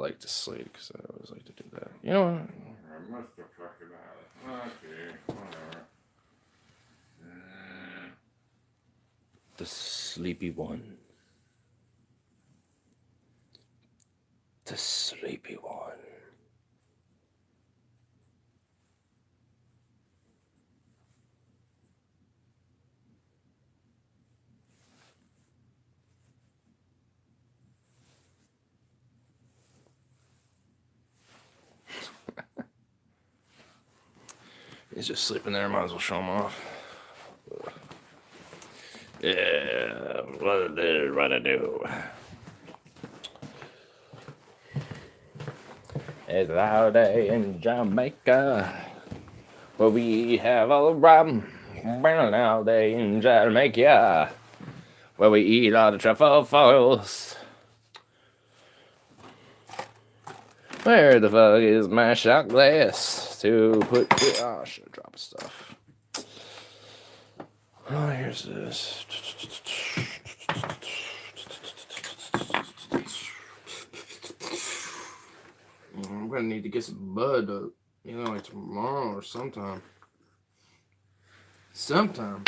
like to slate because I always like to do that. You know what? I must have talked about it. Okay, whatever. The sleepy one. The sleepy one. He's just sleeping there. Might as well show him off. Yeah, what I do? It's a holiday in Jamaica where we have a rum. Holiday in Jamaica where we eat all the truffle foils. Where the fuck is my shot glass to put? Oh, I should have dropped stuff. Oh, here's this. I'm gonna need to get some bud up, like tomorrow or sometime. Sometime.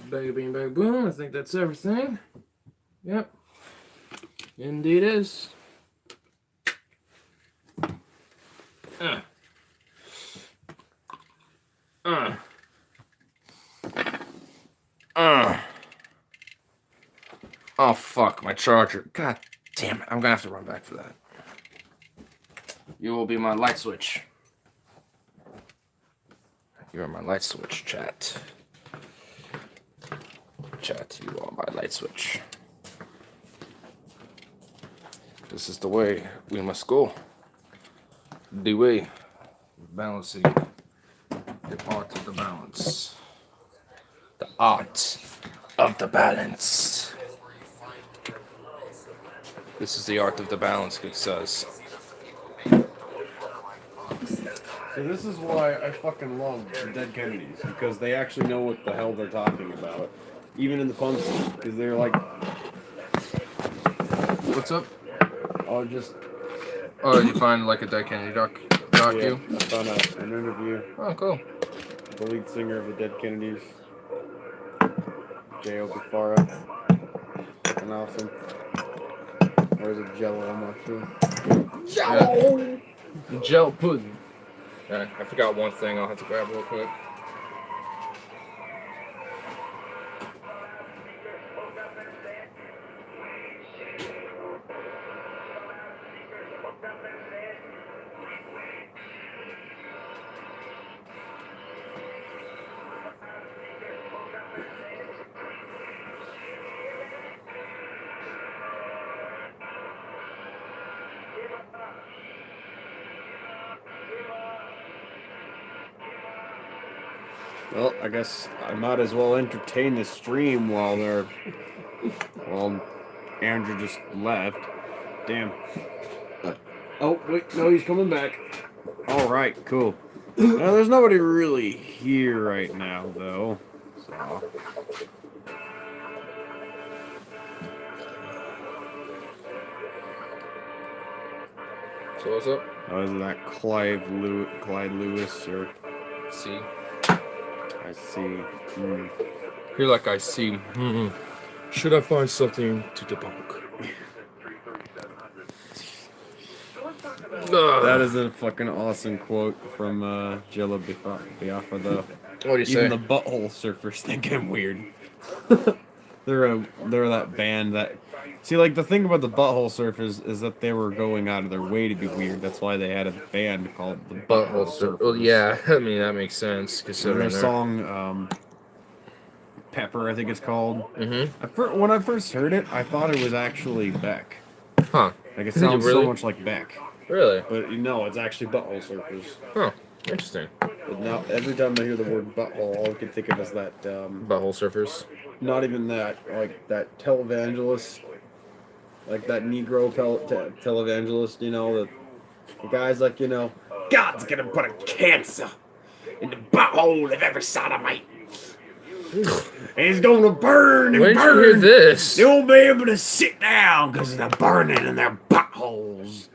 Bang, bing, bang, boom. I think that's everything. Yep. Indeed is. Oh, fuck, my charger. God damn it. I'm gonna have to run back for that. You will be my light switch. You are my light switch, chat. Chat, you are my light switch. This is the way we must go. The way. Balancing. The art of the balance. The art of the balance. This is the art of the balance, it says. So this is why I fucking love the Dead Kennedys, because they actually know what the hell they're talking about. Even in the punk scene, because they're like... What's up? Oh, just... Oh, you find like a Dead Kennedy docu? Yeah, I found an interview. Oh, cool. The lead singer of the Dead Kennedys, J.O. Bufara. Fucking awesome. Or is it Jello? I'm not sure. Jello! Yeah. Gel pudding. Yeah, I forgot one thing I'll have to grab real quick. Well, I guess I might as well entertain the stream while Andrew just left. Damn. Oh, wait, no, he's coming back. Alright, cool. There's nobody really here right now, though. So. So what's up? Oh, is that Clyde Lewis, or... See? I see. You're like, I see. Should I find something to debunk? That is a fucking awesome quote from Jello Biafra, though. What do you say? Even the Butthole Surfers think I'm weird. they're that band that... See, like, the thing about the Butthole Surfers is that they were going out of their way to be weird. That's why they had a band called the Butthole Surfers. Well, yeah, I mean, that makes sense. Their song, Pepper, I think it's called. Mm-hmm. When I first heard it, I thought it was actually Beck. Huh. Like, it sounds so much like Beck. Really? But no, it's actually Butthole Surfers. Huh. Interesting. But now, every time I hear the word butthole, all I can think of is that, Butthole surfers. not even that, like, that televangelist, like that Negro televangelist, you know, the guy's like, you know, God's gonna put a cancer in the butthole of every sodomite. And he's gonna burn and When did burn. you hear this? They won't be able to sit down because of the burning in their buttholes.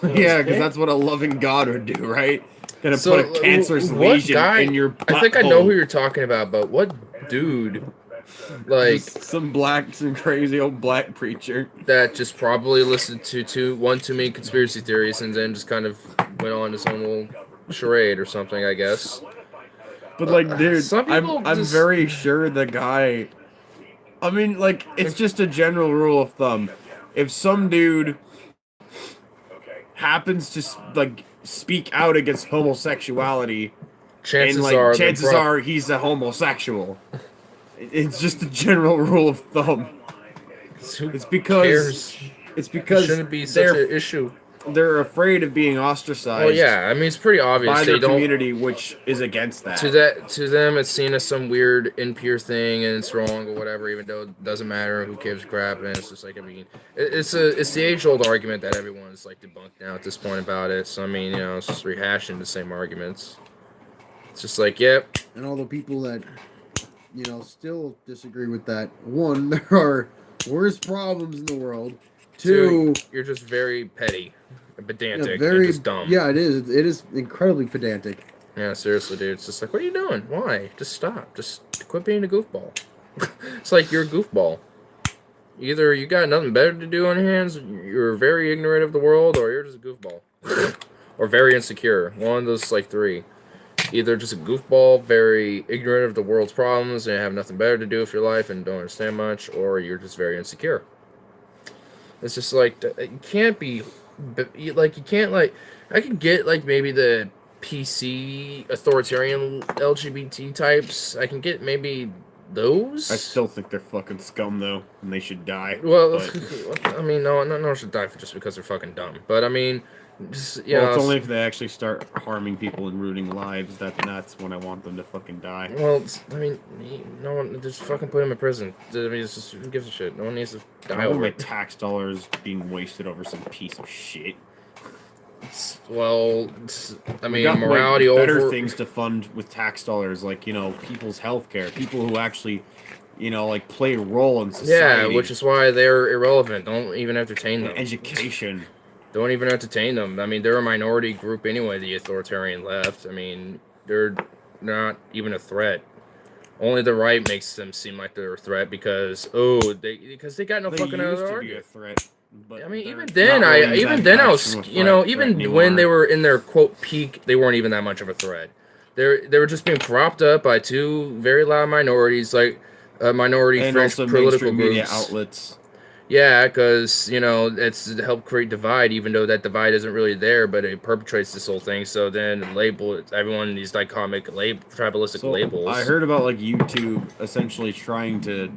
Yeah, because that's what a loving God would do, right? Gonna put a cancerous lesion in your butthole. I think I know who you're talking about, but what dude? Like just some crazy old black preacher that just probably listened to one too many conspiracy theories and then just kind of went on his own little charade or something, I guess. But like, dude, I'm just... very sure the guy. I mean, like, it's just a general rule of thumb. If some dude happens to like speak out against homosexuality, chances are he's a homosexual. It's just a general rule of thumb. It's because it shouldn't be such an issue. They're afraid of being ostracized. Well, yeah, I mean it's pretty obvious by their community, which is against that. To them, it's seen as some weird impure thing, and it's wrong or whatever. Even though it doesn't matter, who gives a crap? And it's just like, I mean, it's the age-old argument that everyone's like debunked now at this point about it. So I mean, you know, it's just rehashing the same arguments. It's just like, yep. And all the people that, you know, still disagree with that. One, there are worse problems in the world. Two, you're just very petty, pedantic, and just dumb. Yeah, it is. It is incredibly pedantic. Yeah, seriously, dude. It's just like, what are you doing? Why? Just stop. Just quit being a goofball. It's like you're a goofball. Either you got nothing better to do on your hands, you're very ignorant of the world, or you're just a goofball. Or very insecure. One of those, like, three. Either just a goofball, very ignorant of the world's problems, and have nothing better to do with your life and don't understand much, or you're just very insecure. It's just like, you can't be, like, you can't, like, I can get, like, maybe the PC authoritarian LGBT types. I can get maybe those. I still think they're fucking scum, though, and they should die. Well, I mean, no one should die just because they're fucking dumb. But, I mean, just, you know, it's only if they actually start harming people and ruining lives that's when I want them to fucking die. Well, I mean, no one, just fucking put him in prison. I mean, it's just, who gives a shit? No one needs to die over my tax dollars being wasted over some piece of shit. Well, I mean, got, morality like, over... better things to fund with tax dollars, like, you know, people's health care, people who actually, you know, like, play a role in society. Yeah, which is why they're irrelevant. Don't even entertain them. Education. Don't even entertain them. I mean, they're a minority group anyway, the authoritarian left. I mean, they're not even a threat. Only the right makes them seem like they're a threat because they got no fucking other argument. Be a threat. But I mean, even then I was, you know, even when they were in their quote peak, they weren't even that much of a threat. They were just being propped up by two very loud minorities, like minority and French also political groups. Media outlets. Yeah, because, you know, it's to help create divide, even though that divide isn't really there, but it perpetrates this whole thing. So then everyone in these dichotomic tribalistic labels. I heard about, like, YouTube essentially trying to,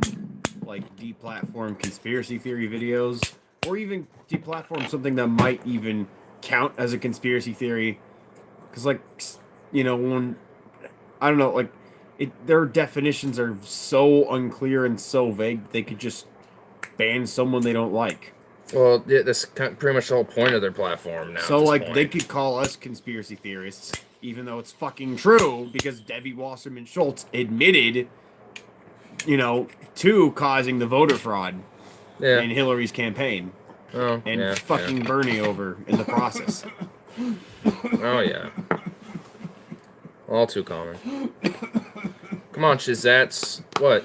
like, deplatform conspiracy theory videos, or even deplatform something that might even count as a conspiracy theory. Because, like, you know, I don't know, like, their definitions are so unclear and so vague, they could just ban someone they don't like. Well, yeah, that's pretty much the whole point of their platform now. So, like, they could call us conspiracy theorists, even though it's fucking true, because Debbie Wasserman Schultz admitted, you know, to causing the voter fraud in Hillary's campaign. Oh, and fucking Bernie over in the process. Oh, yeah. All too common. Come on, Shizats. What?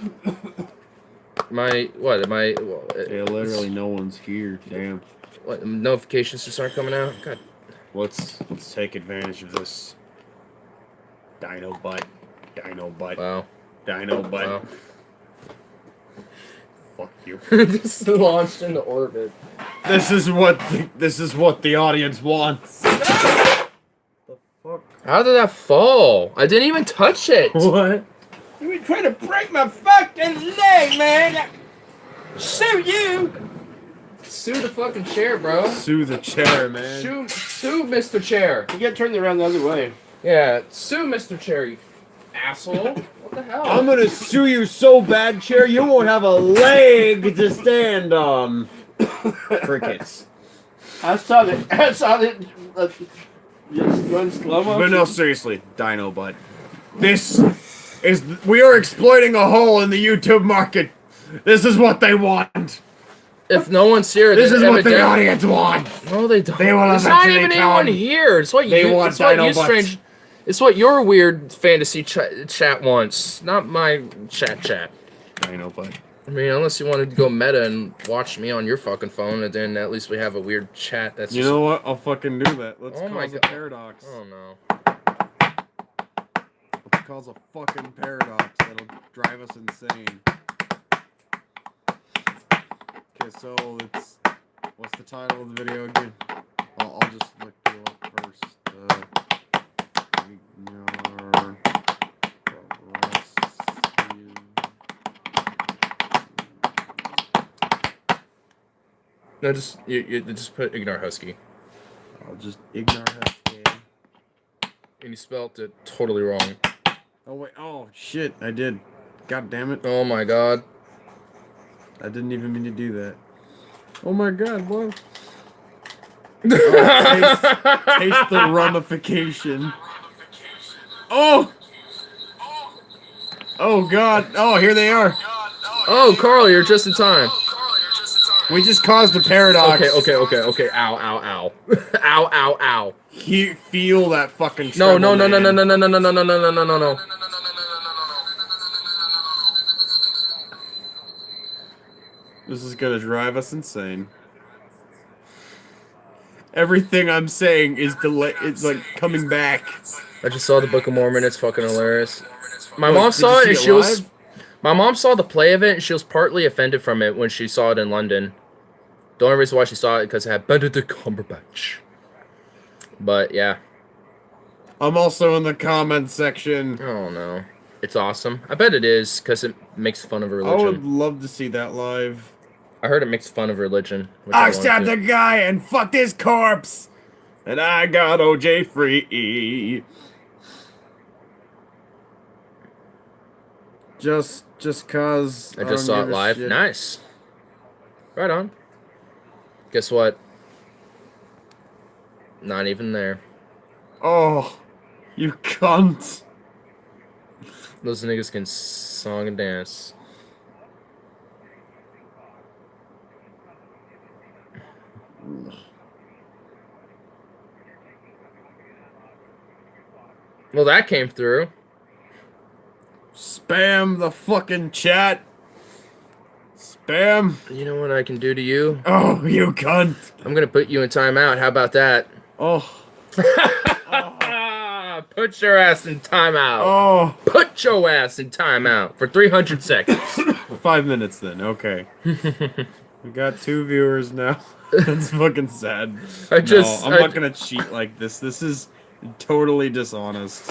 Yeah, literally no one's here. Damn. What, notifications just aren't coming out? God. Let's take advantage of this. Dino butt. Wow. Dino butt. Wow. Fuck you. Just launched into orbit. This is what the audience wants. The fuck? How did that fall? I didn't even touch it. What? You were trying to break my fucking leg, man! Sue you! Sue the fucking chair, bro. Sue the chair, man. Sue Mr. Chair. You gotta turn it around the other way. Yeah, sue Mr. Cherry, asshole. What the hell? I'm gonna sue you so bad, Chair, you won't have a leg to stand on. Crickets. I saw that. I saw that. Just going slow motion. But no, seriously, Dino Butt. This is. We are exploiting a hole in the YouTube market. This is what they want. If no one's here, This is then what the evidently- audience wants. No, they don't. They will There's not eventually even anyone come. here. It's what They you. want It's what Dino you Butts. strange. It's what your weird fantasy chat wants, not my chat. Dino Butt. I mean, unless you wanted to go meta and watch me on your fucking phone, and then at least we have a weird chat. That's You just, know what? I'll fucking do that. Let's Oh my cause a God. paradox. Oh no. Let's cause a fucking paradox that'll drive us insane. Okay, so it's. What's the title of the video again? I'll just look you up first. Ignore progressive. No, just you just put ignore husky, I'll just ignore Husky. and you spelt it totally wrong. Oh wait, oh shit, I did. God damn it. Oh my god. I didn't even mean to do that. Oh my god, what? Taste the rummification. Oh! Oh god. Oh, here they are. Oh, Carl, you're just in time. We just caused a paradox. Okay. Ow. Ow. You feel that fucking No. trouble, man. No. This is gonna drive us insane. Everything I'm saying is it's like coming back. I just saw the Book of Mormon. It's fucking hilarious. My Oh, mom did saw you it, and see she it was. live? My mom saw the play of it, and she was partly offended from it when she saw it in London. The only reason why she saw it because it had Benedict Cumberbatch. But yeah. I'm also in the comments section. Oh no. It's awesome. I bet it is because it makes fun of I would religion. love to see that live. I heard it makes fun of religion. Which I want stabbed to. a guy and fucked his corpse, and I got OJ free. Just cause I just saw it live. Nice. Right on. Guess what? Not even there. Oh, you cunt! Those niggas can song and dance. Well, that came through. Spam the fucking chat. Spam. You know what I can do to you? Oh, you cunt. I'm gonna put you in timeout. How about that? Oh. Put your ass in timeout. Oh. Put your ass in timeout for 300 seconds. 5 minutes then. Okay. We got 2 viewers now. That's fucking sad. I'm not gonna cheat like this. This is totally dishonest.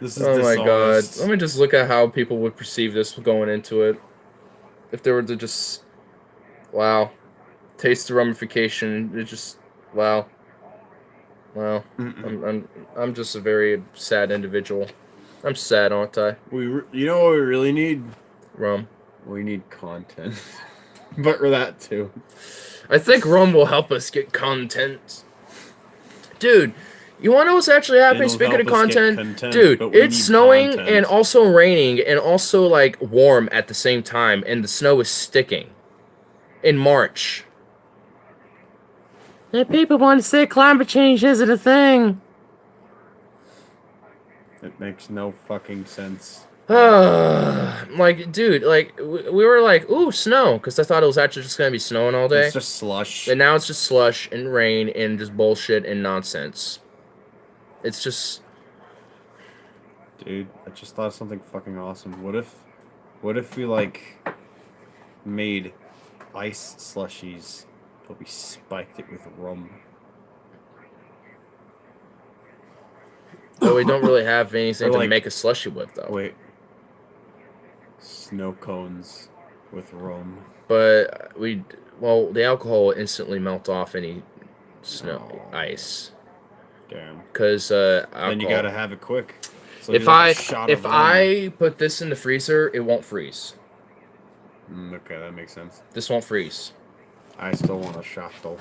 This is Oh my god. dishonest. Let me just look at how people would perceive this going into it. If they were to just... Wow. Taste the rummification. It just... Wow. Wow. I'm just a very sad individual. I'm sad, aren't I? You know what we really need? Rum. We need content. But for that too. I think rum will help us get content. Dude, you want to know what's actually happening? It'll Speaking of help us get content, content, dude, but we it's need snowing content. and also raining and also like warm at the same time, and the snow is sticking in March. And people want to say climate change isn't a thing. It makes no fucking sense. Like, dude, like we were like, ooh, snow, because I thought it was actually just gonna be snowing all day. It's just slush. And now it's just slush and rain and just bullshit and nonsense. It's just... Dude, I just thought of something fucking awesome. What if we like made ice slushies, but we spiked it with rum? But we don't really have anything Or, to like- make a slushy with, though. Wait. Snow cones with rum. But well, the alcohol will instantly melt off any snow, Oh. ice. Damn. Because Then you gotta have it quick. So if you like a shot if of rum. I put this in the freezer, it won't freeze. Okay, that makes sense. This won't freeze. I still want a shot though.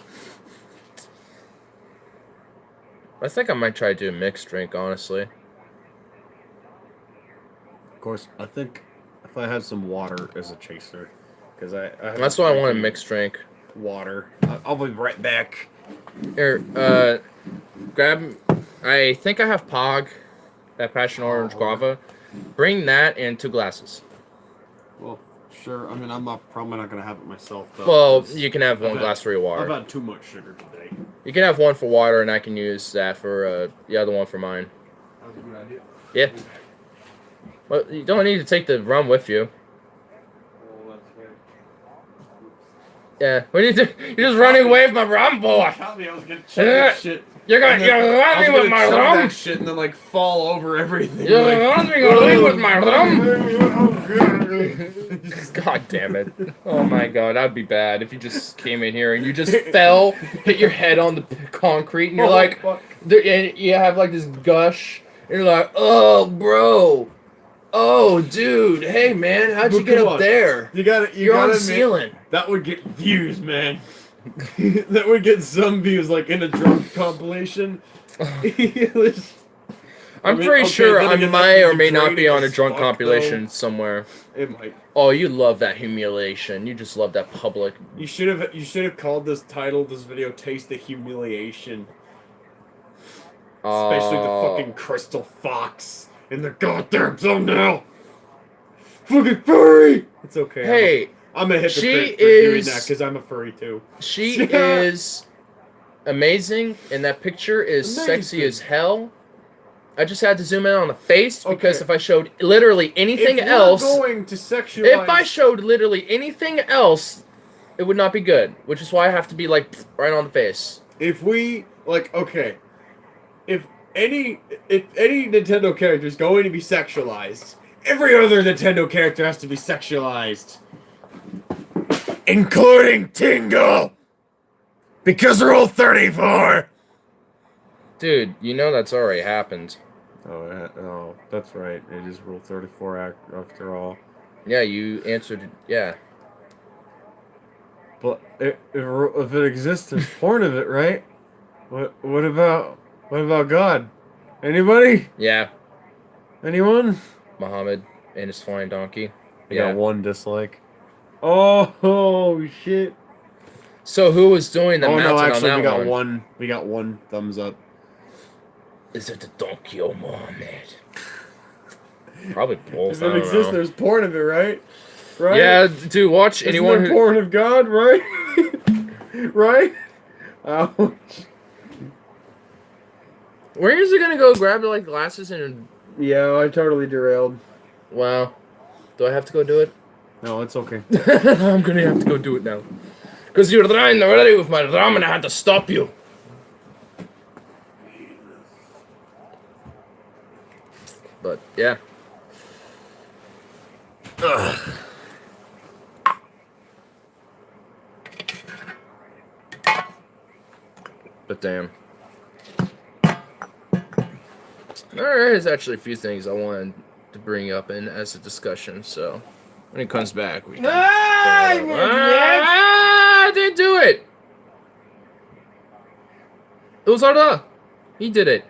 I think I might try to do a mixed drink, honestly. Of course, I think if I had some water as a chaser, because I That's why I want a mixed drink. Water. I'll be right back. Here, grab. I think I have Pog, that passion orange guava. Bring that and 2 glasses. Well, sure. I mean, I'm probably not gonna have it myself though. Well, you can have 1 glass for your I've water. had too much sugar today. You can have 1 for water, and I can use that for the other one for mine. That was a good idea. Yeah. Well, you don't need to take the rum with you. Oh, that's good. Yeah. What are you doing? You're just running away from my rum, boy. Tell me I was gonna check that shit. You're running with my rum. That shit and then like fall over everything. You're like, running away with my rum. God damn it. Oh my god, that'd be bad if you just came in here and you just fell, hit your head on the concrete, and you're like, and you have like this gush, and you're like, oh, bro. Oh, dude. Hey, man, how'd you get up there? You're on the admit, ceiling. That would get views, man. That would get some views, like in a drunk compilation. I'm pretty sure I may or may not be degrading on a as drunk fuck, compilation though. somewhere. It might. Oh, you love that humiliation. You just love that public. You should have called this video "Taste the Humiliation." Especially the fucking crystal fox in the goddamn thumbnail. Fucking furry. It's okay. Hey, I'm a hypocrite she for doing is- that because I'm a furry too. She is amazing, and that picture is sexy as hell. I just had to zoom in on the face because Okay. if I showed literally anything If we're else, going to sexualize, if I showed literally anything else, it would not be good. Which is why I have to be like right on the face. if we like, okay, if any Nintendo character is going to be sexualized, every other Nintendo character has to be sexualized, including Tingle, because Rule 34. Dude, you know that's already happened. Oh, that's right. It is Rule 34 after all. Yeah, you answered. Yeah. But if it exists, there's porn of it, right? What about God? Anybody? Yeah. Anyone? Muhammad and his flying donkey. I got 1 dislike. Oh shit! So who was doing the mountain no, actually, on we that got one? one. We got 1 thumbs up. Is it the donkey or Muhammad? Probably both. If I it don't exists, know. there's porn of it, right? Right? Yeah, dude, watch Isn't anyone there who. porn of God, right? Right? Ouch. Where is he gonna go grab like glasses and? Yeah, I totally derailed. Wow. Do I have to go do it? No, it's okay. I'm gonna have to go do it now. Cause you were trying already with my rum and I had to stop you. But yeah. Ugh. But damn. There's actually a few things I wanted to bring up in as a discussion, so when it comes back, we can. I didn't do it! It was Arda! He did it.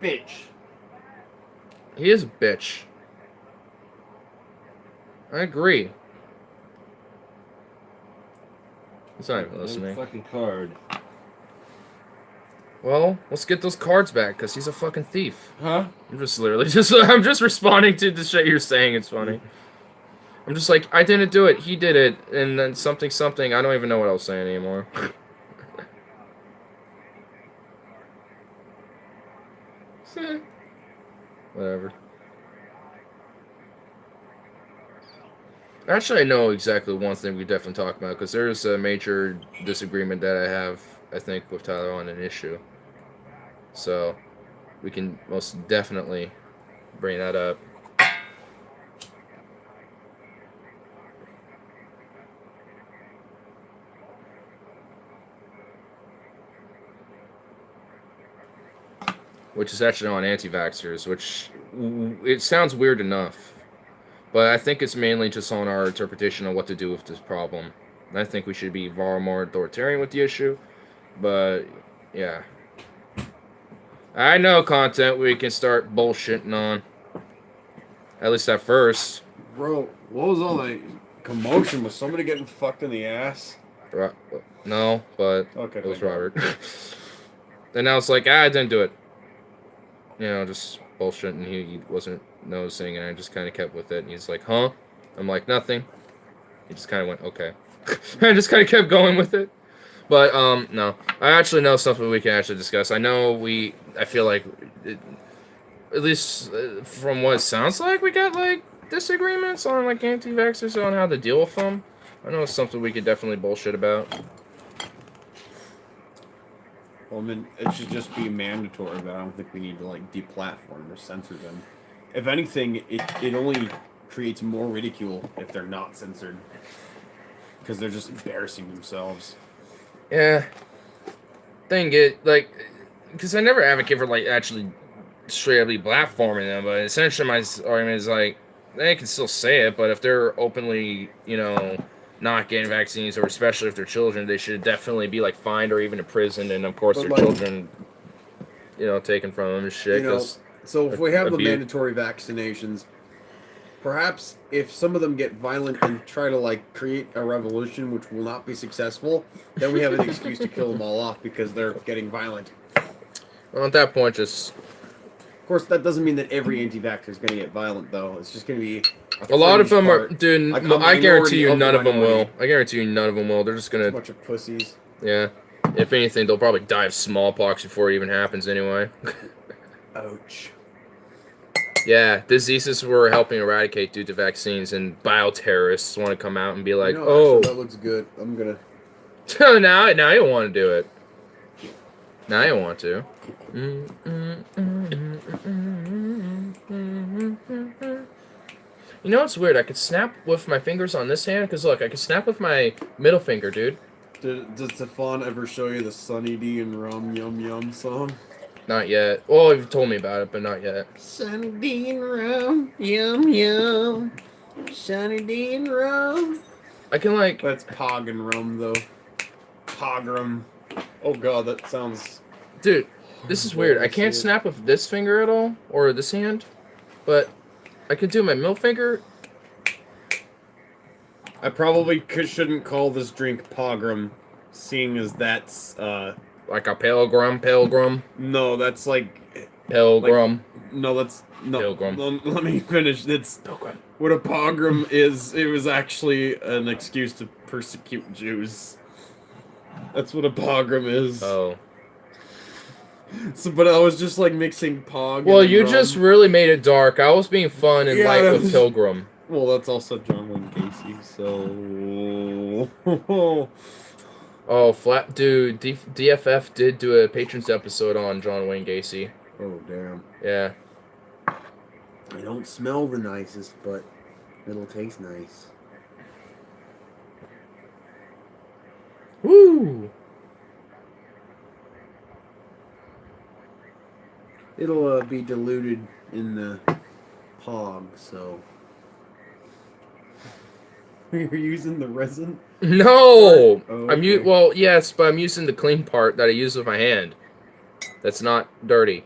Bitch. He is a bitch. I agree. He's not even listening. Fucking card. Well, let's get those cards back, because he's a fucking thief. Huh? I'm just literally I'm just responding to the shit you're saying. It's funny. I'm just like, I didn't do it. He did it. And then something. I don't even know what I was saying anymore. Whatever. Actually, I know exactly one thing we definitely talk about, because there's a major disagreement that I have, I think, with Tyler on an issue. So, we can most definitely bring that up. which is actually on anti-vaxxers, which it sounds weird enough, but I think it's mainly just on our interpretation of what to do with this problem. I think we should be far more authoritarian with the issue, but yeah. I know content we can start bullshitting on. At least at first. Bro, what was all that commotion? Was somebody getting fucked in the ass? No, but Okay, it was thank God. Robert. And I was like, I didn't do it. You know, just bullshit, and he wasn't noticing, and I just kind of kept with it. And he's like, huh? I'm like, nothing. He just kind of went, okay. I just kind of kept going with it. But, no. I actually know something we can actually discuss. I feel like, at least from what it sounds like, we got, like, disagreements on, like, anti-vaxxers on how to deal with them. I know it's something we could definitely bullshit about. Well, I mean, it should just be mandatory, but I don't think we need to, like, deplatform or censor them. If anything, it only creates more ridicule if they're not censored. Because they're just embarrassing themselves. Yeah. Thing is, like, because I never advocate for, like, actually straight up platforming them, but essentially my argument is, like, they can still say it, but if they're openly, you know, not getting vaccines, or especially if they're children, they should definitely be, like, fined or even imprisoned, and of course But, their like, children, you know, taken from them and shit. You know, so if we have the abuse. mandatory vaccinations, perhaps if some of them get violent and try to, like, create a revolution which will not be successful, then we have an excuse to kill them all off because they're getting violent. Well, at that point, just... Of course, that doesn't mean that every anti-vaxxer is going to get violent, though. It's just going to be a lot of them part. are... Dude, Like, I guarantee you none of them will. minority. I guarantee you none of them will. They're just A gonna... bunch of pussies. Yeah. If anything, they'll probably die of smallpox before it even happens anyway. Ouch. Yeah, diseases we're helping eradicate due to vaccines, and bioterrorists want to come out and be like, You know, oh... actually, that looks good. I'm going to... now you want to do it. Now you want to. You know what's weird? I could snap with my fingers on this hand, because look, I could snap with my middle finger, dude. Did Stefan ever show you the Sunny D and Rum Yum Yum song? Not yet. Well, you've told me about it, but not yet. Sunny D and Rum Yum Yum. Sunny D and Rum. I can, like... That's Pog and Rum, though. Pogrum. Oh god, that sounds... Dude, this is weird. I can't snap with this finger at all, or this hand, but I can do my middle finger. I probably shouldn't call this drink Pogrum, seeing as that's, Like a pilgrim. No, that's like... Pilgrim. No, that's... No, Pilgrim. Let me finish. It's... Pilgrim. What a pogrom is, it was actually an excuse to persecute Jews. That's what a pogrom is. Oh. So, but I was just like mixing pog. Well, and you rum. just really made it dark. I was being fun and Yeah, light with that's- Pilgrim. Well, that's also John Wayne Casey, so... Oh, flat dude. DFF did do a patrons episode on John Wayne Gacy. Oh, damn. Yeah. They don't smell the nicest, but it'll taste nice. Woo! It'll be diluted in the pog, so... You're using the resin? No! Oh, I'm okay. well, yes, but I'm using the clean part that I use with my hand. That's not dirty.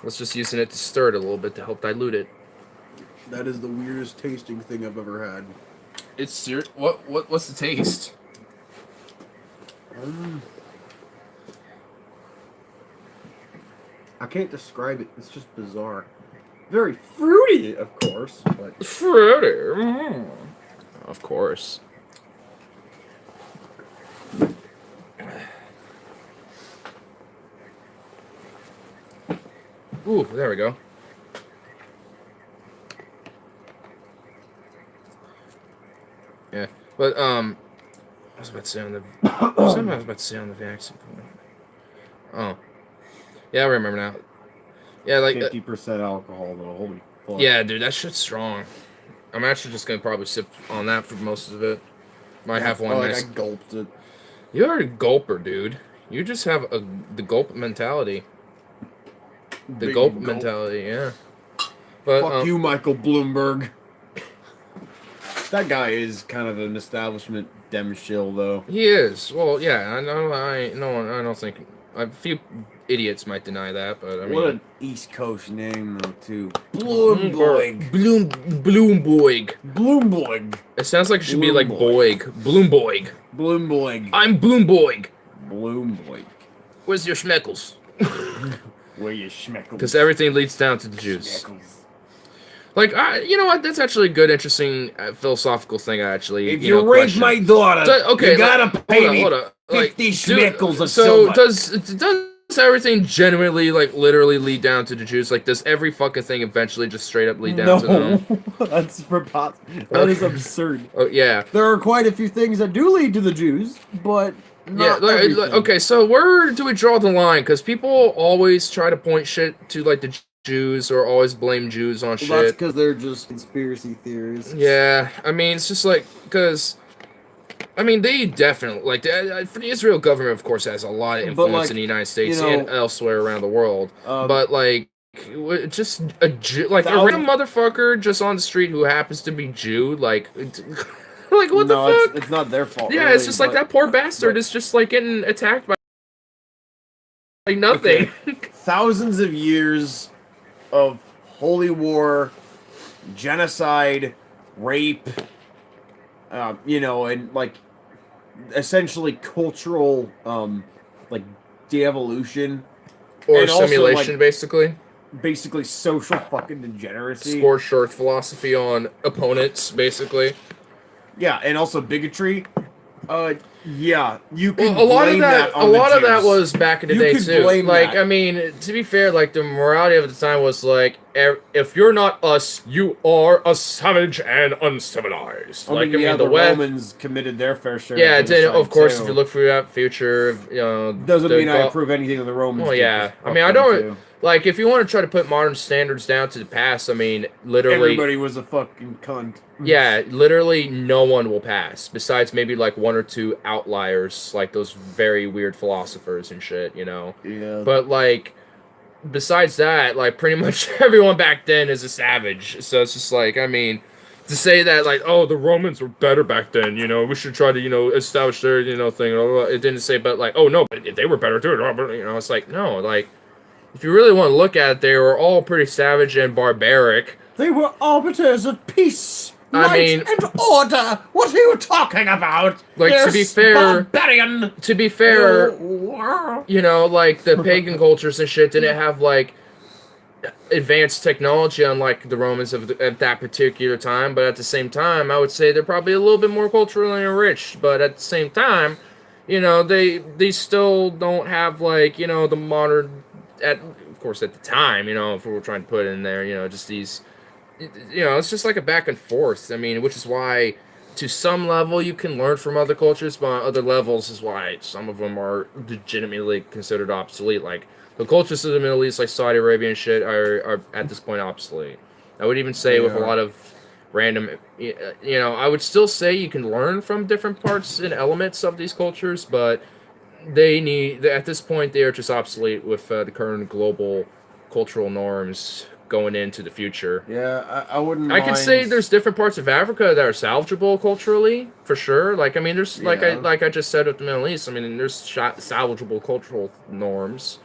Let's just using it to stir it a little bit to help dilute it. That is the weirdest tasting thing I've ever had. It's serious. What's the taste? I can't describe it. It's just bizarre. Very fruity, of course, but Fruity. Of course. Ooh, there we go. Yeah, but I was about to say on the something I was about to say on the vaccine. Oh, yeah, I remember now. Yeah, like 50% alcohol, though. Holy fuck. yeah, dude, that shit's strong. I'm actually just gonna probably sip on that for most of it. Might have one like nice. I gulped it. You're a gulper, dude. You just have the gulp mentality. The Big gulp gulp. mentality, yeah. But Fuck you, Michael Bloomberg. That guy is kind of an establishment dem shill, though. he is. Well, yeah. I know. I don't think a few idiots might deny that, but I mean, What an East Coast name, though, too. Bloomberg. Bloomboig. Bloomberg. It sounds like it should be like Bloomboig. Boig. Bloomboig. Bloomberg. I'm Bloomboig. Bloomberg. Where's your schmeckles? Where you schmeckles? Because everything leads down to the juice. Schmeckles. Like, you know what? That's actually a good, interesting philosophical thing. Actually, If you rape question. my daughter, Okay, you gotta pay me hold on. 50 schmeckles of so silver. does everything genuinely, like, literally lead down to the Jews? Like, does every fucking thing eventually just straight up lead down to them? That's preposterous. That is absurd. Oh yeah. There are quite a few things that do lead to the Jews, but not everything. Okay. So where do we draw the line? Because people always try to point shit to like the Jews or always blame Jews on shit. That's because they're just conspiracy theorists. Yeah, I mean, it's just like, because, I mean, they definitely, like, for the Israel government, of course, has a lot of influence like, in the United States you know, and elsewhere around the world. But, like, just a Jew, like, a Thousand- random motherfucker just on the street who happens to be Jew, like, like, what the fuck? It's not their fault. Yeah, really, it's just like that poor bastard is just, like, getting attacked by, like, nothing. Thousands of years of holy war, genocide, rape, you know, and like essentially cultural, like de-evolution, Or and also, simulation, like, basically. social fucking degeneracy. Scorched earth philosophy on opponents, basically. Yeah, and also bigotry. Yeah, you can Well, a lot of blame that, on a the lot of that Jews. was back in the You day could too. blame Like, that. I mean, to be fair, like the morality of the time was like, if you're not us, you are a savage and uncivilized. I Like, mean, yeah, the the West. Romans committed their fair share. Yeah, of it did. genocide, Of course, too. if you look through that future, you know, Doesn't mean I Gaul- approve anything of the Romans. Well, did, yeah. 'cause I fuck mean, I them, don't too. like if you want to try to put modern standards down to the past. I mean, literally. Everybody was a fucking cunt. Yeah, literally no one will pass, besides maybe like one or two outliers, like those very weird philosophers and shit, you know? Yeah. But, like, besides that, like, pretty much everyone back then is a savage. So it's just like, I mean, to say that, like, oh, the Romans were better back then, you know, we should try to, you know, establish their, you know, thing. It didn't say, but, like, oh, no, but they were better too. You know, it's like, no, like, if you really want to look at it, they were all pretty savage and barbaric. They were arbiters of peace, I mean- and order. What are you talking about? Like, to be fair- barbarian. To be fair, you know, like, the pagan cultures and shit didn't have, like, advanced technology unlike the Romans at that particular time, but at the same time, I would say they're probably a little bit more culturally enriched, but at the same time, you know, they still don't have, like, you know, the modern, of course, at the time, you know, if we were trying to put it in there, you know, just these, you know, it's just like a back and forth. I mean, which is why, to some level, you can learn from other cultures, but on other levels is why some of them are legitimately considered obsolete. Like, the cultures of the Middle East, like Saudi Arabia and shit, are at this point obsolete. I would even say with a lot of random, you know, I would still say you can learn from different parts and elements of these cultures, but at this point, they are just obsolete with the current global cultural norms going into the future. Yeah, I wouldn't. I could say there's different parts of Africa that are salvageable culturally, for sure. Like, I mean, there's like I just said with the Middle East. I mean, there's salvageable cultural norms,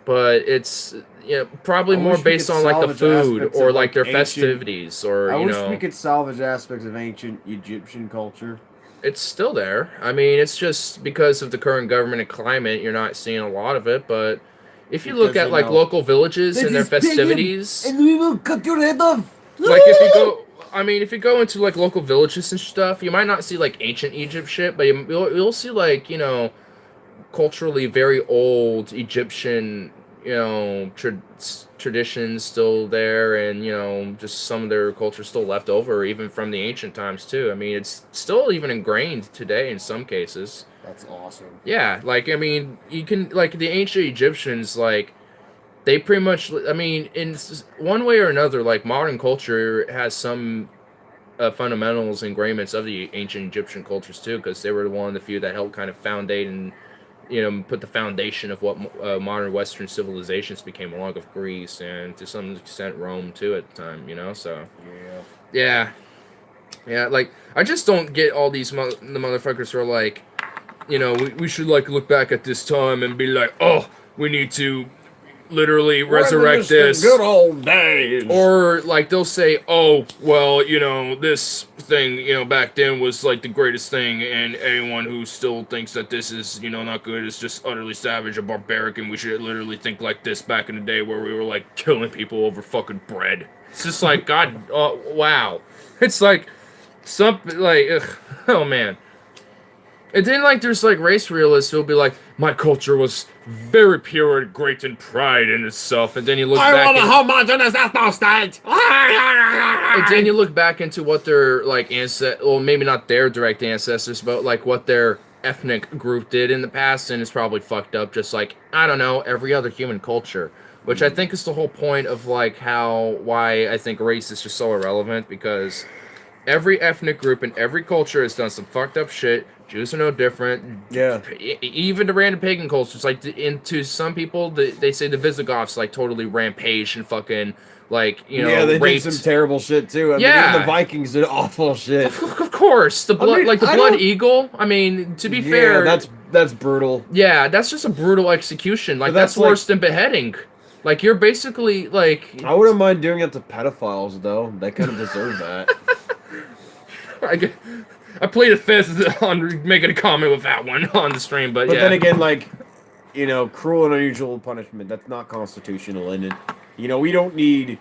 but it's, you know, probably more based on like the food or like their festivities or, I you wish know. we could salvage aspects of ancient Egyptian culture. It's still there. I mean, it's just because of the current government and climate, you're not seeing a lot of it. But if you look Because, at you like know, local villages and their festivities, and we will cut your head off. like if you go into like local villages and stuff, you might not see like ancient Egypt shit, but you'll see like, you know, culturally very old Egyptian, you know, traditions still there, and, you know, just some of their culture still left over even from the ancient times too. I mean, it's still even ingrained today in some cases. That's awesome. Yeah, like, I mean, you can, like, the ancient Egyptians, like, they pretty much, I mean, in one way or another, like, modern culture has some fundamentals and ingredients of the ancient Egyptian cultures too, because they were one of the few that helped kind of foundate and put the foundation of what modern Western civilizations became, along with Greece and to some extent Rome too at the time. So yeah, like I just don't get all these the motherfuckers who are like, we should like look back at this time and be like, oh, we need to literally resurrect this. Good old days. Or like they'll say, oh, well, this thing, back then was like the greatest thing, and anyone who still thinks that this is, not good is just utterly savage or barbaric, and we should literally think like this back in the day where we were like killing people over fucking bread. It's just like, God, wow. It's like something like, ugh, oh man. And then, like, there's, like, race realists who'll be like, my culture was very pure and great in pride in itself. And then you look back... I want a homogeneous ethno-state! And then you look back into what their, like, well, maybe not their direct ancestors, but, like, what their ethnic group did in the past, and it's probably fucked up just like, I don't know, every other human culture. Which I think is the whole point of, like, why I think race is just so irrelevant, because every ethnic group in every culture has done some fucked up shit. Jews are no different. Yeah. Even the random pagan cultures, like, into some people, they say the Visigoths, like, totally rampaged and fucking, like, yeah, they raped. did some terrible shit, too. I mean, even the Vikings did awful shit. Of course. The blood, the Blood Eagle, I mean, to be fair... that's brutal. Yeah, that's just a brutal execution. Like, that's worse than beheading. Like, you're basically, like... I wouldn't mind doing it to pedophiles, though. They kind of deserve that. I plead the fifth on making a comment with that one on the stream, but yeah. But then again, like, cruel and unusual punishment, that's not constitutional, and we don't need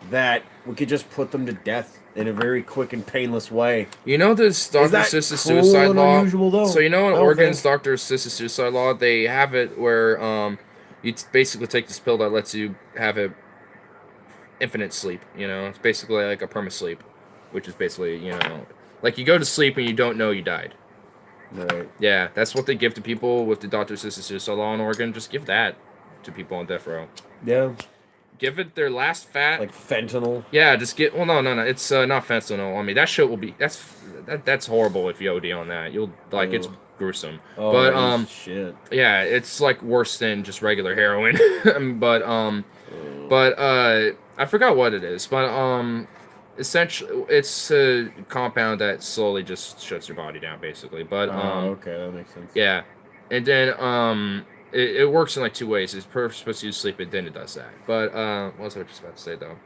that. We could just put them to death in a very quick and painless way. This doctor-assisted suicide law? Unusual, though? So in Oregon's doctor-assisted suicide law, they have it where you basically take this pill that lets you have a infinite sleep, It's basically like a perma-sleep, which is basically, like, you go to sleep and you don't know you died. Right. Yeah, that's what they give to people with the doctor-assisted suicide law in Oregon. Just give that to people on death row. Yeah. Give it their last fat. Like fentanyl. Yeah, just get. Well, no. It's not fentanyl. I mean, that shit will be. That's horrible if you OD on that. You'll like it's gruesome. Oh, but shit. Yeah, it's like worse than just regular heroin. but I forgot what it is. But essentially, it's a compound that slowly just shuts your body down, basically. But okay, that makes sense. Yeah, and then it works in like two ways. It's supposed to use sleep, and then it does that. But what was I just about to say though?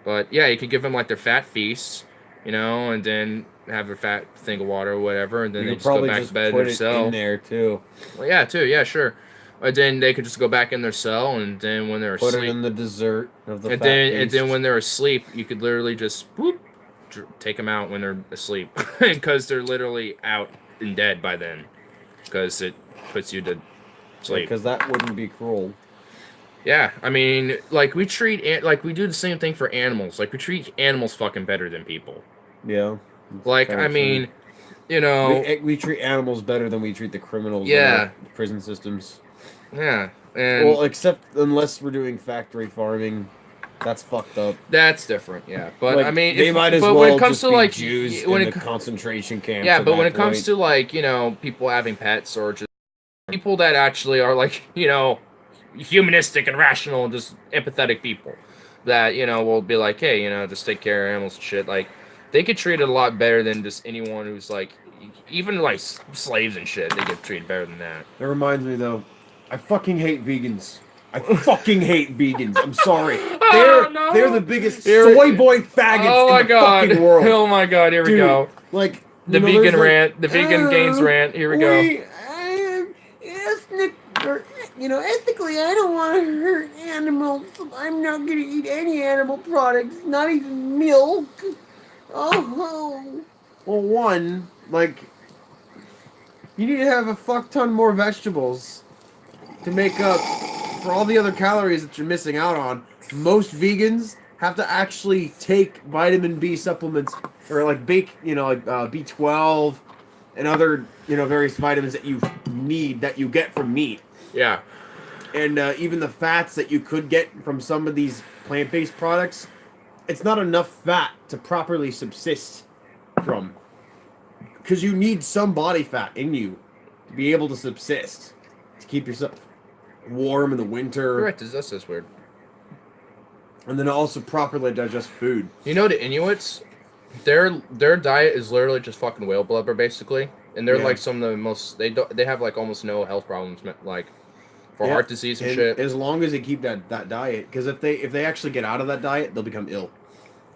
But yeah, you could give them like their fat feast, and then have their fat thing of water or whatever, and then they just go back to bed in their cell. In there too. Well, yeah, sure. And then they could just go back in their cell, and then when they're asleep, put it in the dessert of the and fat then feast. and then when they're asleep, you could literally just take them out when they're asleep, because they're literally out and dead by then, because it puts you to sleep. Because that wouldn't be cruel. Yeah, I mean, like we do the same thing for animals. Like we treat animals fucking better than people. Yeah. Like I mean, we treat animals better than we treat the criminals. Yeah. In the prison systems. Yeah, and well, except unless we're doing factory farming, that's fucked up. That's different, yeah. But like, I mean, they might as well when it comes just to be like Jews when in it the concentration camps. yeah, but when it comes to like people having pets or just people that actually are like humanistic and rational and just empathetic people that will be like, hey, just take care of animals and shit. Like they get treated a lot better than just anyone who's like even like slaves and shit. They get treated better than that. That reminds me though. I fucking hate vegans. I fucking hate vegans. I'm sorry. They're the biggest soy boy faggots in the fucking world. Oh my god, here we go. Like the vegan rant, the vegan gains rant. Here we go. Ethically, I don't want to hurt animals. I'm not gonna eat any animal products, not even milk. Oh. Well, one, like, you need to have a fuck ton more vegetables to make up for all the other calories that you're missing out on. Most vegans have to actually take vitamin B supplements or like B12 and other various vitamins that you need that you get from meat. Yeah. And even the fats that you could get from some of these plant-based products, it's not enough fat to properly subsist from. Because you need some body fat in you to be able to subsist. to keep yourself warm in the winter. You're right. That's just weird. And then also properly digest food. You know the Inuits, their diet is literally just fucking whale blubber basically, and they're Yeah. like some of the most they have like almost no health problems like for Yeah. heart disease and And shit. as long as they keep that diet, because if they actually get out of that diet, they'll become ill.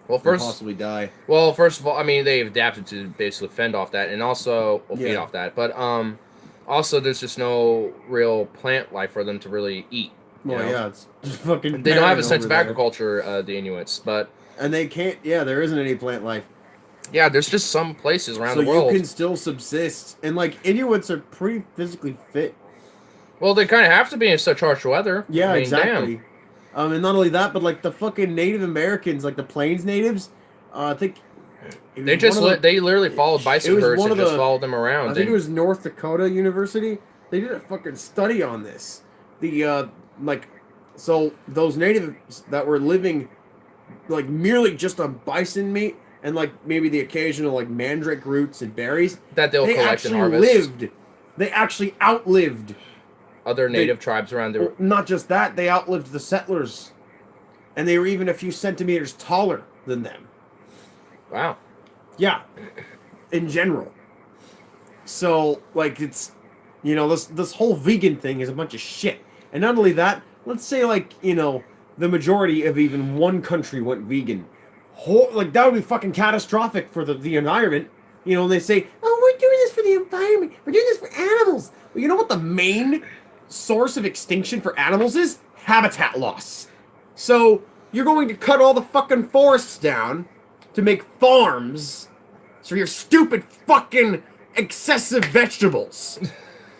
Well, They'll first possibly die. first of all, I mean they've adapted to basically fend off that, and also feed Yeah. off that. But also there's just no real plant life for them to really eat. You Well, know? yeah, it's just fucking. They don't have a barren sense of over there. agriculture, the Inuits, but And they can't. Yeah, there isn't any plant life. yeah, there's just some places around So the world. you can still subsist, and like Inuits are pretty physically fit. Well, they kind of have to be in such harsh weather. Yeah, I mean, exactly. Damn. And not only that, but like the fucking Native Americans, like the Plains natives, I think it They was just one of the- they literally followed bison it was herds one and of just the- followed them around. I think and- it was North Dakota University. They did a fucking study on this. The so those natives that were living like merely just on bison meat and like maybe the occasional like mandrake roots and berries. that they'll They collect and actually harvest. lived. They actually outlived. Other native tribes around the. Well, not just that, they outlived the settlers, and they were even a few centimeters taller than them. Wow. Yeah, in general. So, like, it's, you know, this whole vegan thing is a bunch of shit. And not only that, let's say, like, you know, the majority of even one country went vegan. Like, that would be fucking catastrophic for the environment. You know, they say, oh, we're doing this for the environment. We're doing this for animals. Well, you know what the main source of extinction for animals is? Habitat loss. So, you're going to cut all the fucking forests down to make farms for your stupid fucking excessive vegetables.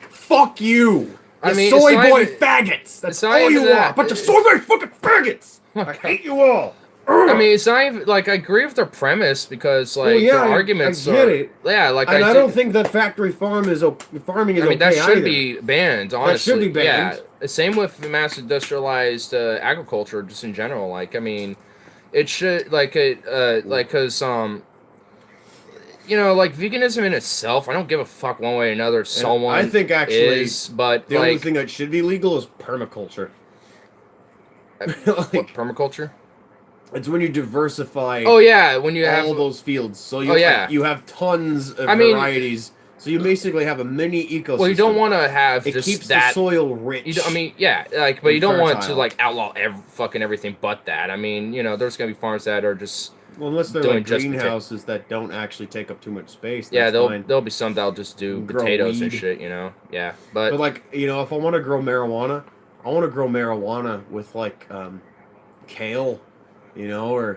Fuck you. I You mean, soy it's not boy even- faggots. That's it's not all even you that. are. Bunch of soy boy fucking faggots. I hate you all. I mean, it's not even like I agree with their premise because like yeah, their I arguments get are. it. Yeah, like And I do- don't think that factory farming is okay that should either. be banned. Honestly, should be banned. Yeah, same with mass industrialized agriculture, just in general. Like, I mean, it should like because you know, like veganism in itself, I don't give a fuck one way or another. If someone I think actually is, but The only like thing that should be legal is permaculture. what permaculture? It's when you diversify Oh yeah, when you have all those fields. So you, Oh, yeah. like, you have tons of I mean- varieties. So you basically have a mini ecosystem. well, you don't want to have It just keeps that. the soil rich. You don't, I mean, yeah, like, but you don't want to fertile. like outlaw fucking everything but that. I mean, you know, there's gonna be farms that are just well, unless they're doing like just greenhouses that don't actually take up too much space. yeah, that's fine. there'll be some that'll just do Grow potatoes and weed. shit, you know. Yeah, but, But like, you know, if I want to grow marijuana, I want to grow marijuana with like kale, you know,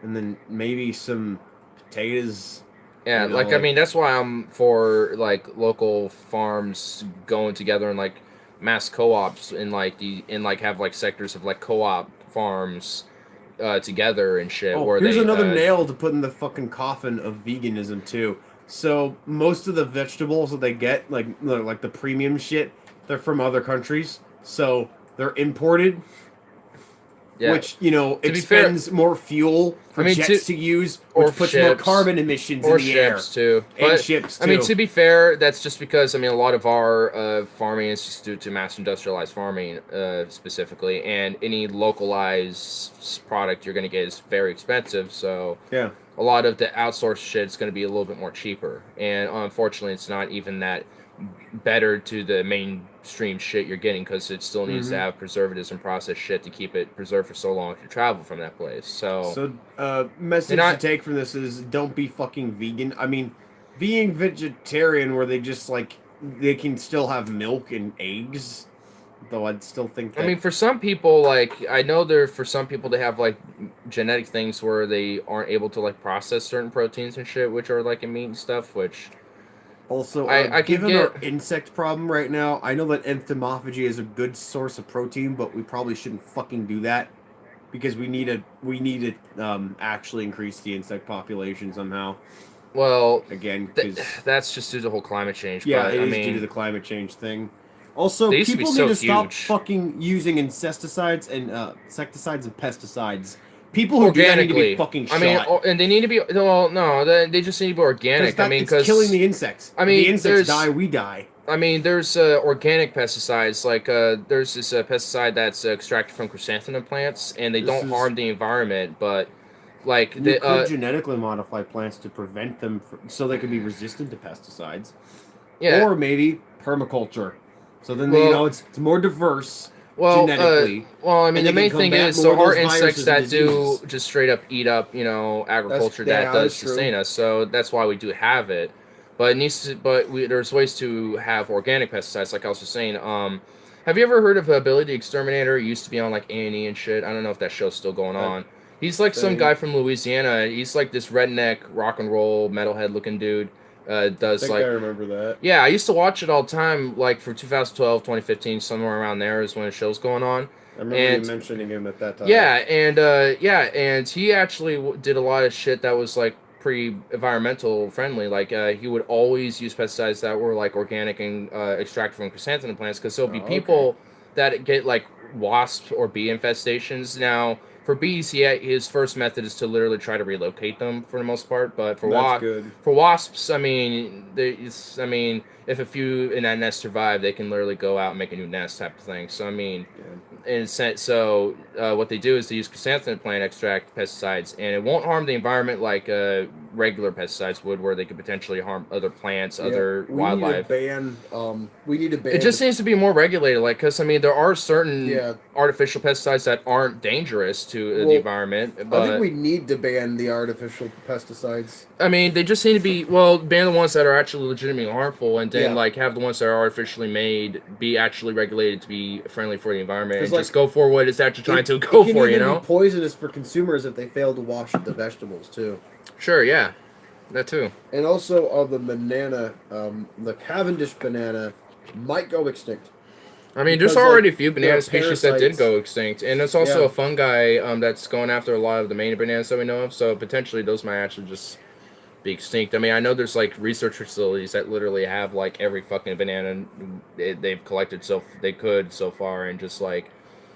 and then maybe some potatoes. yeah, you know, like I mean, that's why I'm for like local farms going together and like mass co-ops and like have like sectors of like co-op farms together and shit. Oh, where here's they, another nail to put in the fucking coffin of veganism too. So most of the vegetables that they get, like the premium shit, they're from other countries. So they're imported, Yeah. which, you know, To be fair- expends more fuel for I mean, jets to use, or which puts more ships. carbon emissions or in the air. ships too. And But, ships I mean, too. to be fair, that's just because I mean a lot of our farming is just due to mass industrialized farming specifically, and any localized product you're going to get is very expensive. So Yeah. a lot of the outsourced shit is going to be a little bit more cheaper, and unfortunately, it's not even that better to the mainstream shit you're getting because it still needs to have preservatives and processed shit to keep it preserved for so long to travel from that place. So Message You're not- to take from this is don't be fucking vegan. I mean, being vegetarian where they just like they can still have milk and eggs, though I'd still think that. I mean, for some people, like I know for some people they have like genetic things where they aren't able to like process certain proteins and shit, which are like in meat and stuff. Which also, I can given get- our insect problem right now, I know that entomophagy is a good source of protein, but we probably shouldn't fucking do that because we need to actually increase the insect population somehow. well, Again, 'cause- that's just due to the whole climate change. yeah, but, it I is mean, due to the climate change thing. Also, They used to be people so need to stop huge. fucking using insecticides and pesticides. People who do that need to be organically. fucking I mean, shot. and they need to be. Well, no, they just need to be organic. I mean, it's because killing the insects. I If mean, the insects there's- die, we die. I mean, there's organic pesticides. Like, there's this pesticide that's extracted from chrysanthemum plants, and they This don't is- harm the environment. But, like, You could genetically modify plants to prevent them, so they could be resistant to pesticides. yeah. Or maybe permaculture. So then Well- it's more diverse Well, genetically. well, I mean, and the they main can thing combat is more there of are those insects viruses and that do diseases. just straight up eat up, agriculture that does that's true. sustain us. So that's why we do have it. But it needs to. There's ways to have organic pesticides, like I was just saying. Have you ever heard of Billy the Exterminator? He used to be on like A&E and shit. I don't know if that show's still going on. He's like some guy from Louisiana. He's like this redneck rock and roll metalhead looking dude. Does I think like I remember that. yeah, I used to watch it all the time, like for 2012, 2015, somewhere around there is when the show's going on. I remember And- you mentioning him at that time. Yeah, and he actually did a lot of shit that was like pretty environmental friendly. Like he would always use pesticides that were like organic and extracted from chrysanthemum plants, because there'll be Oh, people that get like wasp or bee infestations. Now for bees, his first method is to literally try to relocate them for the most part. But for That's good. for wasps, I mean, if a few in that nest survive, they can literally go out and make a new nest type of thing. So I mean, in a sense, so what they do is they use chrysanthemum plant extract pesticides, and it won't harm the environment like regular pesticides would, where they could potentially harm other plants, other wildlife. We need to ban. It just needs to be more regulated, like, because I mean, there are certain Yeah. artificial pesticides that aren't dangerous to the Well, environment, I but think we need to ban the artificial pesticides. I mean, they just need to be ban the ones that are actually legitimately harmful, and then Yeah. like have the ones that are artificially made be actually regulated to be friendly for the environment, 'Cause, and just go for what it's actually trying to go it can for. You even know? be poisonous for consumers if they fail to wash the vegetables too. Sure, yeah, that too. And also, the banana, the Cavendish banana, might go extinct. I mean, there's Because, already like, a few there are banana species that did parasites. go extinct, and there's also Yeah. a fungi that's going after a lot of the main bananas that we know of. So potentially those might actually just be extinct. I mean, I know there's like research facilities that literally have like every fucking banana they've collected so far, and just like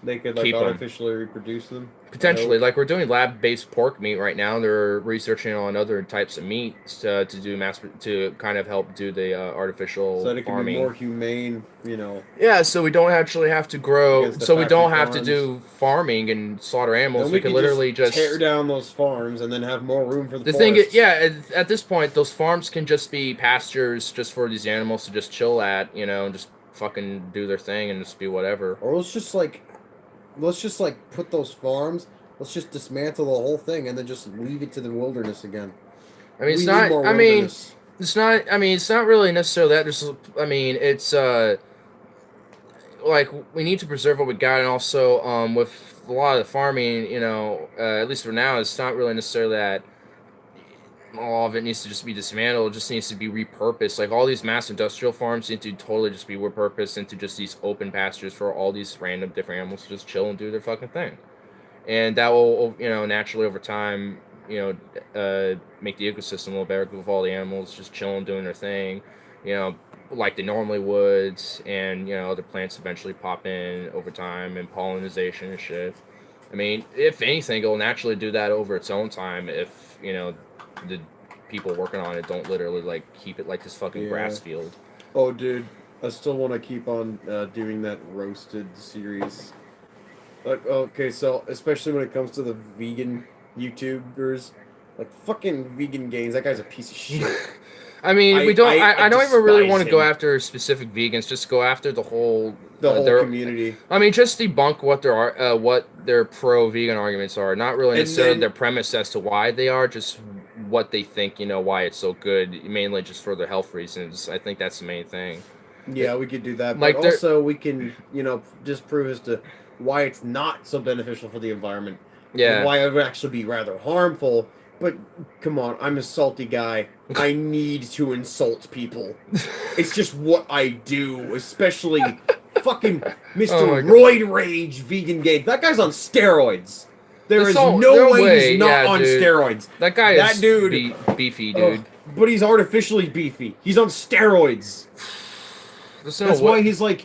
They could like Keep 'em. artificially reproduce them. potentially, like we're doing lab-based pork meat right now. They're researching on other types of meat to do to kind of help do the artificial So that it can farming. be more humane, Yeah, so we don't actually have to grow. Against the So we don't factory have to farms. do farming and slaughter animals. Then We can literally just. tear down those farms and then have more room for the The thing forests. is, yeah, at this point, those farms can just be pastures just for these animals to just chill at, and just fucking do their thing and just be whatever. Or let's just put those farms. Let's just dismantle the whole thing and then just leave it to the wilderness again. I mean, it's We not. need more I mean, wilderness. it's not. I mean, it's not really necessarily that. There's. I mean, it's like we need to preserve what we got, and also with a lot of the farming, at least for now, it's not really necessarily that all of it needs to just be dismantled. It just needs to be repurposed. Like all these mass industrial farms need to totally just be repurposed into just these open pastures for all these random different animals to just chill and do their fucking thing. And that will, naturally over time, make the ecosystem a little better with all the animals just chilling, doing their thing, like they normally would, and other plants eventually pop in over time and pollination and shit. I mean, if anything, it'll naturally do that over its own time if the people working on it don't literally like keep it like this fucking Yeah. grass field. Oh, dude, I still want to keep on doing that roasted series. Like, okay, so especially when it comes to the vegan YouTubers, like fucking Vegan Gains, that guy's a piece of shit. I mean, I- we don't. I I don't even really despise want to go him. after specific vegans. Just go after the whole. The whole their- community. I mean, just debunk what their pro-vegan arguments are. Not really And necessarily then- their premise as to why they are. Just what they think. Why it's so good. Mainly just for their health reasons. I think that's the main thing. Yeah, we could do that. Like But there- also, we can, disprove as to why it's not so beneficial for the environment. Yeah. And why it would actually be rather harmful. But come on, I'm a salty guy. I need to insult people. It's just what I do, especially fucking Mr. Oh my God. Roid Rage Vegan Gains. That guy's on steroids. There There's is no- no no way way, he's not yeah, on dude. steroids. That guy That is dude- beefy, dude. Ugh, but he's artificially beefy. He's on steroids. There's no That's way- why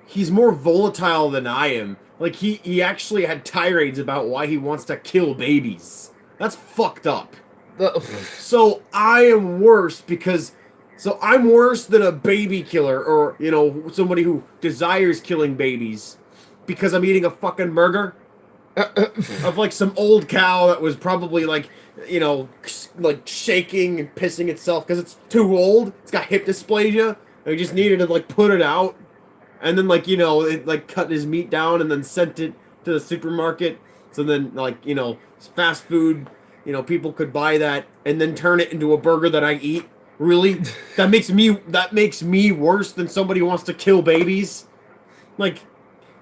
he's more volatile than I am. Like he actually had tirades about why he wants to kill babies. That's fucked up. the- So I am worse because So I'm worse than a baby killer or, you know, somebody who desires killing babies because I'm eating a fucking burger of like some old cow that was probably like, you know, like shaking and pissing itself because it's too old. It's got hip dysplasia. And we just needed to like put it out. And then like, you know, it like cut his meat down and then sent it to the supermarket. So then like, you know, fast food, you know, people could buy that and then turn it into a burger that I eat. Really? That makes me worse than somebody who wants to kill babies? Like,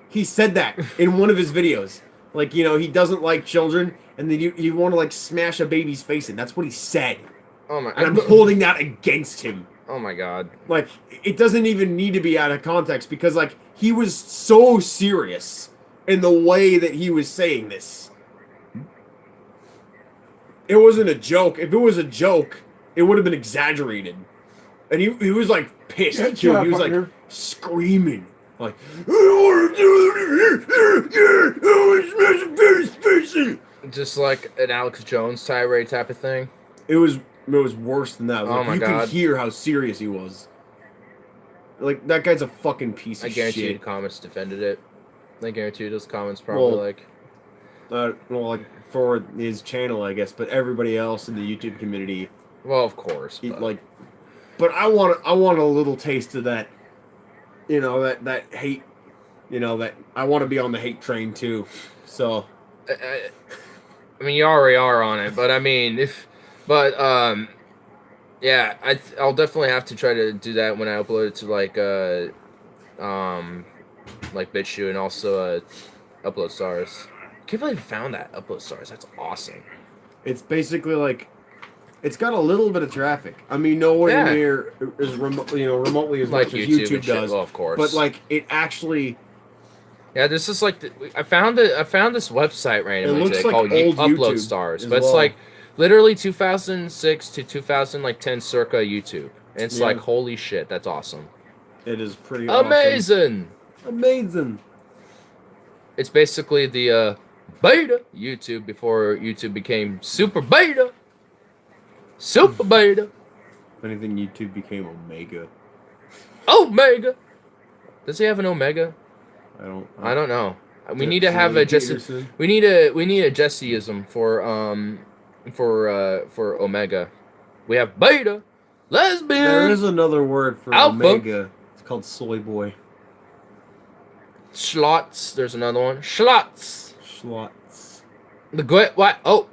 he said that in one of his videos. Like, you know, he doesn't like children, and then you want to, like, smash a baby's face in. That's what he said. Oh my! And I'm holding that against him. Oh my god! Like, it doesn't even need to be out of context, because, like, he was so serious in the way that he was saying this. It wasn't a joke. If it was a joke, it would have been exaggerated. And he was like pissed too. He was like screaming. Like, I don't want to do it. Just like an Alex Jones tirade type of thing. It was worse than that. Oh my you god! could hear how serious he was. Like, that guy's a fucking piece of shit. I guarantee you the comments defended it. I guarantee you those comments probably like for his channel, I guess, but everybody else in the YouTube community. Well, of course. But I want a little taste of that. You know, that hate. You know, that I want to be on the hate train too. So. I mean, you already are on it, but I mean, yeah, I'll definitely have to try to do that when I upload it to like BitChute and also Upload Stars. I can't believe I found that Upload Stars. That's awesome. It's basically like, it's got a little bit of traffic. I mean, nowhere near as remotely as like much as YouTube does. Well, of course. But like, it actually. Yeah, this is like I found this website randomly today called Upload Stars, but it's like literally 2006 to 2010 circa YouTube. And it's like, holy shit, that's awesome. It is pretty amazing. Amazing. It's basically the beta YouTube before YouTube became super beta. Super beta. If anything, YouTube became Omega. Omega. Does he have an Omega? I don't know. We need to have a Jesse. We need a Jesseism for Omega. We have beta, lesbian. There is another word for alpha. Omega. It's called soy boy. Schlots. There's another one. Schlots. Schlots. The great white hope.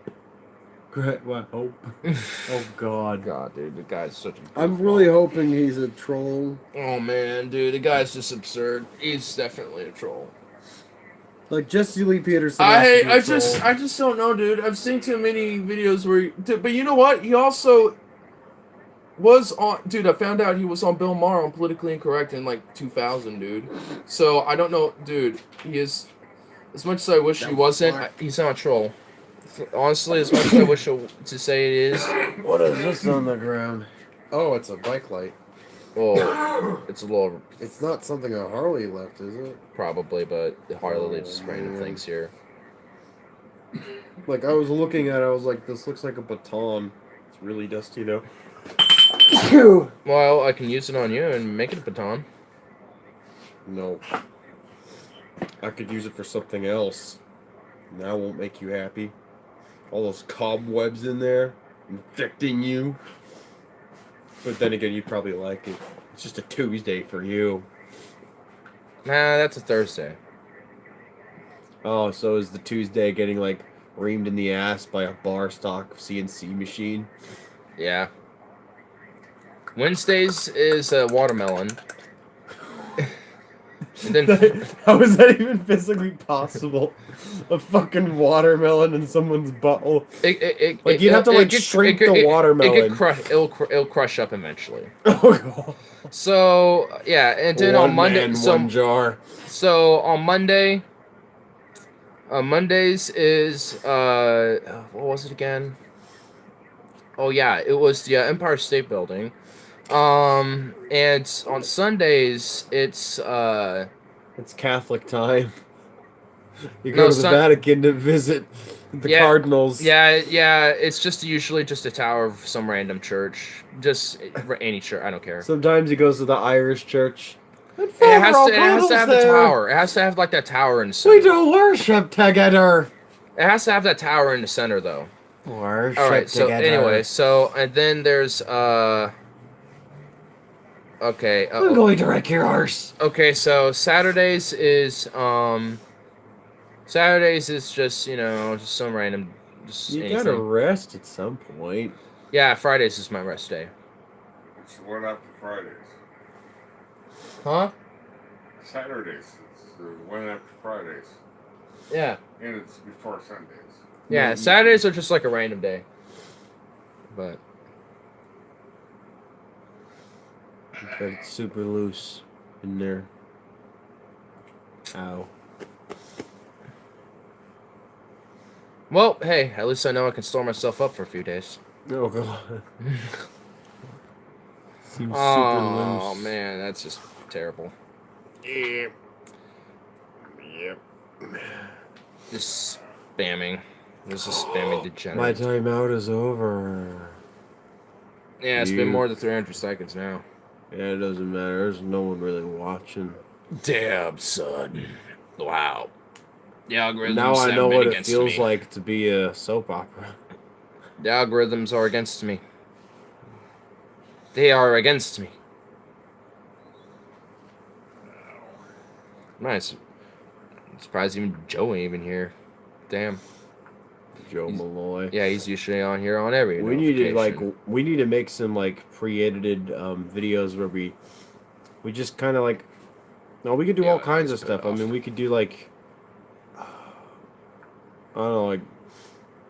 Great white hope. Oh god. God, dude, the guy's such a. I'm really hoping he's a troll. Oh man, dude, the guy's just absurd. He's definitely a troll. Like Jesse Lee Peterson. I just don't know, dude. I've seen too many videos where, but you know what? He also was on. Dude, I found out he was on Bill Maher on Politically Incorrect in like 2000, dude. So I don't know, dude. He is. As much as I wish he wasn't, he's not a troll. Honestly, as much as I wish to say it is. What is this on the ground? Oh, it's a bike light. Oh, it's a little. It's not something a Harley left, is it? Probably, but Harley leaves random things here. Like, I was looking at it, I was like, this looks like a baton. It's really dusty, though. Well, I can use it on you and make it a baton. No. I could use it for something else. And that won't make you happy. All those cobwebs in there, infecting you. But then again, you'd probably like it. It's just a Tuesday for you. Nah, that's a Thursday. Oh, so is the Tuesday getting, like, reamed in the ass by a bar stock CNC machine? Yeah. Wednesdays is watermelon. And then How is that even physically possible? A fucking watermelon in someone's butthole. You'd have to shrink the watermelon. It'll crush up eventually. Oh god. So yeah, and then on Monday, one jar. So on Monday, Mondays is what was it again? Oh yeah, it was the Empire State Building. And on Sundays it's Catholic time. You go to the Vatican to visit The Yeah. Cardinals. Yeah. It's just usually just a tower of some random church. Just any church. I don't care. Sometimes he goes to the Irish church. It has to have the tower. It has to have like that tower in the center. We do worship together. It has to have that tower in the center though. Worship All right. So together. anyway, and then there's Okay. I'm going to wreck your horse. Okay. So Saturdays is just just some random. Just You anything. gotta rest at some point. Yeah. Fridays is my rest day. It's what after Fridays. Huh? Saturdays is the one after Fridays. Yeah. And it's before Sundays. Yeah. Saturdays are just like a random day. But. But it's super loose in there. Ow. Well, hey, at least I know I can store myself up for a few days. Oh god. Seems super Oh loose. man, that's just terrible. Yep. Just spamming. This is spamming degenerate. My timeout is over. Yeah, it's been more than 300 seconds now. Yeah, it doesn't matter. There's no one really watching. Damn, son. Wow. The algorithms Now I have know been what it against feels me. like to be a soap opera. The algorithms are against me. They are against me. Nice. I'm surprised even Joe ain't even here. Damn. Joe Malloy. Yeah, he's usually on here on every. We need to notification. we need to make some like pre-edited videos where we just kind of like we could do Yeah, all kinds of let's put it stuff. I off. mean, we could do like I don't know, like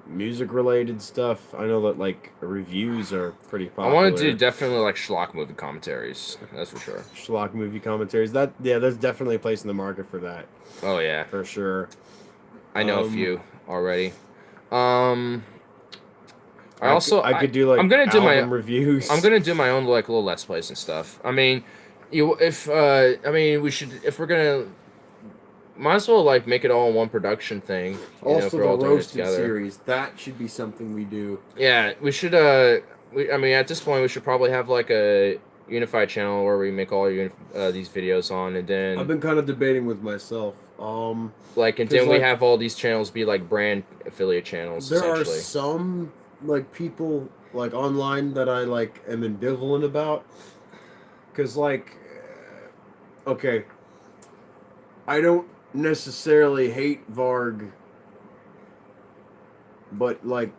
music related stuff. I know that like reviews are pretty I popular. want to do definitely like schlock movie commentaries. That's for sure. schlock movie commentaries. There's definitely a place in the market for that Oh yeah, for sure. I know a few already. I could do like I'm gonna do my album reviews. I'm gonna do my own like little let's plays and stuff. I mean, we should if we're gonna might as well like make it all in one production thing. also if we're all the doing it roasted together. series. That should be something we do. Yeah, we should. I mean, at this point, we should probably have like a unified channel where we make all these videos on, and then I've been kind of debating with myself. and 'cause, then we like, have all these channels be like brand affiliate channels. There are essentially. some like people like online that I like am ambivalent about, because like, okay, I don't necessarily hate Varg, but like,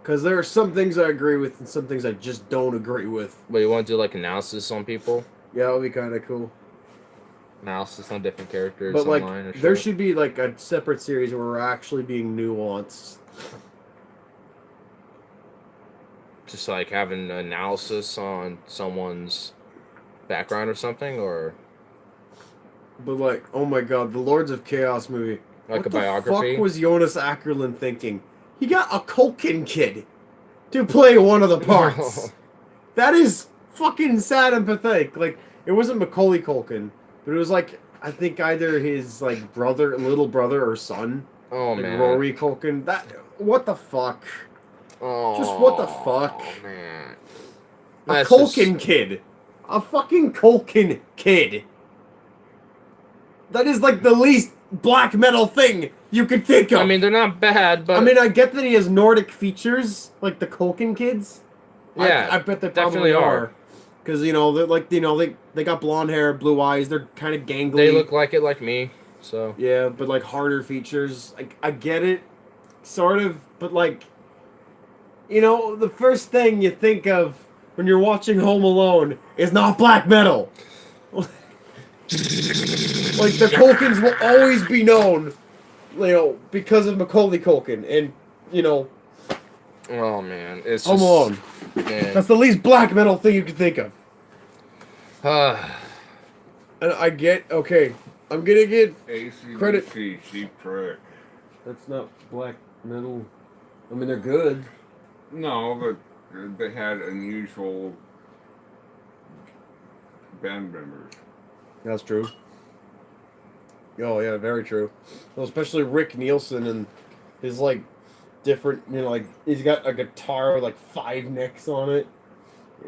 because there are some things I agree with and some things I just don't agree with. But you want to do like analysis on people, Yeah, that would be kind of cool. analysis on different characters But like, online. Or there shit. should be like a separate series where we're actually being nuanced. Just like having an analysis on someone's background or something, or But like, oh my god, the Lords of Chaos movie. like what a biography. What the fuck was Jonas Ackerlund thinking? He got a Culkin kid to play one of the parts. That is fucking sad and pathetic. Like, it wasn't Macaulay Culkin, but it was like, I think either his like little brother or son. Oh like man. Rory Culkin. What the fuck? Oh, Just what the fuck? man. A That's Culkin kid. A fucking Culkin kid. That is like the least black metal thing you could think of. I mean, they're not bad, but I mean, I get that he has Nordic features, like the Culkin kids. Yeah, I bet they definitely probably are. are. Because, they're like, they got blonde hair, blue eyes, they're kind of gangly. they look like it, like me. So Yeah, but like harder features. I get it, sort of, but like, the first thing you think of when you're watching Home Alone is not black metal. Like, the Culkins will always be known, because of Macaulay Culkin, and, oh man, it's Home just, Alone. Man. That's the least black metal thing you could think of. Uh, And I get, okay, I'm gonna get Credit. ACDC, cheap trick. That's not black metal. I mean, they're good. No, but they had unusual band members. That's true. Oh, yeah, very true. Well, especially Rick Nielsen and his, like, different, you know, like he's got a guitar with like 5 necks on it,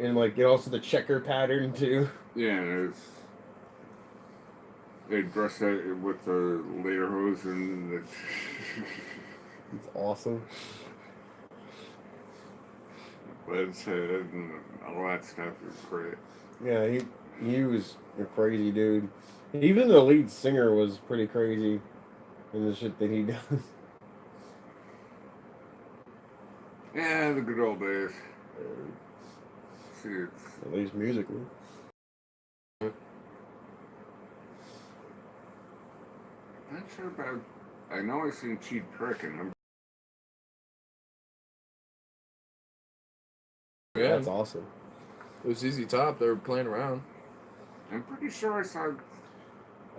and like it also the checker pattern too. Yeah, they dress that with the lederhosen and the It's awesome. lead's head and all that stuff is great. Yeah, he was a crazy dude. Even the lead singer was pretty crazy in the shit that he does. Yeah, the good old days. See, it's At least musically. not sure about. I know I've seen Cheap Trick, and I'm Yeah, That's awesome. it was ZZ Top. They were playing around. pretty sure I saw.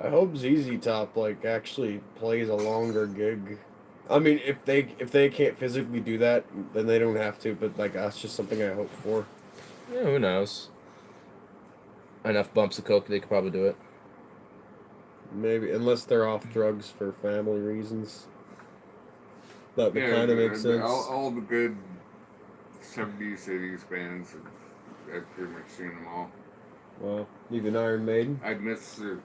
I hope ZZ Top like actually plays a longer gig. I mean, if they can't physically do that, then they don't have to. But like that's just something I hope for. Yeah, who knows? Enough bumps of coke, they could probably do it. Maybe unless they're off drugs for family reasons. That would kind of make sense. All the good 70s, 80s bands, I've pretty much seen them all. Well, even Iron Maiden. I miss the.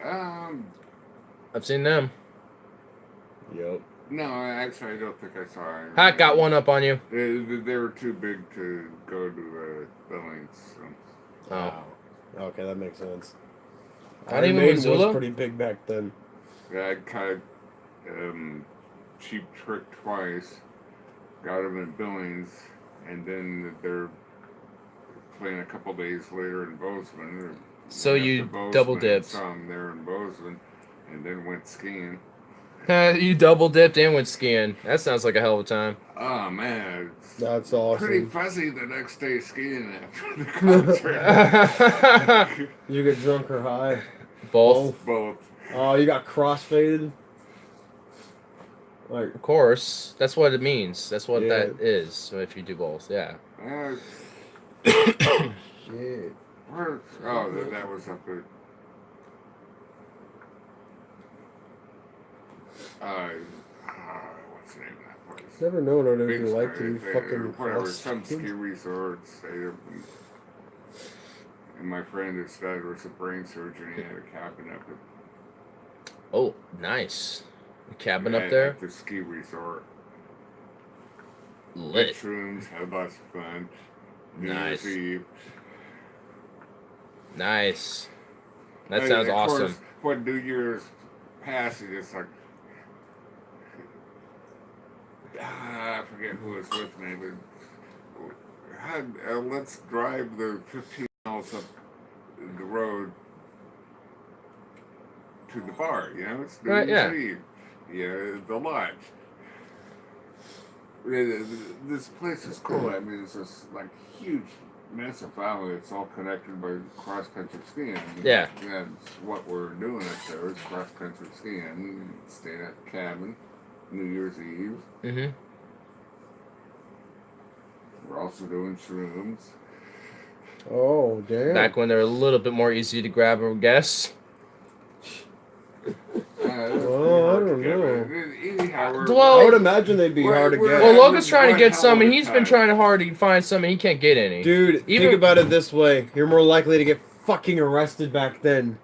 I've seen them. Yep. No, actually, I don't think I saw Iron Hot got Maiden. one up on you. They were too big to go to Billings. So. Oh. Wow. Okay, that makes sense. Not Iron even Maiden Missoula? was pretty big back then. Yeah, I kind of Cheap Trick twice, got them in Billings, and then they're playing a couple days later in Bozeman. So Went you to Bozeman double and dipped. saw 'em there in Bozeman, and then went skiing. You double dipped and went skiing. That sounds like a hell of a time. Oh man, it's That's pretty awesome. fuzzy the next day skiing after the concert. You get drunk or high? Both. Both. Oh, you got crossfaded? Like, Of course. That's what it means. That's what Yeah. that is. So if you do both, yeah. shit. That was up at. What's the name of that place? Never known what it would Big be like Sky, to be fucking whatever, some ski crossfaded. resort stayed up and my friend his dad was a brain surgeon. He had a cabin up at Oh, nice. A cabin up there? at the ski resort. Lit. Shrooms, had lots of fun. New Nice. Year's Eve. Nice. That And sounds of awesome. course, when New Year's passed, it's like I forget who was with me, but let's drive the 15 miles up the road to the bar. You know, it's New Right, Year's yeah. Eve. Yeah, the lodge. This place is cool. I mean, it's this like huge, massive valley. It's all connected by cross-country skiing. Yeah. That's what we're doing up there is cross-country skiing. Staying at the cabin, New Year's Eve. Mm-hmm. We're also doing shrooms. Oh, damn. Back when they're a little bit more easy to grab, I guess. Well, I don't know. Anyhow, Well, I would imagine they'd be hard to get. Well, Logan's trying to get One some, and hell of a he's been time. trying hard to find some, and he can't get any. Dude, Even- think about it this way. You're more likely to get fucking arrested back then.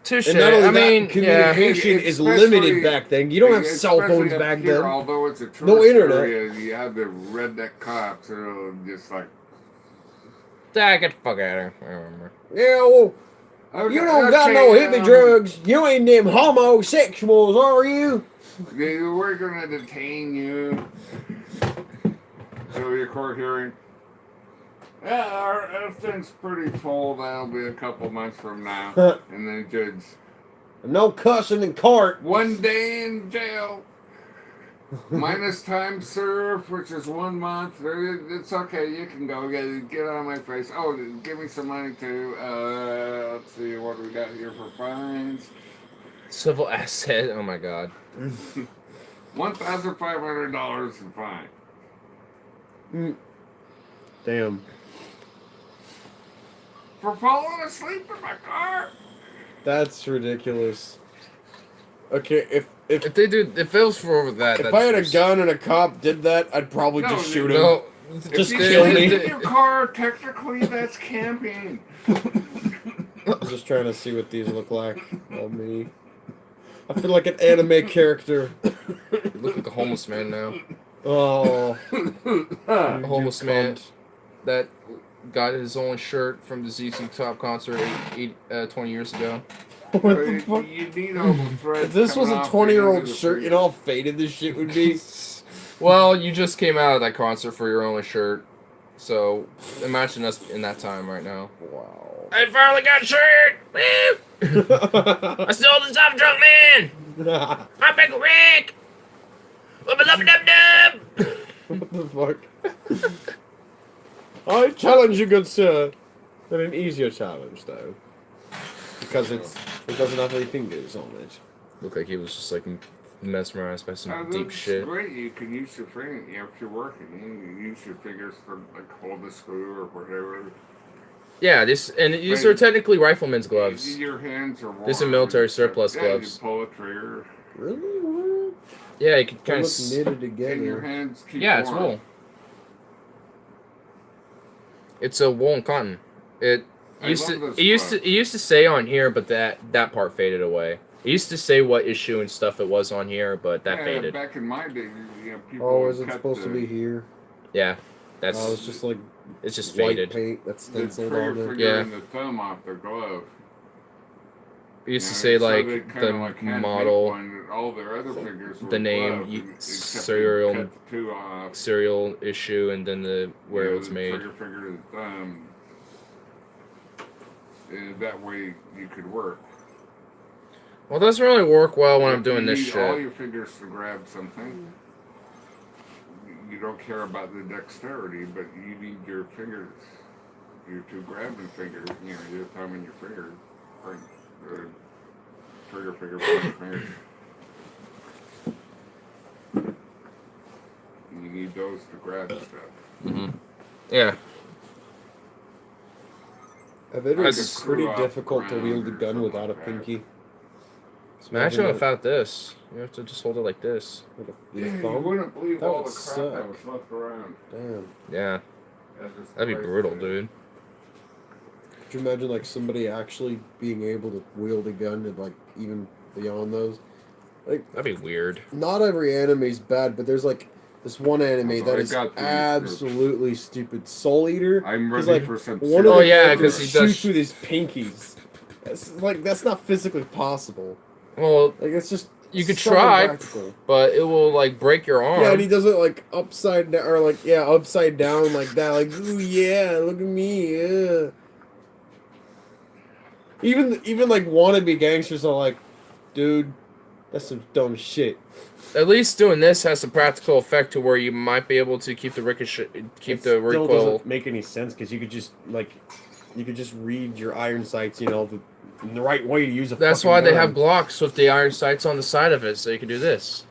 Touche. And not only I that, mean, yeah. communication is limited back then. You don't have cell Especially phones up back here, then. Although it's a tourist No internet. area, you have the redneck cops that are just like, Get the fuck out of here. I remember. Yeah, well, okay, you don't got no okay, hippie drugs. You ain't them homosexuals, are you? We're gonna detain you. So your court hearing. Yeah, our thing's pretty full. That'll be a couple months from now. And then judge, No cussing in court. 1 day in jail. Minus time served, which is 1 month. It's okay, you can go. Get out of my face. Oh, give me some money too. Let's see what we got here for fines. Civil asset. Oh my god. $1,500 in fine. Damn. For falling asleep in my car. That's ridiculous. Okay, if If they do, if it was for that, if that's I had a just- gun and a cop did that, I'd probably No, just shoot him. no, Just If you kill sit me. in your car, technically that's camping. I'm just trying to see what these look like on me. I feel like an anime character. You look like a homeless man now. Oh, A homeless you man cunt. that got his only shirt from the ZZ Top concert 20 years ago. What the fuck? You need all the threads. If this was coming a off 20-year-old the end of the shirt, you know how faded this shit would be? Well, you just came out of that concert for your only shirt, so imagine us in that time right now. Wow. I finally got a shirt! Woo! I stole the soft drunk man! I'm Pickle Rick! Wubba lubba dub dub! What the fuck? I challenge you, good sir. But an easier challenge, though. Because it doesn't have any fingers on it. Looked like he was just like mesmerized by some deep that's shit. Great, you can use your finger. You know, if you're working, you can use your fingers to like hold the screw or whatever. Yeah, these are technically rifleman's gloves. Your hands are warm. These are military surplus yeah, gloves. You pull a trigger. Really? What? Yeah, you can They kind look of. knitted And your together. hands keep Yeah, it's warm. wool. It's a wool and cotton. It I used love to this it used to say on here, but that part faded away. It used to say what issue and stuff it was on here, but that Yeah, faded. back in my day, you know, people Oh, would is it cut supposed to be here? Yeah, that's Oh, it's just like it's just white faded. paint that's the stenciled trigger on there. finger Yeah. and the thumb off the glove. It used to Yeah, say so like they kinda the like had to make model, one that all their other fingers were the name, gloved, you- except they serial- cut the two off. serial issue, and then the where You know, it was the made. Trigger finger and thumb. And that way you could work. Well, it doesn't really work well when I'm If doing you this need all shit. your fingers to grab something. You don't care about the dexterity, but you need your fingers, your two grabbing fingers, you know, your thumb and your finger, trigger finger, pointer finger. You need those to grab stuff. Yeah, I bet That's it's a pretty screw-up difficult to wield a round or gun something without a like that. pinky. imagine Imagine without this. You have to just hold it like this. With a Yeah, you thumb? wouldn't believe That all would the crap suck. that was left around. Damn. Yeah, That's just the that'd be way brutal, it is. dude. Could you imagine like somebody actually being able to wield a gun and like even beyond those? Like That'd be weird. not every anime's bad, but there's like this one anime Oh, that I is got these, absolutely stupid. Soul Eater. I'm 'Cause, ready like, for some. One of Oh, the yeah, characters 'cause he does- shoots with his pinkies. That's not physically possible. Well, Like it's just you could so try, impractical. but it will like break your arm. Yeah, and he does it like upside down, or like upside down like that. Like ooh yeah, look at me. Yeah. Even like wannabe gangsters are like, dude, that's some dumb shit. At least doing this has a practical effect to where you might be able to keep the ricochet, keep It the still recoil. doesn't make any sense because you could just read your iron sights, you know, the right way to use a. That's fucking why they gun. have Glocks with the iron sights on the side of it, so you can do this.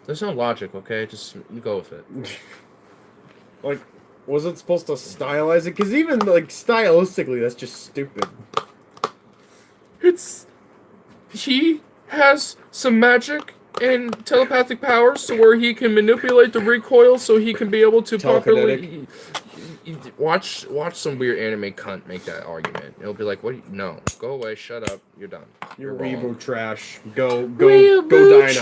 There's no logic, okay? Just you go with it. Like, was it supposed to stylize it? Because even like stylistically, that's just stupid. He has some magic and telepathic powers to where he can manipulate the recoil, so he can be able to properly. Watch some weird anime cunt make that argument. It'll be like, "What? No, go away, shut up, you're done. You're wrong." weeaboo trash. Go die in Auschwitz.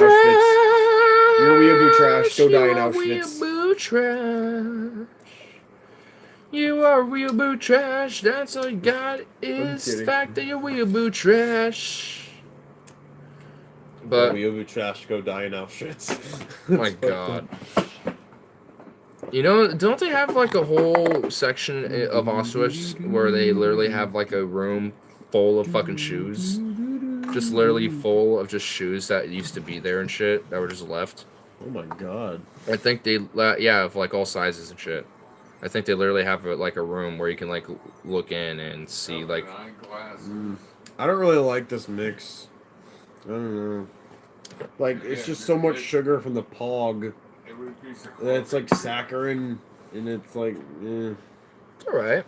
You're weeaboo trash. Go die in Auschwitz. Weeaboo trash. You are weeaboo trash. That's all you got is kidding. the fact that you're weeaboo trash. But But weeaboo trash. Go die in Auschwitz. my God. You know, don't they have like a whole section of Auschwitz where they literally have like a room full of fucking shoes? Just literally full of just shoes that used to be there and shit that were just left. Oh my god. I think they, yeah, of like all sizes and shit. I think they literally have like a room where you can like look in and see like. I don't really like this mix. I don't know. Like it's just so much sugar from the pog. And it's like saccharin, and it's like, All right.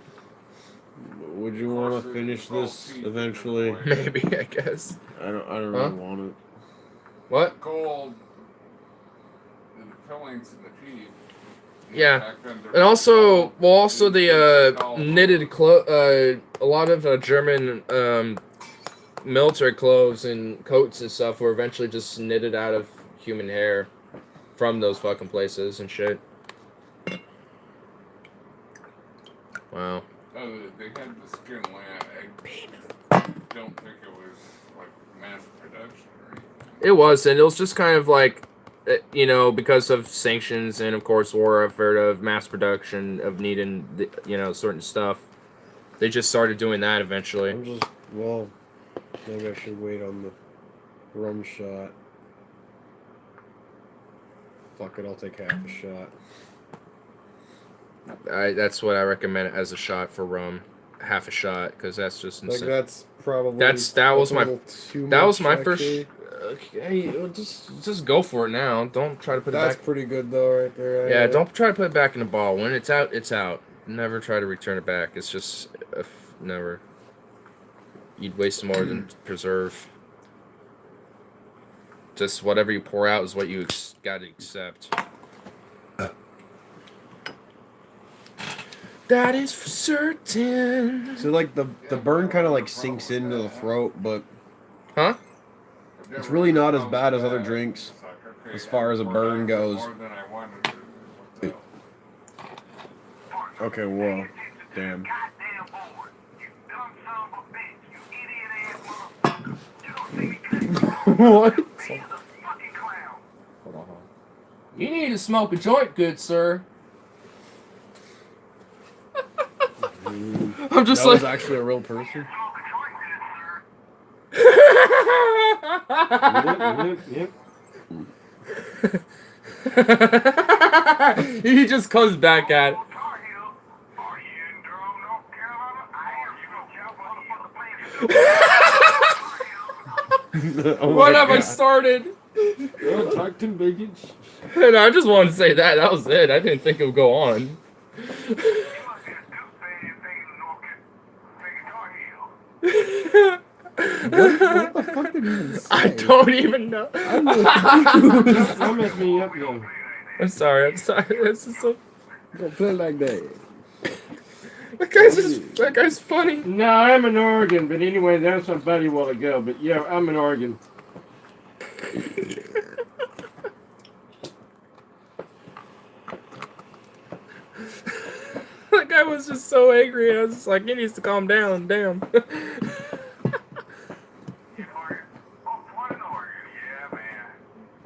Would you want to finish this eventually? Maybe, I guess. I don't Huh? really want it. What? Gold. The fillings in the teeth. Yeah. Back under- And also, well, also the knitted a lot of German military clothes and coats and stuff were eventually just knitted out of human hair from those fucking places and shit. Wow. Oh, they had the skin lamp. I don't think it was like mass production or anything. It was, and it was just kind of like, you know, because of sanctions and of course war effort of mass production of needing, you know, certain stuff. They just started doing that eventually. I'm just, well, maybe I should wait on the rum shot. Fuck it, I'll take half a shot. That's what I recommend as a shot for rum, half a shot, because that's just Like insane. that's probably that was a my little too that was much, my first. actually. Okay, just go for it now. Don't try to put That's it back. pretty good though, right there. Yeah, don't try to put it back in the bottle. When it's out, it's out. Never try to return it back. It's just never. You'd waste more than preserve. Just whatever you pour out is what you got to accept. That is for certain. So like the burn kind of like sinks into the throat, but Huh? it's really not as bad as other drinks as far as a burn goes. More than I wanted to. Okay, whoa, damn. What? You need to smoke a joint, good sir. I'm just That was like. actually a real person. He just comes back at it. Oh What my have I God. started? Talk to bigots. And I just wanted to say that. That was it. I didn't think it would go on. What the fuck did you even say? I don't even know. That messed me up though. I'm sorry. This is so. Go play like that. That guy's funny. No, I'm in Oregon, but anyway, that's my buddy a while ago. But yeah, I'm in Oregon. That guy was just so angry. I was just like, he needs to calm down. Damn.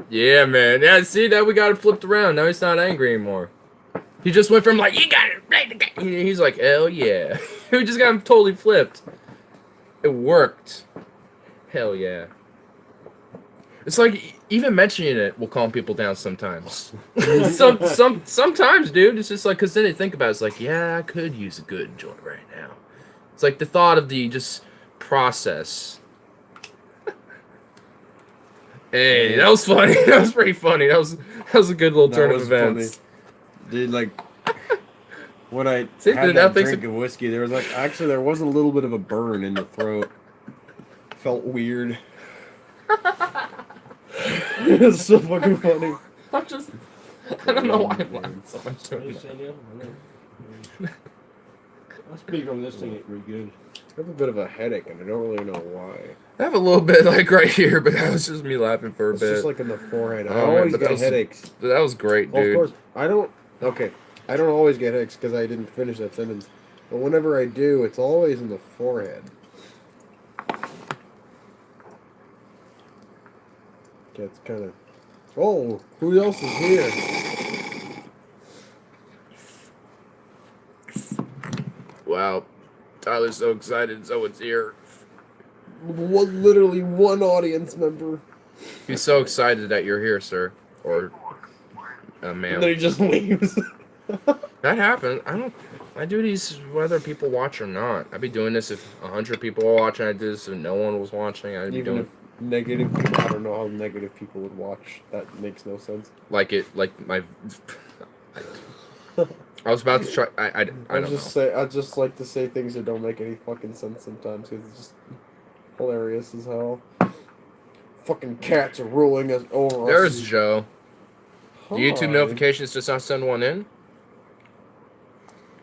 Yeah, man. Yeah, see, that we got it flipped around. Now he's not angry anymore. He just went from like, you got it. He's like, hell yeah. We just got him totally flipped. It worked. Hell yeah. It's like even mentioning it will calm people down sometimes. Sometimes, dude. It's just like because then they think about it, it's like, yeah, I could use a good joint right now. It's like the thought of the just process. Hey, that was funny. That was pretty funny. That was a good little turn of events. Funny. Dude, like when I See, had dude, now that things drink of whiskey, there was like actually there was a little bit of a burn in the throat. Felt weird. It's so fucking funny. I don't know why I'm laughing so much to it. I'll speak on this thing ain't very good. I have a bit of a headache and I don't really know why. I have a little bit like right here, but that was just me laughing for a It's bit. just like in the forehead. I Oh, man, always but get headaches. But that was great, Well, dude. of course, I don't always get headaches because I didn't finish that sentence. But whenever I do, it's always in the forehead. It's kind of. Oh, who else is here? Wow. Tyler's so excited, so it's here. Literally one audience member. He's so excited that you're here, sir. Or And ma'am. then he just leaves. That happens. I do these whether people watch or not. I'd be doing this if 100 people were watching. I do this if no one was watching. I'd be Even doing if negative people, I don't know how negative people would watch. That makes no sense. like my. I was about to try. I don't know. I just like to say things that don't make any fucking sense sometimes because it's just hilarious as hell. Fucking cats are ruling us over. There's us. Joe. The YouTube Hi. notifications just not send one in.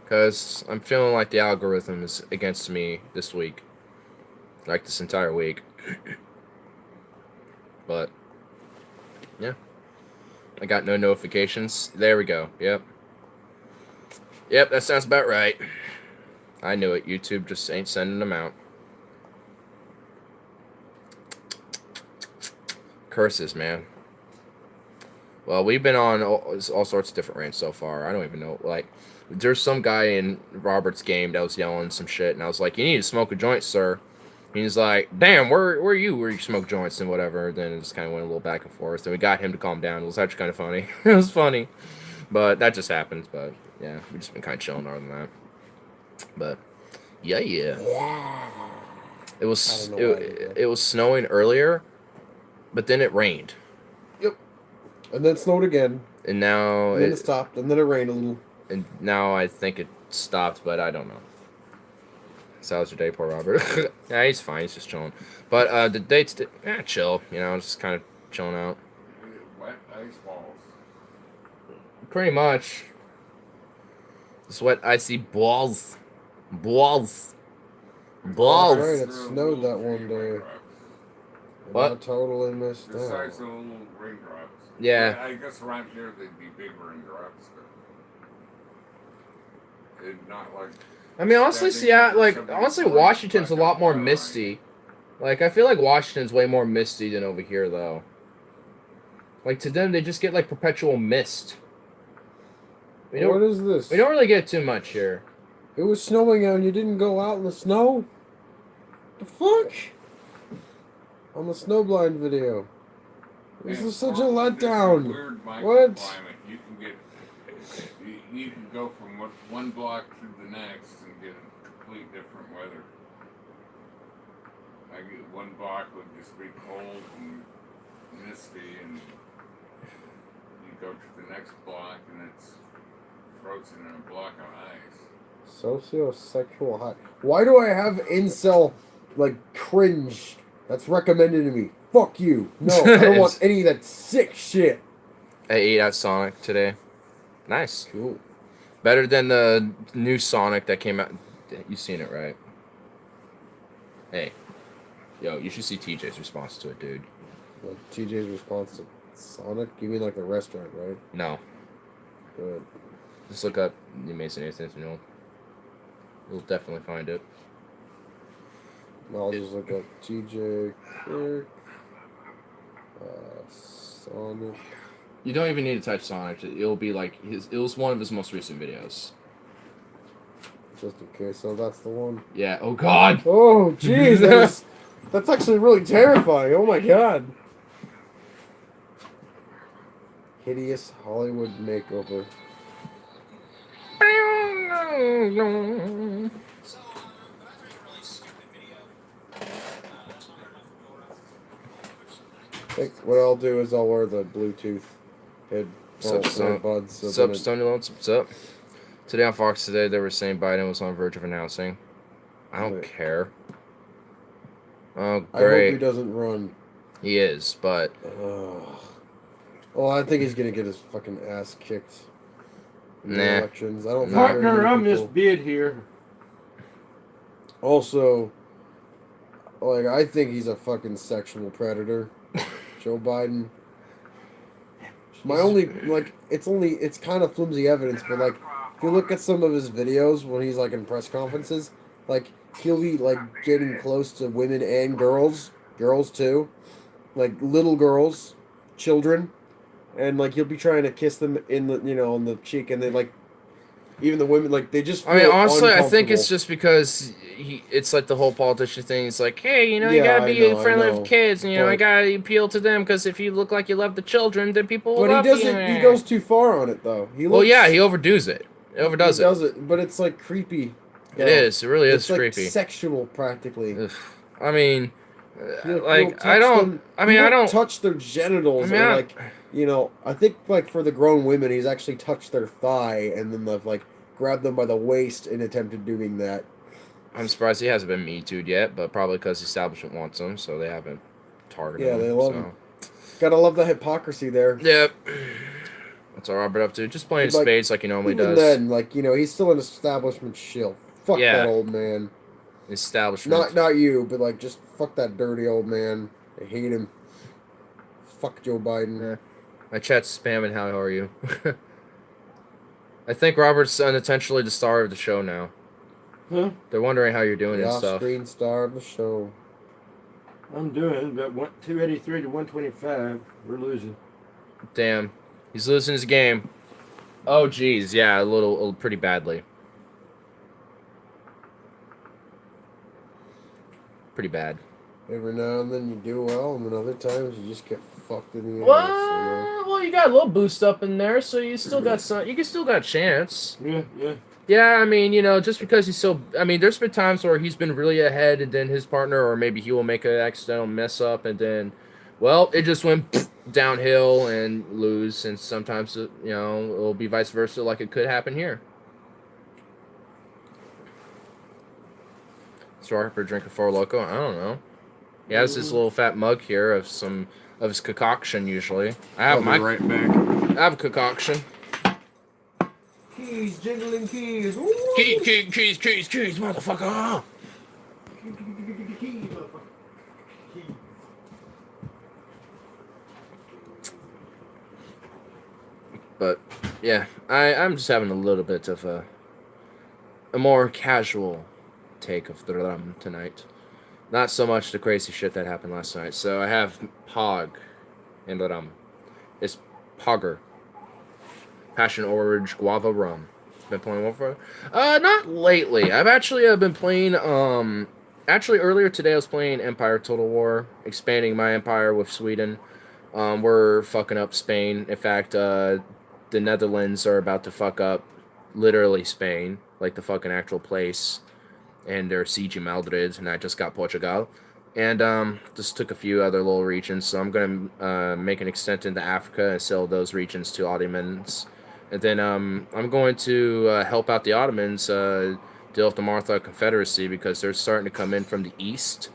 Because I'm feeling like the algorithm is against me this week. Like this entire week. But, yeah. I got no notifications. There we go. Yep. Yep, that sounds about right. I knew it. YouTube just ain't sending them out. Curses, man. Well, we've been on all sorts of different rants so far. I don't even know. Like, there's some guy in Robert's game that was yelling some shit, and I was like, "You need to smoke a joint, sir." And he's like, "Damn, where are you? Where you smoke joints and whatever." Then it just kind of went a little back and forth. And we got him to calm down. It was actually kind of funny. It was funny, but that just happened. But yeah, we've just been kind of chilling other than that. But yeah. It was it was snowing earlier, but then it rained. And then it snowed again. And now And then it stopped. And then it rained a little. And now I think it stopped, but I don't know. So how's your day, poor Robert? Yeah, he's fine. He's just chilling. But the date's chill. You know, just kind of chilling out. Wet ice balls. Pretty much. Just wet, icy balls. Balls. Balls. Right, it snowed that one day. What? I totally missed The out. size of little raindrops. Yeah. I guess around here they'd be big raindrops, but it's not like. I mean, honestly, honestly, Washington's a lot more misty. Like, I feel like Washington's way more misty than over here, though. Like, to them, they just get, like, perpetual mist. What is this? We don't really get too much here. It was snowing out and you didn't go out in the snow? The fuck? On the snowblind video. This is such a letdown. Weird What? microclimate. You can get. You can go from one block to the next and get complete different weather. Like one block would just be cold and misty, and you go to the next block and it's frozen in a block of ice. Sociosexual high. Why do I have incel, like, cringe that's recommended to me? Fuck you. No, I don't want any of that sick shit. I ate at Sonic today. Nice. Cool. Better than the new Sonic that came out. You've seen it, right? Hey. Yo, you should see TJ's response to it, dude. Like TJ's response to Sonic? You mean like the restaurant, right? No. Good. Just look up the Mason Instance and you'll definitely find it. I'll just look up TJ Kirk, Sonic. You don't even need to type Sonic. It'll be like it was one of his most recent videos. Just in case. So that's the one. Yeah. Oh God. Oh jeez, that's actually really terrifying. Oh my God. Hideous Hollywood makeover. I think what I'll do is I'll wear the Bluetooth headbuds. What's up, Stony Lones? What's up? Today on Fox Today, they were saying Biden was on the verge of announcing. I don't care. Oh, great. I hope he doesn't run. He is, but... Well, I think he's going to get his fucking ass kicked in the elections. I don't think Partner, I miss bid here. Also, like, I think he's a fucking sexual predator. Joe Biden. My only, like, it's kind of flimsy evidence, but, like, if you look at some of his videos when he's, like, in press conferences, like, he'll be, like, getting close to women and girls too, like, little girls, children, and, like, he'll be trying to kiss them in the, on the cheek, and they, like, even the women, like, they just feel I mean, honestly, I think it's uncomfortable. just because it's like the whole politician thing. It's like, hey, you gotta be friendly with kids, and, I gotta appeal to them, because if you look like you love the children, then people will love you. He goes too far on it, though. He overdoes it. He overdoes it. But it's, like, creepy. It is. It really is creepy. It's, like, sexual, practically. I mean, I don't touch their genitals, or, like, You know, I think like for the grown women, he's actually touched their thigh and then like grabbed them by the waist and attempted doing that. I'm surprised he hasn't been Me Too'd yet, but probably because the establishment wants him, so they haven't targeted Yeah, him. they love so. him. Gotta love the hypocrisy there. Yep. What's our Robert up to? Just playing Like, spades like he normally Even does. then, like, you know, he's still an establishment shill. Fuck Yeah. that old man. Establishment. Not you, but like just fuck that dirty old man. I hate him. Fuck Joe Biden. Yeah. My chat's spamming. How are you? I think Robert's unintentionally the star of the show now. Huh? They're wondering how you're doing The and stuff. off-screen star of the show. I'm doing about 283 to 125. We're losing. Damn, he's losing his game. Oh geez, yeah, a little pretty badly. Pretty bad. Every now and then you do well, and then other times you just get fucked in the ass. Well, you got a little boost up in there, so you still got some. You can still got a chance. Yeah, yeah. Yeah, I mean, you know, just because he's so... I mean, there's been times where he's been really ahead, and then his partner, or maybe he will make an accidental mess up, and then, well, it just went downhill and lose, and sometimes, you know, it'll be vice versa, like it could happen here. Sorry for drinking Four Loko? I don't know. He has this little fat mug here of some of his concoction, usually. I have I'll be right back. I have a concoction. Keys, jingling keys. Keys, motherfucker! But yeah, I'm just having a little bit of a more casual take of the rum tonight. Not so much the crazy shit that happened last night. So I have Pog in the rum. It's Pogger. Passion Orange Guava Rum. Been playing one for not lately. I've actually been playing actually earlier today I was playing Empire Total War, expanding my empire with Sweden. We're fucking up Spain. In fact, the Netherlands are about to fuck up literally Spain, like the fucking actual place. And they're sieging Madrid, and I just got Portugal. And just took a few other little regions, so I'm going to make an extent into Africa and sell those regions to Ottomans. And then I'm going to help out the Ottomans deal with the Martha Confederacy because they're starting to come in from the east.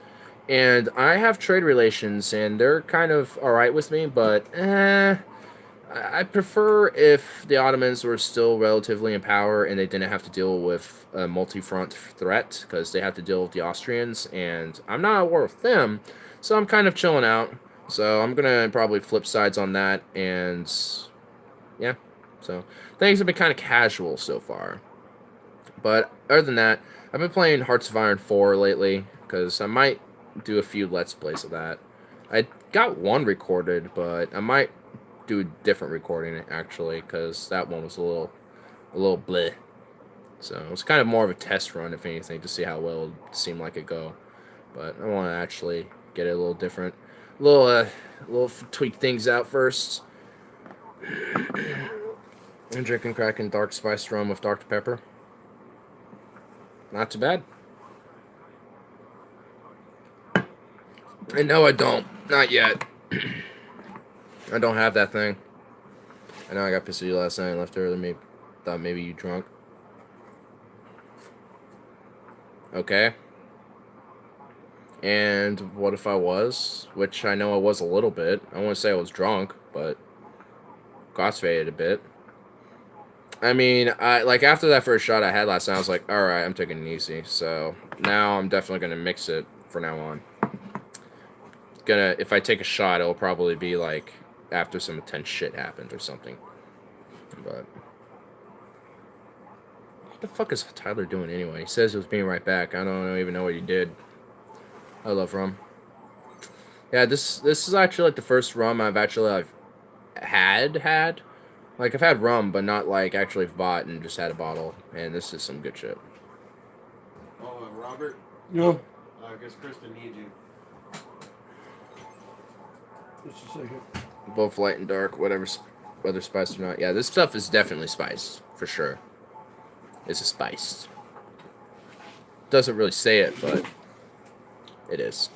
And I have trade relations, and they're kind of alright with me, but I prefer if the Ottomans were still relatively in power and they didn't have to deal with a multi-front threat, because they have to deal with the Austrians, and I'm not at war with them, so I'm kind of chilling out. So I'm going to probably flip sides on that, and yeah. So things have been kind of casual so far. But other than that, I've been playing Hearts of Iron 4 lately, because I might do a few Let's Plays of that. I got one recorded, but I might do a different recording actually, because that one was a little bleh. So it was kind of more of a test run, if anything, to see how well it seemed like it go. But I want to actually get it a little different, little tweak things out first. I'm drinking Kraken Dark Spiced Rum with Dr. Pepper. Not too bad. And no, I don't. Not yet. I don't have that thing. I know I got pissed at you last night and left early. Maybe thought maybe you drunk. Okay. And what if I was? Which I know I was a little bit. I wouldn't say I was drunk, but crossfaded a bit. I mean, after that first shot I had last night, I was like, alright, I'm taking it easy. So now I'm definitely gonna mix it from now on. If I take a shot, it'll probably be like after some intense shit happened or something. But what the fuck is Tyler doing anyway? He says he was being right back. I don't even know what he did. I love rum. Yeah, this is actually like the first rum I've actually had. Like I've had rum, but not like actually bought and just had a bottle. And this is some good shit. Oh, Robert? No. I guess Kristen needs you. Just a second. Both light and dark, whether spiced or not. Yeah, this stuff is definitely spiced, for sure. It's a spiced. Doesn't really say it, but it is.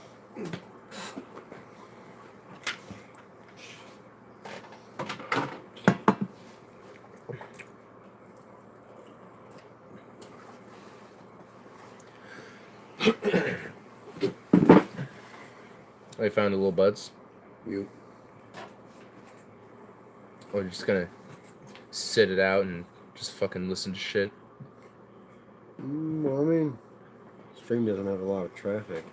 I found the little buds. You. Or you're just gonna sit it out and just fucking listen to shit. Well, I mean, stream doesn't have a lot of traffic.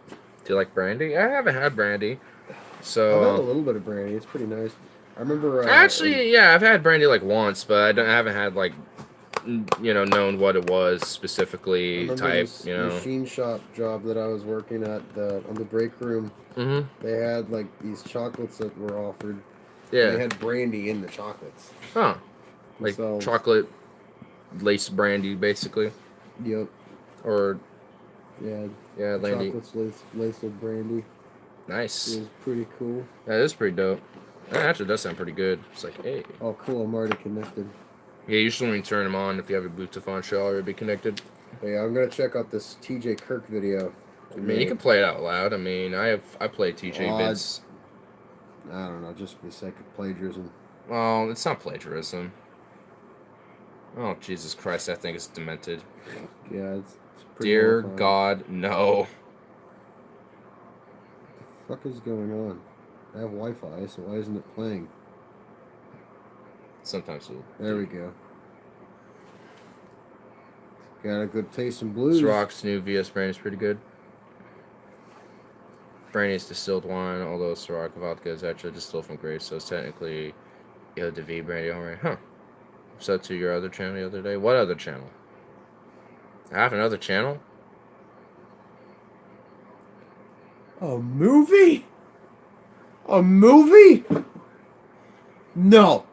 Do you like brandy? I haven't had brandy. I've So had a little bit of brandy. It's pretty nice. I remember. actually, yeah, I've had brandy like once, but I haven't had like, known what it was I specifically. remember Type, this machine shop job that I was working at on the break room. Mm-hmm. They had like these chocolates that were offered. Yeah. They had brandy in the chocolates. Huh. Like So- chocolate lace brandy, basically, Yep. or Yeah. yeah, Landy. Chocolates laced with brandy. It Nice. was pretty cool. That is pretty dope. That actually does sound pretty good. It's like, hey. Oh, cool. I'm already connected. Yeah, usually when you turn them on, if you have your Bluetooth on, should already be connected. But yeah, I'm gonna check out this TJ Kirk video. I mean, you can play it out loud. I mean, I play TJ Oh, vids. I don't know, just for the sake of plagiarism. Well, it's not plagiarism. Oh, Jesus Christ, that thing is demented. Yeah, it's pretty Dear horrifying. God, no. What the fuck is going on? I have Wi-Fi, so why isn't it playing? Sometimes we'll. There we go. Got a good taste in blues. Cirocc's new VS brand is pretty good. Brandy is distilled wine, although Ciroc vodka is actually distilled from grapes, so it's technically eau de vie brandy. Alright, huh? So to your other channel the other day. What other channel? I have another channel? A movie? A movie? No.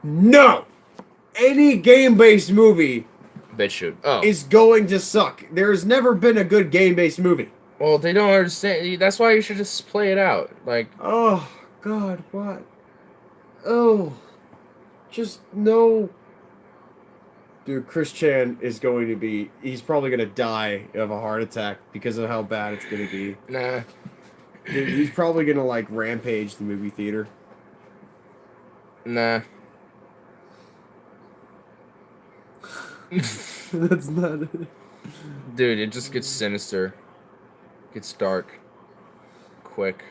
No. Any game-based movie BitChute. Oh. is going to suck. There's never been a good game-based movie. Well, they don't understand. That's why you should just play it out. Like, Oh, God, what? Oh. Just no. Dude, Chris Chan is going to be... He's probably going to die of a heart attack because of how bad it's going to be. nah. Dude, he's probably going to, like, rampage the movie theater. Nah. That's not it. Dude, it just gets sinister. Gets dark. Quick.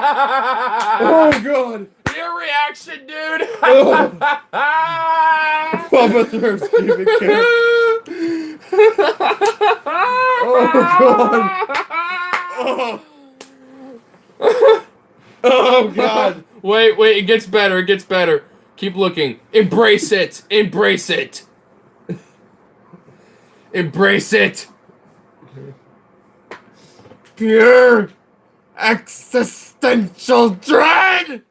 Oh, God. Your reaction, dude! Papa Smurf's pubic hair. Oh, God. Oh. Oh, God. Wait, it gets better, it gets better. Keep looking. Embrace it! Embrace it! Embrace it! Pure existential dread.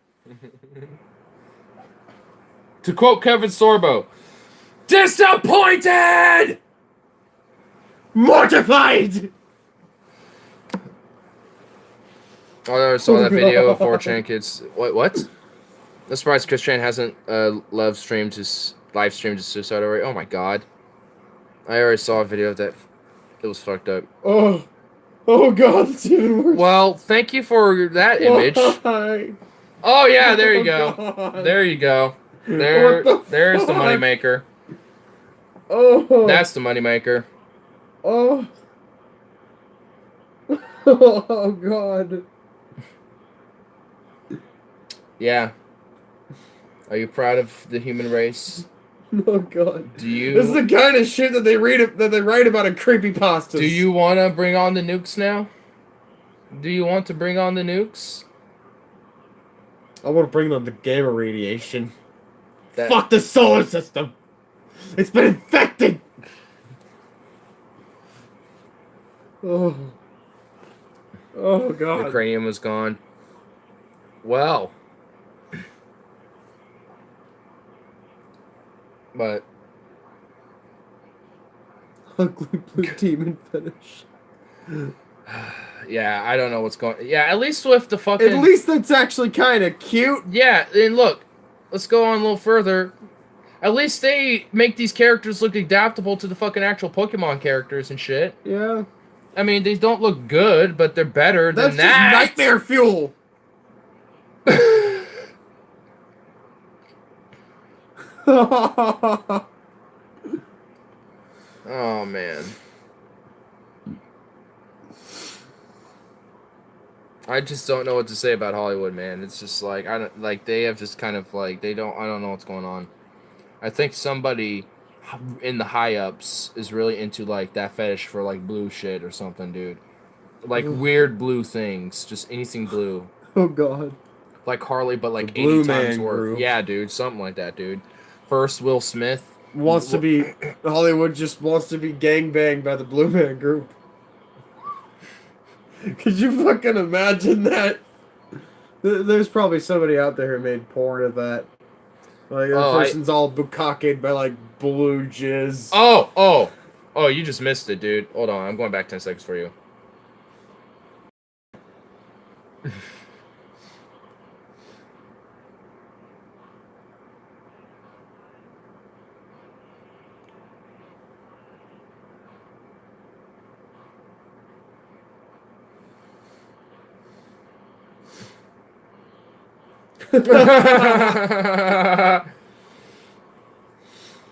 To quote Kevin Sorbo, disappointed! Mortified. Oh, I saw that video of 4chan kids. What? I'm surprised Chris Chan hasn't live streamed his suicide already. Oh my god. I already saw a video of that. It was fucked up. Oh God, it's even worse. Well, thank you for that image. Why? Oh yeah, there you Oh, go. God. There you go. There's the fuck? moneymaker. Oh. That's the moneymaker. Oh. Oh God. Yeah. Are you proud of the human race? Oh God. Do you? This is the kind of shit that they write about in creepypastas. Do you want to bring on the nukes now? Do you want to bring on the nukes? I want to bring on the gamma radiation. That- Fuck the solar system. It's been infected. Oh. Oh God. The cranium was gone. Well. But Ugly blue demon fetish. yeah, I don't know what's going. Yeah, at least with the fucking. At least that's actually kind of cute. Yeah, and look, let's go on a little further. At least they make these characters look adaptable to the fucking actual Pokemon characters and shit. Yeah. I mean, they don't look good, but they're better That's than just that. nightmare fuel. Oh man. I just don't know what to say about Hollywood, man. It's just like I don't like they have just kind of like I don't know what's going on. I think somebody in the high ups is really into like that fetish for like blue shit or something, dude. Like weird blue things, just anything blue. Oh God. Like Harley, but like The Blue 80 times Man worse. Group. Yeah, dude, something like that, dude. First, Will Smith Wants to be Hollywood just wants to be gangbanged by the Blue Man Group. Could you fucking imagine that? There's probably somebody out there who made porn of that. Like the person's all bukkake by like blue jizz. Oh, you just missed it, dude. Hold on, I'm going back 10 seconds for you.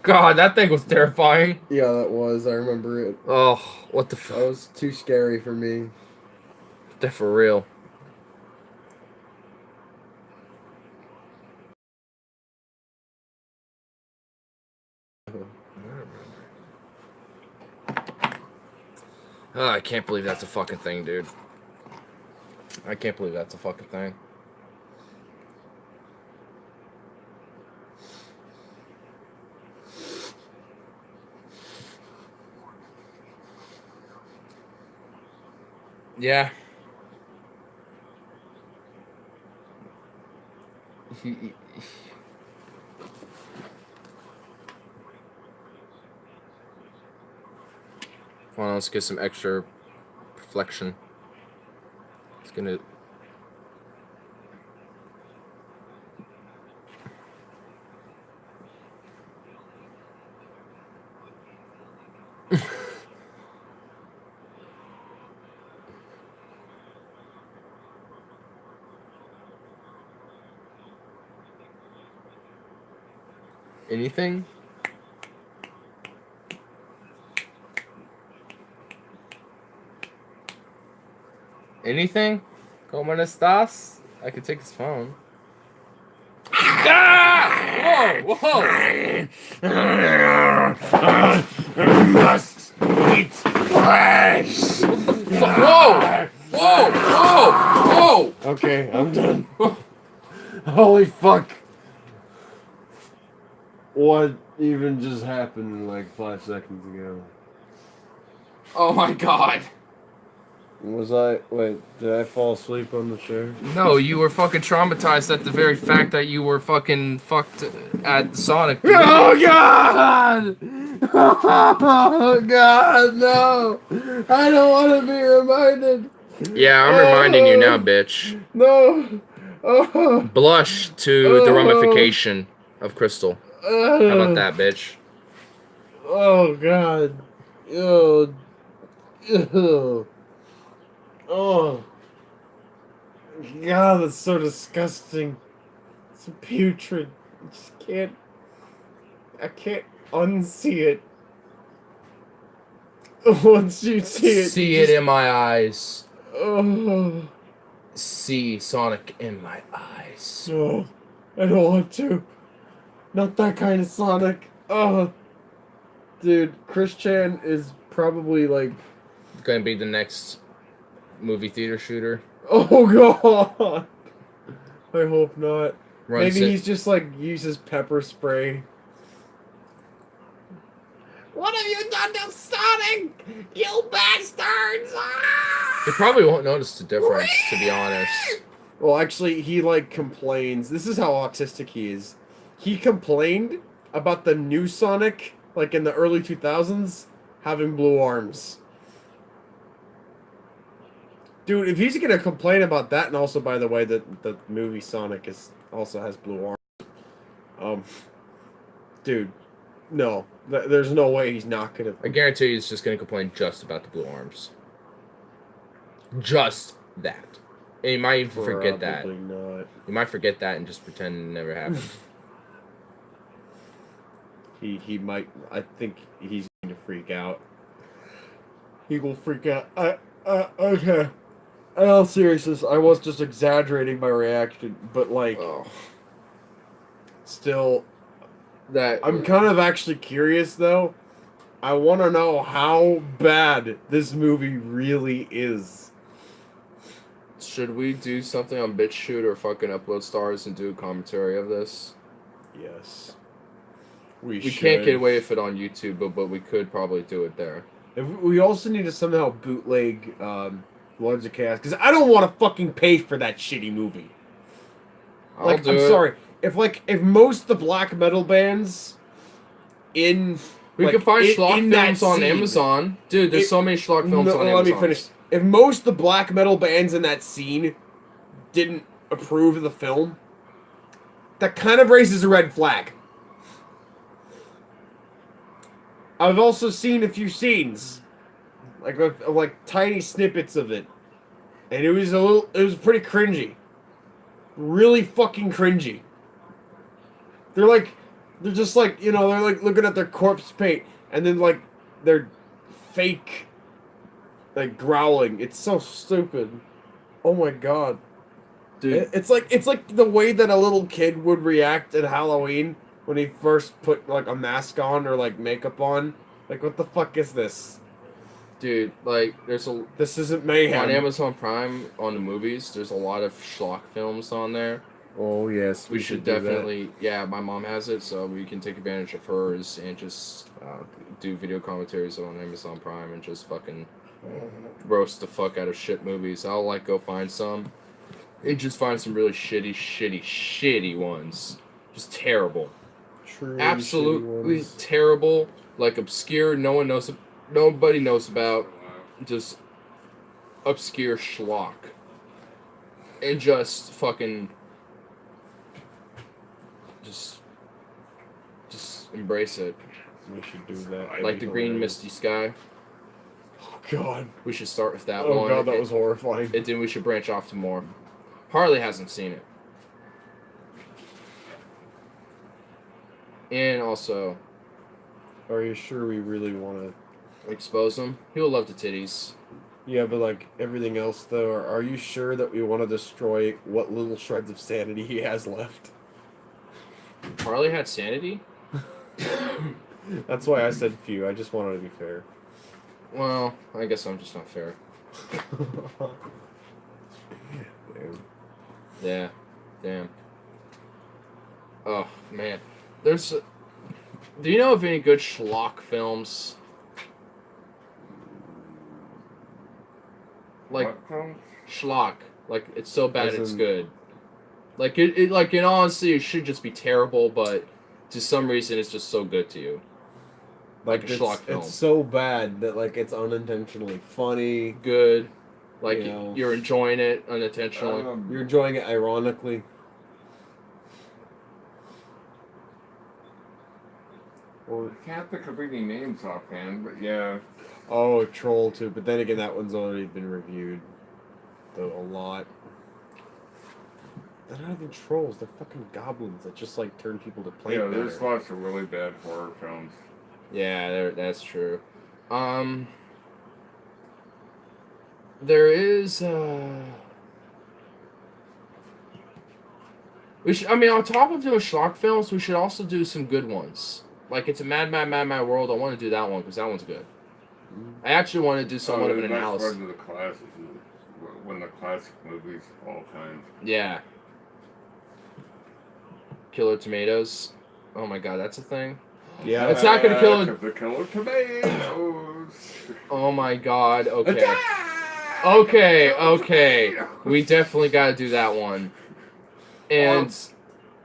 God, that thing was terrifying. Yeah, that was. I remember it. Oh, what the That fuck? was too scary for me. That for real. Oh, I can't believe that's a fucking thing, dude. I can't believe that's a fucking thing. Yeah. Hold on, let's get some extra reflection. It's gonna. Anything? Anything? ¿Cómo estás? I could take his phone. Ah! Whoa! Whoa! Must eat flesh. Whoa! Whoa! Whoa! Whoa! Okay, I'm done. Holy fuck. What even just happened like 5 seconds ago? Oh my God! Wait, did I fall asleep on the chair? No, you were fucking traumatized at the very fact that you were fucking fucked at Sonic. Oh God! Oh God, no! I don't want to be reminded. Yeah, I'm reminding you now, bitch. No. Oh. Blush to the rummification of Crystal. How about that, bitch? Oh God. Ew. Ew. Oh. God, that's so disgusting. It's putrid. I just can't. I can't unsee it. Once you see it. See you it in my eyes. Oh. See Sonic in my eyes. No. I don't want to. Not that kind of Sonic. Oh. Dude, Chris Chan is probably like. Gonna be the next movie theater shooter. Oh God. I hope not. Maybe he's just like uses pepper spray. What have you done to Sonic? You bastards! Ah! They probably won't notice the difference, to be honest. Well, actually, he like complains. This is how autistic he is. He complained about the new Sonic, like in the early 2000s, having blue arms. Dude, if he's gonna complain about that, and also, by the way, that the movie Sonic also has blue arms. Dude, no, there's no way he's not gonna. I guarantee he's just gonna complain just about the blue arms. Just that. And you might even forget that. Probably not. You might forget that and just pretend it never happened. He might. I think he's going to freak out. He will freak out. Okay. In all seriousness, I was just exaggerating my reaction, but like, Oh, still, that I'm kind of actually curious though. I want to know how bad this movie really is. Should we do something on BitChute or fucking Upload Stars and do a commentary of this? Yes. We can't get away with it on YouTube, but we could probably do it there. We also need to somehow bootleg Lords of Chaos, because I don't want to fucking pay for that shitty movie. I'm Sorry. If most of the black metal bands we can find schlock films on Amazon. Dude, there's so many schlock films on Amazon. Let me finish. If most of the black metal bands in that scene didn't approve of the film, that kind of raises a red flag. I've also seen a few scenes, like tiny snippets of it, and it was pretty cringy, really fucking cringy. They're just like, they're like looking at their corpse paint, and then like they're fake, like growling. It's so stupid. Oh my god, Dude, it's like the way that a little kid would react at Halloween when he first put like a mask on or like makeup on. Like, what the fuck is this? dude, like This isn't mayhem. on Amazon Prime on the movies. There's a lot of schlock films on there. Oh yes, We should definitely. Yeah, my mom has it, so we can take advantage of hers and just do video commentaries on Amazon Prime and just fucking roast the fuck out of shit movies. I'll like go find some and just find some really shitty ones. Just terrible. Truly Absolutely terrible. Like obscure, nobody knows about. Just obscure schlock. And just fucking just embrace it. We should do that. Like the green misty sky. Oh god. We should start with that Oh one. god, that was horrifying. And then we should branch off to more. Harley hasn't seen it. And also, Are you sure we really want to? expose him. He'll love the titties. Yeah, but like everything else though, are you sure that we want to destroy what little shreds of sanity he has left? Harley had sanity? That's why I said few. I just wanted to be fair. Well, I guess I'm just not fair. Damn. Yeah. Damn. Oh, man. There's... Do you know of any good schlock films? Like, What film? schlock. Like, it's so bad As it's in- good. Like, it like, in honesty, it should just be terrible, but to some reason, it's just so good to you. Like a schlock film. It's so bad that like it's unintentionally funny. Good. Like, You know. you're enjoying it unintentionally. You're enjoying it ironically. Or I can't think of any names offhand, but yeah. oh, Troll too. But then again, that one's already been reviewed, though a lot. They're not even trolls. They're fucking goblins that just like turn people to play Yeah, better. there's lots of really bad horror films. Yeah, that's true. There is, we should, I mean, on top of doing schlock films, we should also do some good ones. Like, It's a Mad World. I want to do that one, because that one's good. I actually want to do somewhat of an That's analysis. one of the classics. One of the classic movies of all time. Yeah. Killer Tomatoes. Oh my god, that's a thing? Yeah, It's not gonna kill The Killer Tomatoes. Oh my god, okay. Okay. We definitely gotta do that one. And,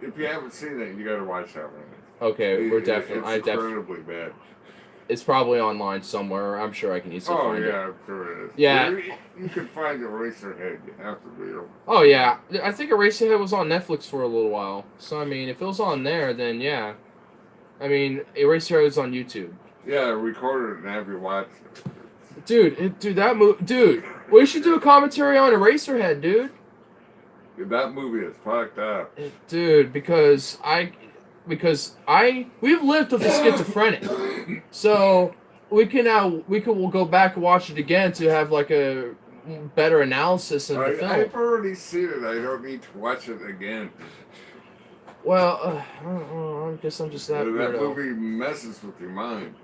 If you haven't seen it, you gotta watch that one. okay, we're definitely, It's incredibly bad. it's probably online somewhere. I'm sure I can easily Oh find it. yeah, I'm sure it is. Yeah. You can find Eraserhead. You have to read them. Oh yeah, I think Eraserhead was on Netflix for a little while. So I mean, if it was on there, then yeah. I mean, Eraserhead was on YouTube. Yeah, record it and have you watch it. Dude, that movie, dude, We should do a commentary on Eraserhead, dude. Dude, that movie is fucked up. Dude, because we've lived with a schizophrenic, so we'll go back and watch it again to have like a better analysis of the film. I've already seen it. I don't need to watch it again. Well, I don't know, I guess I'm just that That weirdo. movie messes with your mind.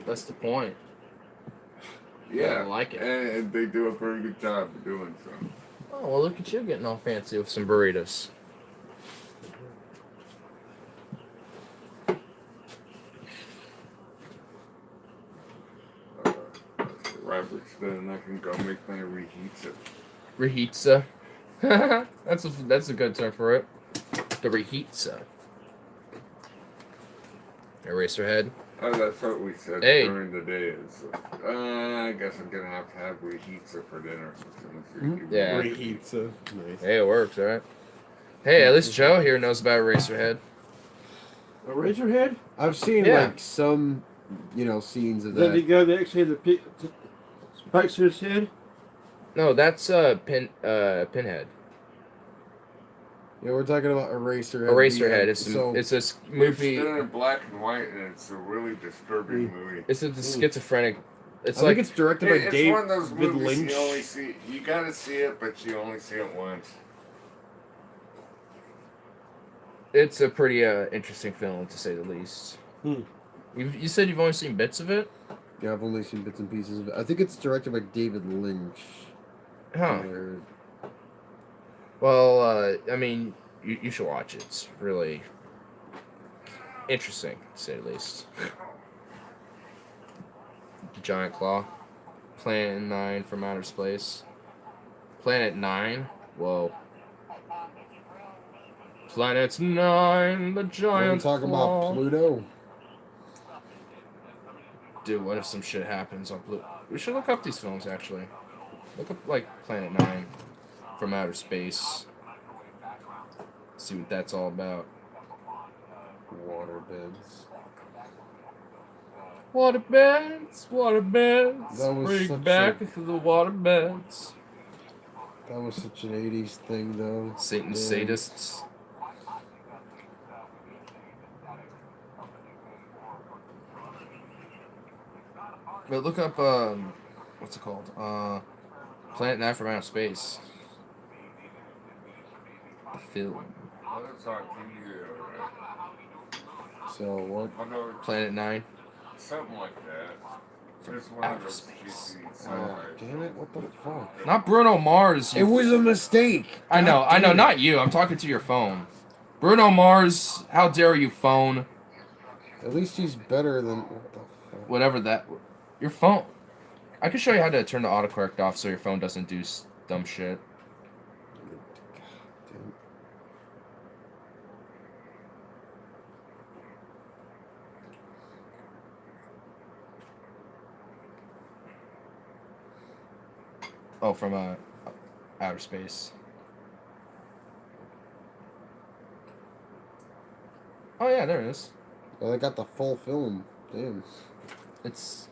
That's the point. Yeah, I like it. And they do a very good job of doing so. Oh, well, look at you getting all fancy with some burritos. Robert's then I can go make my reheats it. Rehitza. That's a good term for it. The Rehitza. Eraserhead. Oh, that's what we said Hey. during the day. I guess I'm gonna have reheats it for dinner. Yeah. Pizza. Nice. Hey, it works, alright. Hey, at least Joe here knows about Eraserhead. A Razorhead? I've seen Yeah. like some, scenes of Then the that. guy that actually had the spikes in his head? No, that's Pinhead. Yeah, we're talking about Eraserhead. Eraserhead. So It's a It's movie. done in black and white, and it's a really disturbing movie. It's a schizophrenic. It's I like think it's directed by It's David one of those movies Lynch. you only see. You gotta see it, but you only see it once. it's a pretty interesting film to say the least. You said you've only seen bits of it? Yeah, I've only seen bits and pieces of it. I think it's directed by David Lynch. Huh. Or- Well, I mean, you should watch it. It's really interesting, to say the least. The Giant Claw. Planet 9 from Outer Space. Planet 9? Whoa. Planet 9, the We're Giant talking Claw. about Pluto. Dude, what if some shit happens on Pluto? We should look up these films, actually. Look up, like, Planet 9 from Outer Space. See what that's all about. Waterbeds. Waterbeds, waterbeds, That was bring such back a- the waterbeds. That was such an 80s thing, though. Satan Yeah. sadists. But look up, what's it called? Planet 9 from Outer Space. The film. That's on TV, right? So, what? Oh, no, Planet 9. something like that. It's one outer of those space. GC Oh, sci-fi. damn it, what the fuck? Not Bruno Mars. It was a mistake! I know, God damn it. not you. I'm talking to your phone. Bruno Mars, how dare you, phone? At least he's better than. What the fuck? Whatever that. Your phone. I can show you how to turn the autocorrect off so your phone doesn't do dumb shit. Damn. Oh, from outer space. Oh yeah, there it is. Well, I got the full film. Damn. It's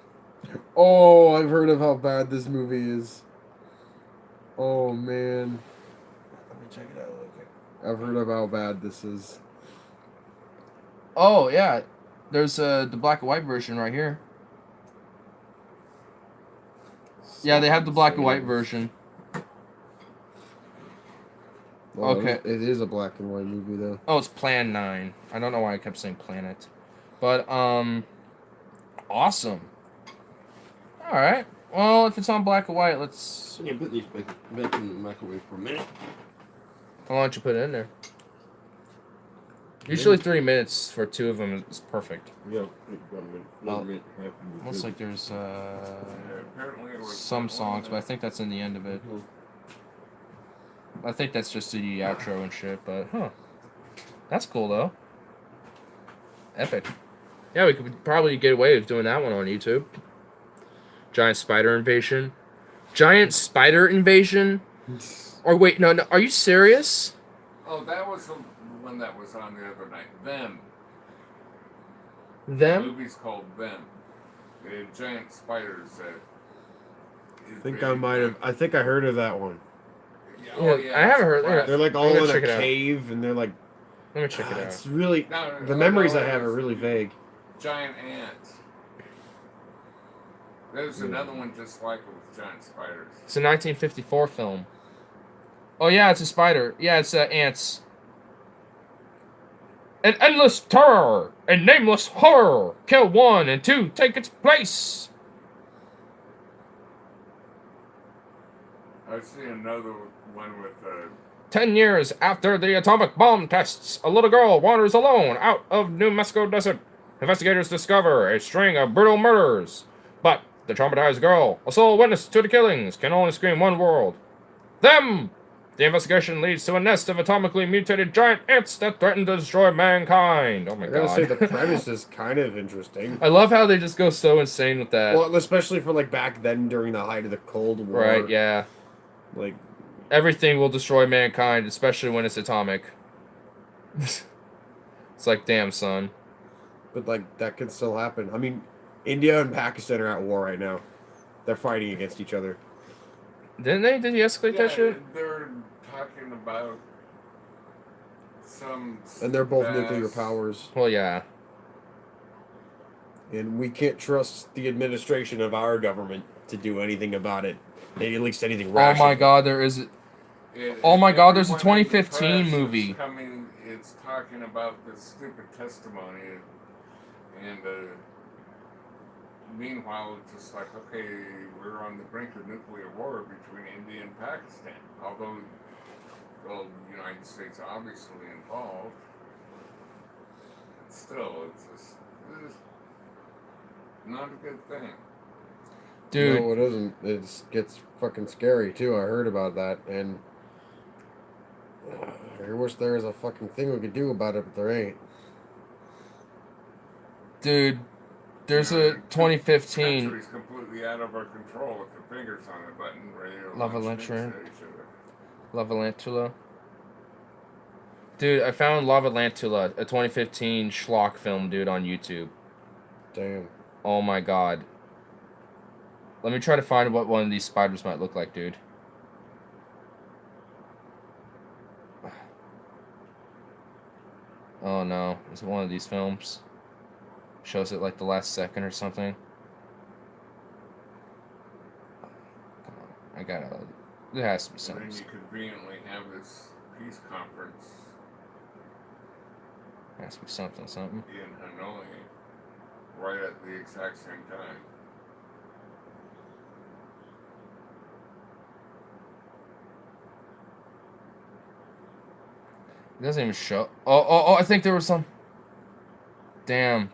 Oh, I've heard of how bad this movie is. Oh, man. let me check it out real quick. I've heard of how bad this is. Oh yeah, there's the black and white version right here. Yeah, they have the black and white version. Well, Okay. It is a black and white movie, though. Oh, it's Plan 9. I don't know why I kept saying Planet. But, awesome. Alright. Well, if it's on black and white, let's... So you put these back in the microwave for a minute. Why don't you put it in there? Usually 3 minutes for two of them is perfect. Yeah, about a minute. Well, Another minute, half a minute. Looks like there's, Yeah, apparently it was some songs, but I think that's in the end of it. I think that's just the outro and shit, but, huh. That's cool, though. Epic. Yeah, we could probably get away with doing that one on YouTube. Giant spider invasion. Giant spider invasion? Or wait, no, are you serious? Oh, that was the one that was on the other night. Them. The Them? movie's called Them. The giant spiders that I think I might have. I think I heard of that one. Oh, Yeah, I haven't heard- classic. They're like all I'm gonna in a check it out. cave, and they're like. Let me check it out. It's really No, the no, memories no, I have it's- are really vague. Giant ants. There's another one just like it with giant spiders. It's a 1954 film. Oh yeah, it's a spider. Yeah, it's ants. An endless terror and nameless horror. Kill 1 and 2 take its place. I see another one with 10 years after the atomic bomb tests, a little girl wanders alone out of New Mexico desert. Investigators discover a string of brutal murders. But the traumatized girl, a sole witness to the killings, can only scream one word. Them! The investigation leads to a nest of atomically mutated giant ants that threaten to destroy mankind. Oh my I gotta god. say the premise is kind of interesting. I love how they just go so insane with that. Well, especially for like back then during the height of the Cold War. Right, yeah. Like, Everything will destroy mankind, especially when it's atomic. It's like, damn, son. but like that can still happen. I mean, India and Pakistan are at war right now. They're fighting against each other. Didn't they? Did you escalate that shit? They're talking about some. And they're both vast- nuclear powers. Well, yeah. And we can't trust the administration of our government to do anything about it. Maybe at least anything Oh rational. my god, there is... It- Oh my God, there's a everyone in the 2015 press movie. is coming, it's talking about this stupid testimony, and meanwhile, it's just like, okay, we're on the brink of nuclear war between India and Pakistan. Although, well, the United States obviously involved, still, it's not a good thing. Dude, No, it isn't. It gets fucking scary too. I heard about that, and I wish there was a fucking thing we could do about it, but there ain't. dude, there's You know, a the 2015... Country's completely out of our control with the fingers on the button, ready to Lava launch Lantern. nukes at each other. Lavalantula. Dude, I found Lavalantula, a 2015 schlock film, dude, on YouTube. Damn. Oh my god. Let me try to find what one of these spiders might look like, dude. Oh no, is it one of these films? Shows it like the last second or something. Come on, I gotta... There has to be And something. then you conveniently have this peace conference Has to be something, something. in Hanoi right at the exact same time. It doesn't even show. Oh, I think there was some. Damn.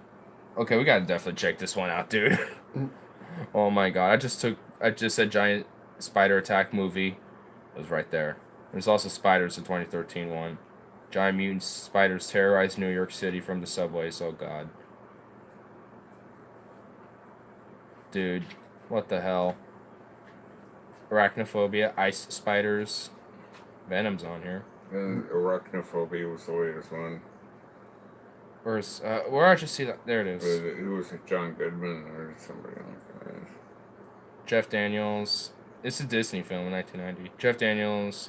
Okay, we gotta definitely check this one out, dude. Oh my god, I just said giant spider attack movie. It was right there. There's also Spiders, the 2013 one. Giant mutant spiders terrorize New York City from the subways. Oh god. Dude, what the hell? Arachnophobia, ice spiders. Venom's on here. And arachnophobia was the latest one. Where's where I just see that? There it is. It was John Goodman or somebody like that. Jeff Daniels. It's a Disney film in 1990. Jeff Daniels,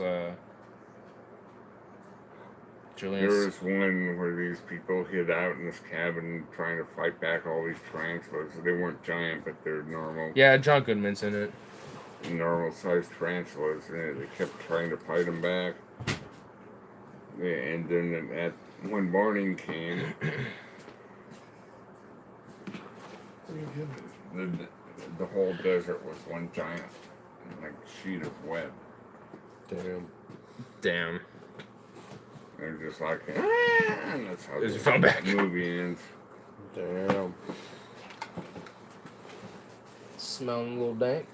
Julian. There was one where these people hid out in this cabin trying to fight back all these tarantulas. They weren't giant, but they're normal, Yeah, John Goodman's in it. normal-sized tarantulas, and they kept trying to fight them back. Yeah, and then when morning came, the whole desert was one giant like sheet of web. Damn. Damn. They're just like, ah, and that's how There's the your phone back. movie ends. Damn. Smelling a little dank.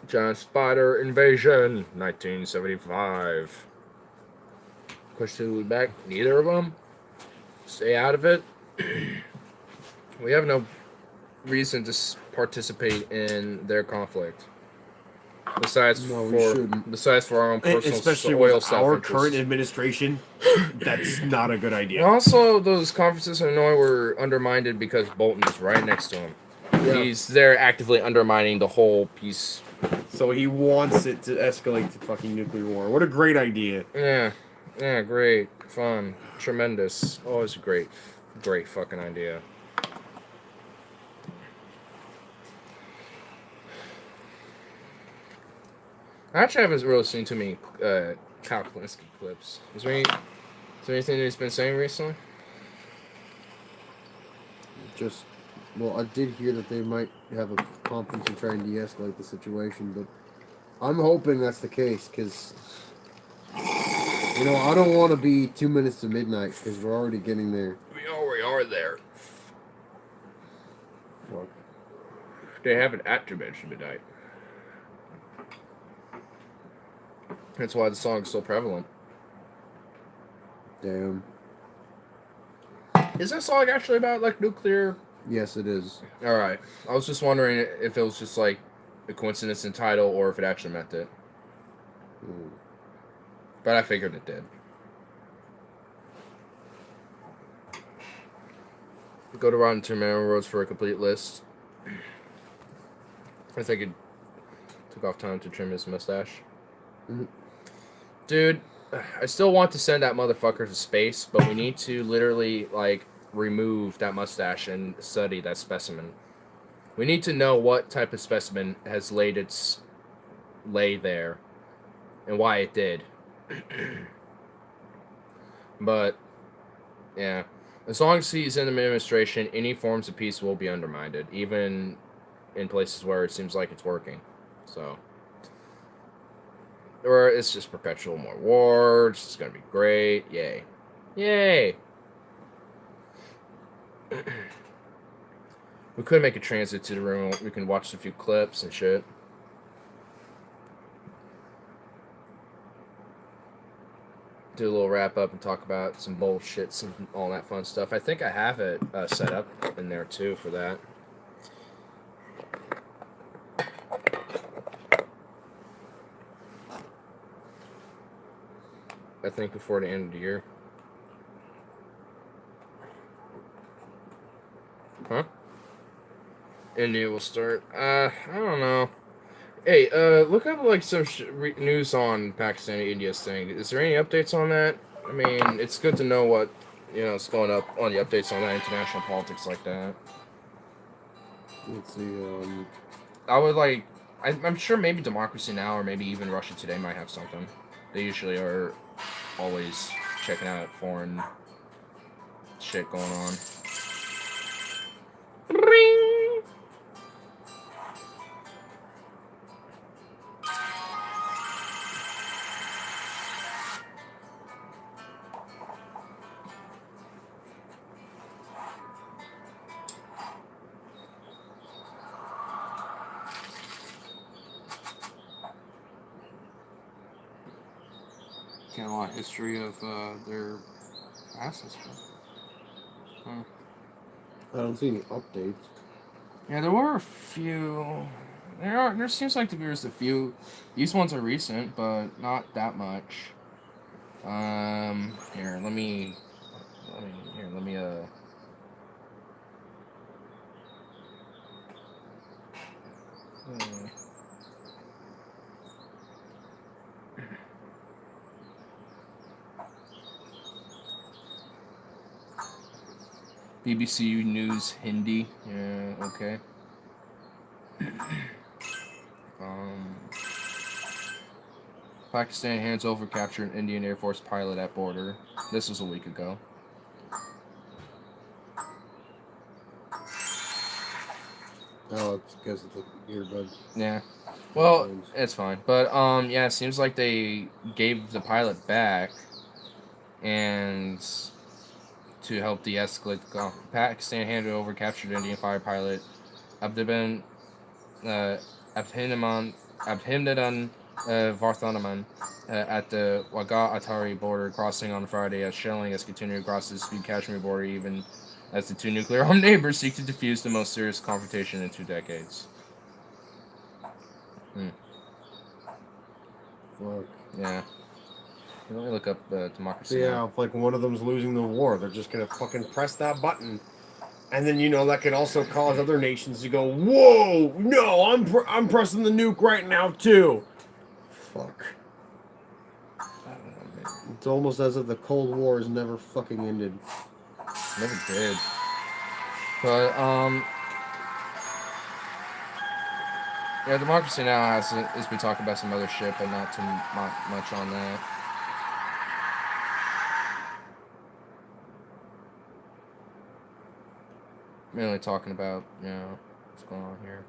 Giant Spider Invasion, 1975. Question who's back? Neither of them. Stay out of it. We have no reason to participate in their conflict. Besides No, we shouldn't. for our own personal Especially oil with our self-interest. current administration, that's not a good And idea. also, those conferences in Illinois were undermined because Bolton is right next to him. Yeah. He's there actively undermining the whole piece. So he wants it to escalate to fucking nuclear war. What a great idea. Yeah, great, fun, tremendous. Always a great fucking idea. I actually haven't really seen too many Kyle Kalinske clips. Is there anything that he's been saying recently? Just, well, I did hear that they might have a conference and try and de-escalate the situation, but I'm hoping that's the case, because, you know, I don't want to be 2 minutes to midnight, because we're already getting there. We already are there. Fuck. They have it at 2 minutes to midnight. That's why the song is so prevalent. Damn. Is that song actually about, like, nuclear? Yes, it is. Alright. I was just wondering if it was just, like, a coincidence in title or if it actually meant it. But I figured it did. Go to Rotten Tomatoes for a complete list. I think it took off time to trim his mustache. Mhm. Dude, I still want to send that motherfucker to space, but we need to literally, like, remove that mustache and study that specimen. We need to know what type of specimen has laid its lay there and why it did. But, yeah. As long as he's in the administration, any forms of peace will be undermined, even in places where it seems like it's working. So, or it's just perpetual more wars. It's gonna be great. Yay. Yay. We could make a transit to the room. We can watch a few clips and shit. Do a little wrap up and talk about some bullshits and all that fun stuff. I think I have it set up in there too for that. I think before the end of the year. Huh? India will start. I don't know. Hey, look up like some news on Pakistan and India's thing. Is there any updates on that? I mean, it's good to know what is going up on the updates on that international politics like that. Let's see, I would like. I'm sure maybe Democracy Now! Or maybe even Russia Today might have something. They usually are always checking out foreign shit going on. Ring! Got a lot of history of their assets. Huh. I don't see any updates. Yeah, there were a few. There seems like there's a few. These ones are recent, but not that much. Here, let me BBC News Hindi. Yeah, okay. Pakistan hands over captured Indian Air Force pilot at border. This was a week ago. Oh, it's because of the earbud. Yeah. Well, it's fine. But yeah, it seems like they gave the pilot back and to help de-escalate the conflict. Pakistan handed over captured Indian fighter pilot Abhimnadan Varthanaman at the Wagah-Attari border crossing on Friday as shelling has continued across the Sweet Kashmir border even as the two nuclear-armed neighbors seek to defuse the most serious confrontation in 2 decades. Fuck. Yeah. Let me look up democracy. Yeah, Now. if like one of them's losing the war, they're just gonna fucking press that button, and then that could also cause other nations to go, "Whoa, no, I'm pressing the nuke right now too." Fuck. It's almost as if the Cold War has never fucking ended. Never did. But yeah, democracy now is we talk about some other shit, but not too much on that. Mainly talking about what's going on here.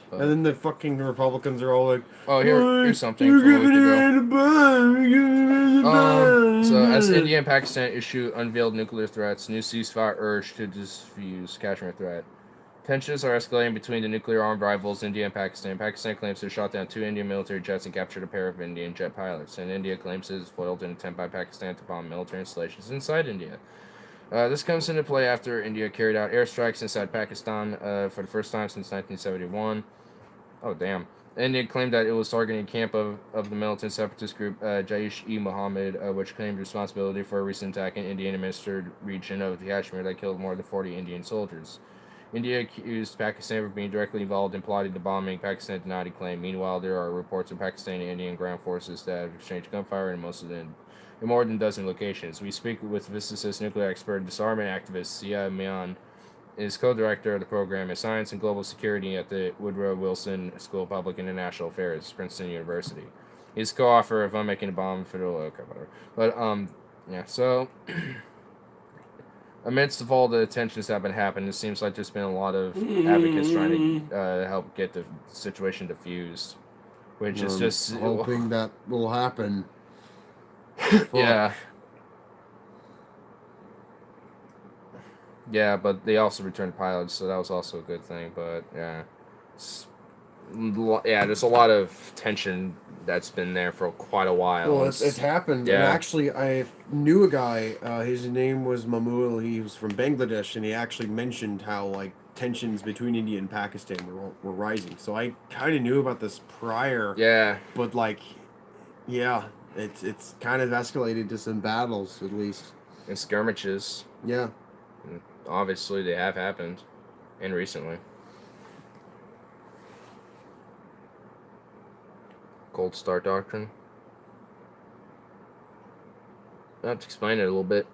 But, And then the fucking Republicans are all like, oh, here's something You're from a week giving ago. Iran a bomb. You're giving Iran a bomb. So as India and Pakistan issue unveiled nuclear threats, new ceasefire urged to defuse Kashmir threat. Tensions are escalating between the nuclear-armed rivals India and Pakistan. Pakistan claims to have shot down 2 Indian military jets and captured a pair of Indian jet pilots. And India claims it has foiled an attempt by Pakistan to bomb military installations inside India. This comes into play after India carried out airstrikes inside Pakistan for the first time since 1971. Oh, damn. India claimed that it was targeting a camp of the militant separatist group Jaish-e-Mohammed, which claimed responsibility for a recent attack in Indian-administered region of Kashmir that killed more than 40 Indian soldiers. India accused Pakistan of being directly involved in plotting the bombing. Pakistan denied the claim. Meanwhile, there are reports of Pakistani and Indian ground forces that have exchanged gunfire in more than a dozen locations. We speak with physicist, nuclear expert, and disarmament activist Sia Mian, is co-director of the program in Science and Global Security at the Woodrow Wilson School of Public and International Affairs, Princeton University. He's co-author of Unmaking a Bomb for the okay, whatever. But yeah. So amidst of all the tensions that have been happening, it seems like there's been a lot of advocates trying to help get the situation diffused, which is just hoping that will happen. Yeah. Yeah, but they also returned pilots, so that was also a good thing. But yeah, there's a lot of tension that's been there for quite a while. Well, it's happened. Yeah. And actually, I knew a guy. His name was Mamul. He was from Bangladesh, and he actually mentioned how like tensions between India and Pakistan were rising. So I kind of knew about this prior. Yeah. But like, yeah, it's kind of escalated to some battles at least. And skirmishes. Yeah. And obviously, they have happened, and recently. Cold Star Doctrine. I have to explain it a little bit.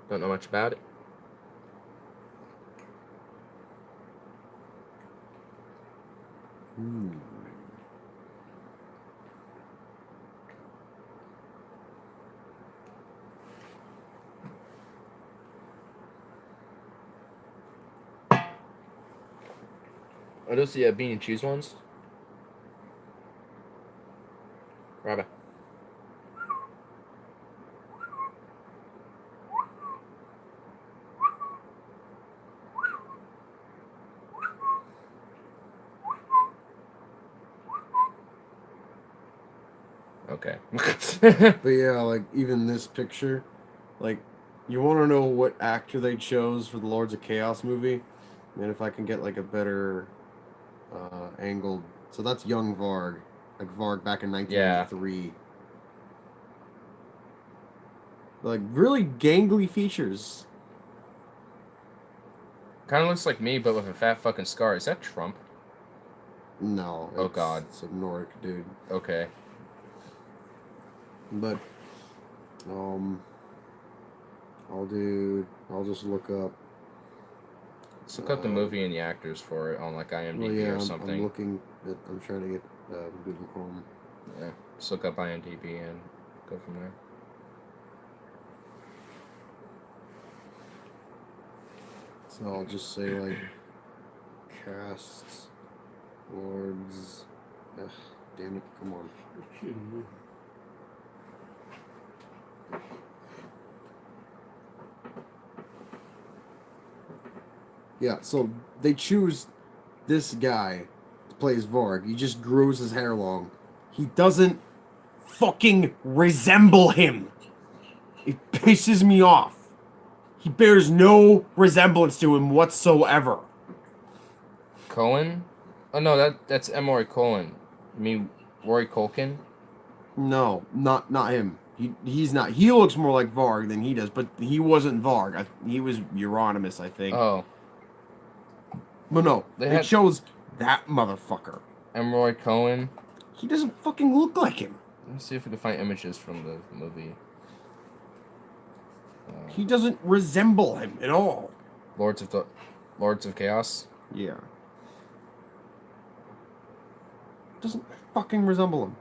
Don't know much about it. Are those the bean and cheese ones? Rabbit. Okay. But yeah, like even this picture, like you want to know what actor they chose for the Lords of Chaos movie, and if I can get like a better angled. So that's young Varg, like Varg back in 1993. Like really gangly features. Kind of looks like me, but with a fat fucking scar. Is that Trump? No. Oh God. It's a Nordic dude. Okay. But I'll just look up. Let's look up the movie and the actors for it on like IMDb or something. I'm trying to get Google Chrome. Yeah. Just look up IMDb and go from there. So I'll just say like casts, Lords. Ugh, damn it! Come on. Yeah, so they choose this guy to play as Varg. He just grows his hair long. He doesn't fucking resemble him. It pisses me off. He bears no resemblance to him whatsoever. Cohen? Oh no, that's M. Roy Cohen. You mean Roy Culkin? No, not him. He's not. He looks more like Varg than he does, but he wasn't Varg. He was Euronymous, I think. Oh, But no, They it had- shows that motherfucker. Emroy Cohen. He doesn't fucking look like him. Let me see if we can find images from the movie. He doesn't resemble him at all. Lords of Chaos. Yeah. Doesn't fucking resemble him.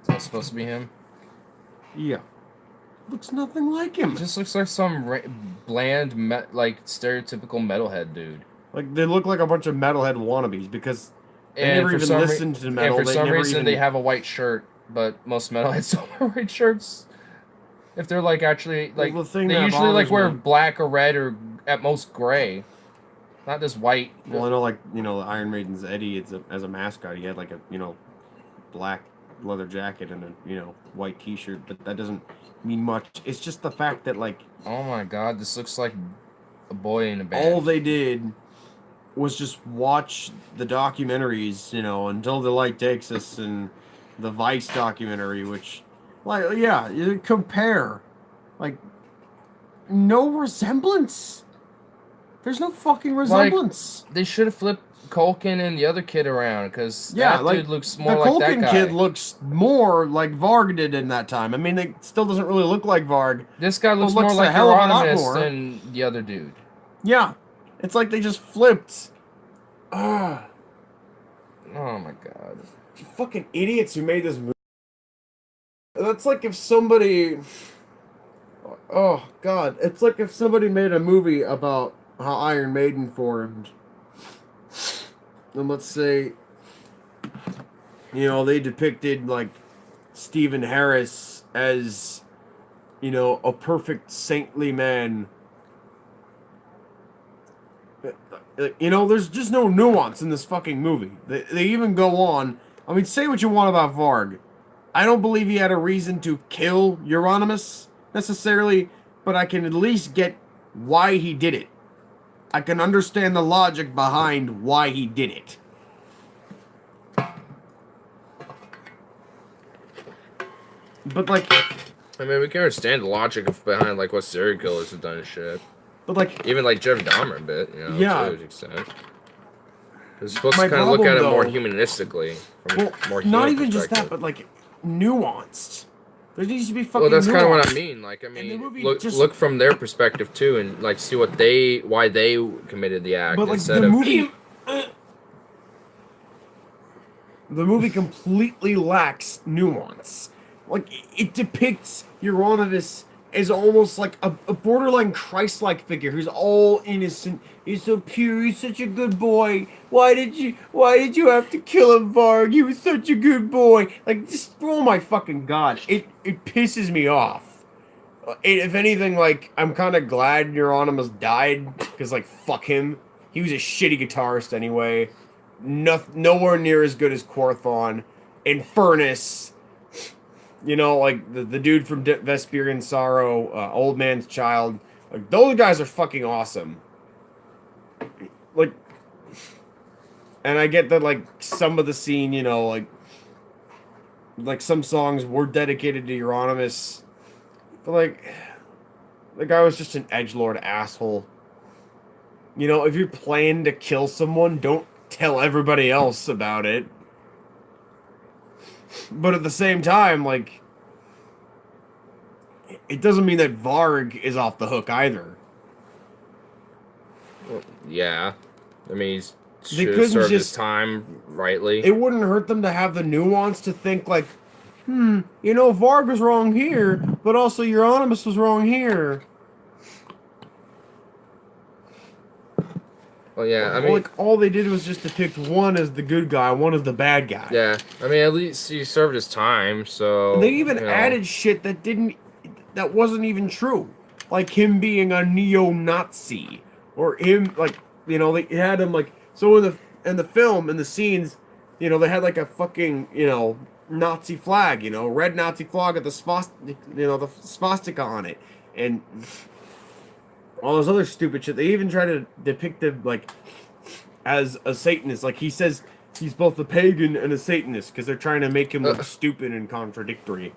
Is that supposed to be him? Yeah. Looks nothing like him. It just looks like some bland, like stereotypical metalhead dude. Like they look like a bunch of metalhead wannabes because they And never for even some listened to metal. And for They some never reason, even... they have a white shirt, but most metalheads don't wear white shirts. If they're like actually like Well, the thing they that usually like bothers wear me- black or red or at most gray, not this white. Well, I know, like, you know, Iron Maiden's Eddie, as a mascot, he had like a, you know, black leather jacket and a, you know, white T-shirt, but that doesn't mean much. It's just the fact that, like, Oh my god, this looks like a boy in a band. all they did was just watch the documentaries, you know, Until the Light Takes Us and the Vice documentary, which, like, yeah, you compare, like, no resemblance. There's no fucking resemblance. They should have flipped Culkin and the other kid around because Yeah, that like, dude looks more the like that Culkin guy. kid looks more like Varg did in that time. I mean, it still doesn't really look like Varg. This guy looks looks more a like hell of a lot Euronymous more. than the other dude. Yeah, it's like they just flipped. Ah, Oh my god. you fucking idiots who made this movie. That's like if somebody. Oh God, it's like if somebody made a movie about how Iron Maiden formed. And let's say, you know, they depicted like Stephen Harris as, you know, a perfect saintly man. You know, there's just no nuance in this fucking movie. They even go on. I mean, say what you want about Varg. I don't believe he had a reason to kill Euronymous necessarily, but I can at least get why he did it. I can understand the logic behind why he did it. But like, I mean, we can understand the logic behind like what serial killers have done and shit. but like, Even like Jeff Dahmer a bit, you know, Yeah. to an extent. It's supposed My to kind of look at it problem, more though- humanistically. From well, a more human not even just that, perspective. but like nuanced. There needs to be fucking. Well, that's kind of what I nuance. mean. Like, I the mean, movie look just- look from their perspective too, and like see why they committed the act But like instead the of. movie, the movie completely lacks nuance. Like it depicts Euronymous as almost like a borderline Christ-like figure who's all innocent. He's so pure. He's such a good boy. Why did you have to kill him, Varg? He was such a good boy. Like, just, oh my fucking god, it pisses me off. If anything, like, I'm kind of glad Euronymous died because, like, fuck him. He was a shitty guitarist anyway. Nowhere near as good as Quorthon. In Furnace, you know, like the dude from Vesperian Sorrow, Old Man's Child. Like, those guys are fucking awesome. Like, and I get that, like, some of the scene, you know, like some songs were dedicated to Euronymous, but like, the guy was just an edgelord asshole. You know, if you're planning to kill someone, don't tell everybody else about it. But at the same time, like, it doesn't mean that Varg is off the hook either. Yeah, I mean, he's They should have couldn't served his just- time rightly. It wouldn't hurt them to have the nuance to think like, you know, Varg was wrong here, but also Euronymous was wrong here. Well, yeah, I mean, like, all they did was just depict one as the good guy, one as the bad guy. yeah, I mean, at least he served his time. So They even you know. added shit that wasn't even true. Like him being a neo-Nazi. Or him, like, you know, they had him, like, so in the film, in the scenes, you know, they had, like, a fucking, you know, Nazi flag, you know, red Nazi flag with the swastika on it. And all this other stupid shit. They even try to depict him, like, as a Satanist. Like, he says, he's both a pagan and a Satanist because they're trying to make him look stupid and contradictory.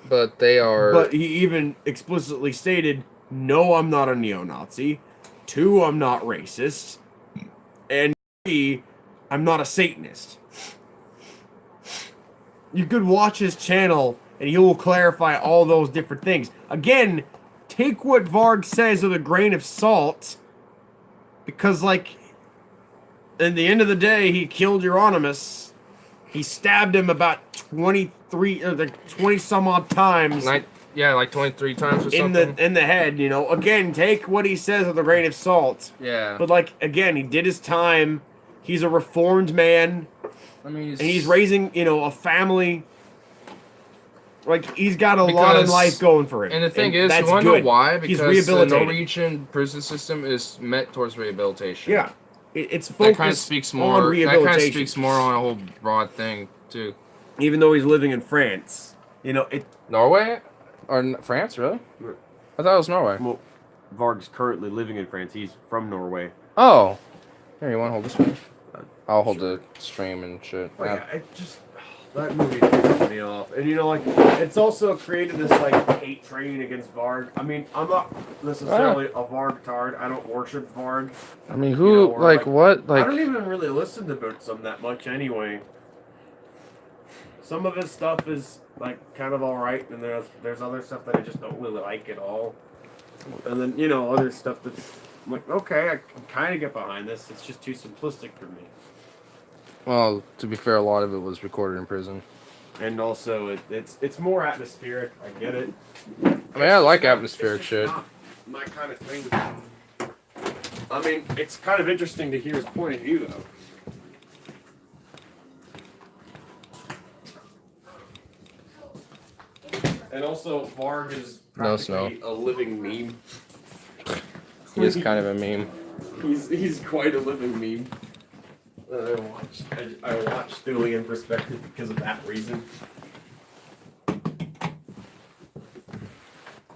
But they are. But he even explicitly stated, no, I'm not a neo-Nazi. 2, I'm not racist. And 3, I'm not a Satanist. You could watch his channel and he will clarify all those different things. Again, take what Varg says with a grain of salt. Because, like, at the end of the day, he killed Euronymous. He stabbed him about 23, like 20 some odd times. Like 23 times or something. In the head, you know. Again, take what he says with a grain of salt. Yeah. But, like, again, he did his time. He's a reformed man. I mean, And he's raising, you know, a family. Like, he's got a lot of life going for him. And the thing is, that's you want to good. know why? He's Because the rehabilitated. Norwegian prison system is meant towards rehabilitation. Yeah. It's That focused kind of speaks on more. That rehabilitation. kind of speaks more on a whole broad thing too. Even though he's living in France. You know, Norway or France? Really? I thought it was Norway. Well, Varg's currently living in France. He's from Norway. Oh, here, you want to hold this one? I'll hold the stream and shit. Oh, yeah, it just that movie pisses me off, and you know, like it's also created this like hate train against Varg. I mean, I'm not necessarily a Varg tard. I don't worship Varg. I mean, who? You know, or, like what? I Like don't even really listen to Bootsum that much anyway. Some of his stuff is like kind of all right, and there's other stuff that I just don't really like at all. And then you know other stuff that's like okay, I can kind of get behind this. It's just too simplistic for me. Well, to be fair, a lot of it was recorded in prison. And also, it's more atmospheric. I get it. I mean, I like atmospheric It's shit. not my kind of thing. I mean, it's kind of interesting to hear his point of view, though. And also, Varg is No practically a living meme. He is kind of a meme. He's quite a living meme. I watched Stewie in perspective because of that reason.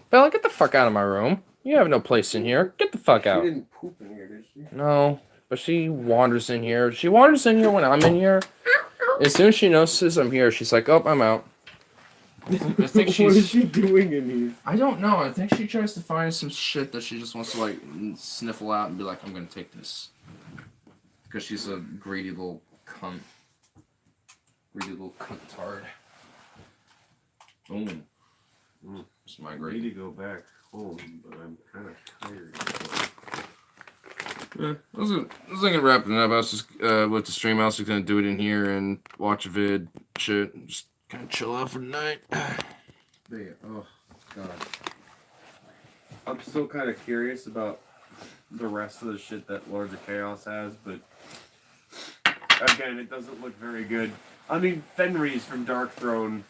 Bella, get the fuck out of my room. You have no place in here. Get the fuck out. She didn't poop in here, did she? No, but she wanders in here. She wanders in here when I'm in here. As soon as she notices I'm here, she's like, "Oh, I'm out." I think What is she doing in here? I don't know. I think she tries to find some shit that she just wants to like sniffle out and be like, "I'm gonna take this," because she's a greedy little cunt. Greedy little cuntard. Boom. It's my I need great. to go back home, but I'm kind of tired. Yeah, I was thinking of wrapping it up. I was just with the stream. I was just gonna do it in here and watch a vid, shit, and just kind of chill out for the night. But yeah, oh god. I'm still kind of curious about the rest of the shit that Lords of Chaos has, but again, it doesn't look very good. I mean, Fenris from Dark Throne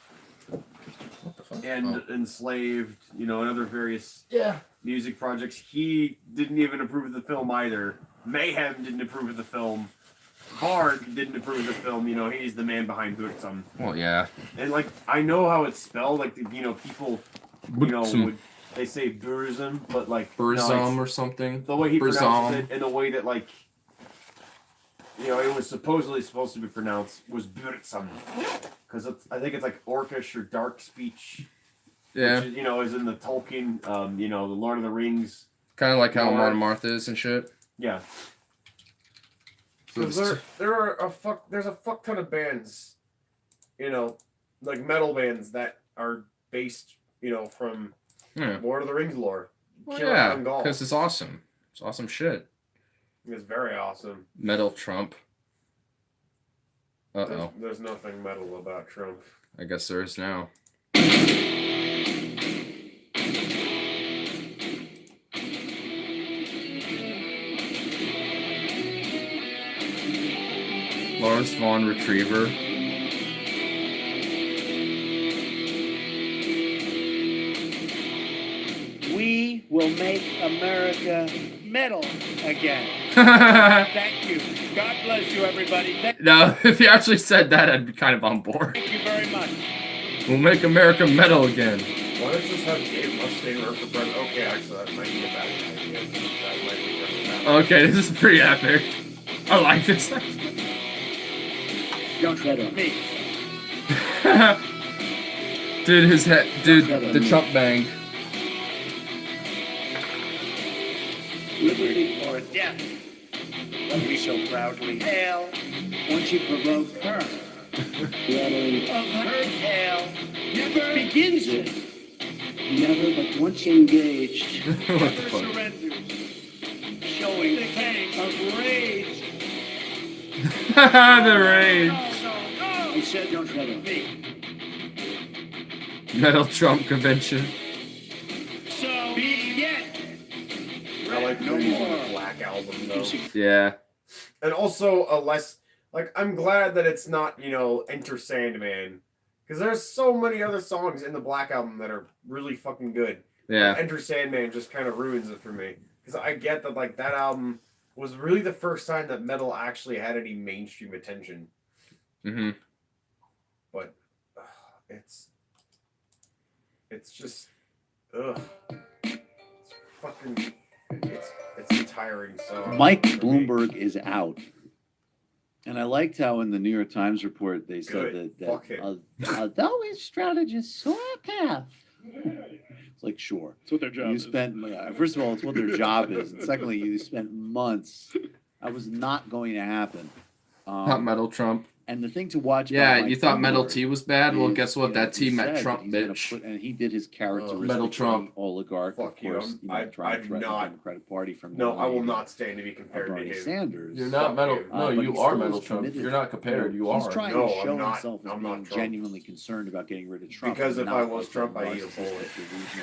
What the fuck? and Oh. Enslaved, you know, and other various Yeah. music projects. He didn't even approve of the film either. Mayhem didn't approve of the film. Varg didn't approve of the film. You know, he's the man behind Bootsum. Well, yeah. And like, I know how it's spelled. Like, you know, people, you know, Bootsum. they say Burzum, but like, Burzum or something. the way he Burzum. pronounces it in a way that like, you know, it was supposedly supposed to be pronounced was Burzum, because I think it's like Orcish or dark speech. Yeah. Which, you know, is in the Tolkien, you know, the Lord of the Rings. Kind of like how Or- Modern Martha is and shit. Yeah. So Because there's a fuck ton of bands, you know, like metal bands that are based, you know, from yeah. Lord of the Rings lore. Well, Kill yeah, It Gaul. because it's awesome. It's awesome shit. It's very awesome. Metal Trump. Uh-oh. There's nothing metal about Trump. I guess there is now. Lawrence Vaughn Retriever. We will make America metal again. No, Thank you. God bless you, everybody. Thank if you actually said that, I'd be kind of on board. you very much. We'll make America metal again. Why don't you just have Dave Mustaine run for president? Okay, actually, that might be a bad idea. That might be really bad. Okay, this is pretty epic. I like this. don't tread on me. Dude, his head. Dude, the Trump bang. Liberty or death. Let me so proudly hail once you provoke her. Of her tale never begins it. Never, but once engaged, never surrenders. Showing the king of rage. The rage. I said don't tread on me. Metal Trump convention. So begin. I like No the more. Black Album though. Yeah. And also a less like I'm glad that it's not, Enter Sandman. Because there's so many other songs in the Black Album that are really fucking good. Yeah. And Enter Sandman just kind of ruins it for me. Because I get that like that album was really the first time that metal actually had any mainstream attention. Mm-hmm. But it's just it's fucking it's a tiring song. Mike Bloomberg is out. And I liked how in the New York Times report they said Good. that Fuck him. although his strategist saw a path. It's like, sure. That's what their job You is. spent, first of all, it's what their job is. And secondly, you spent months. That was not going to happen. Not Metal Trump. And the thing to watch. Yeah, about Mike you thought Metal Bloomberg T was bad? Well, is, guess what? That T he met said Trump, that he's gonna bitch. and he did his characteristic Metal Trump. oligarch, Fuck of you, course. I'm trying to threaten not- the Democratic Party from No, I will nominating not stand to be compared to Bernie him. Sanders. You're not Metal. No, but you he are still Metal is Trump. committed. You're not compared. You He's are. trying No, to I'm show not. himself as I'm being not Trump. genuinely concerned about getting rid of Trump. Because and if I not was like Trump, a I'd eat a narcissistic, bullet.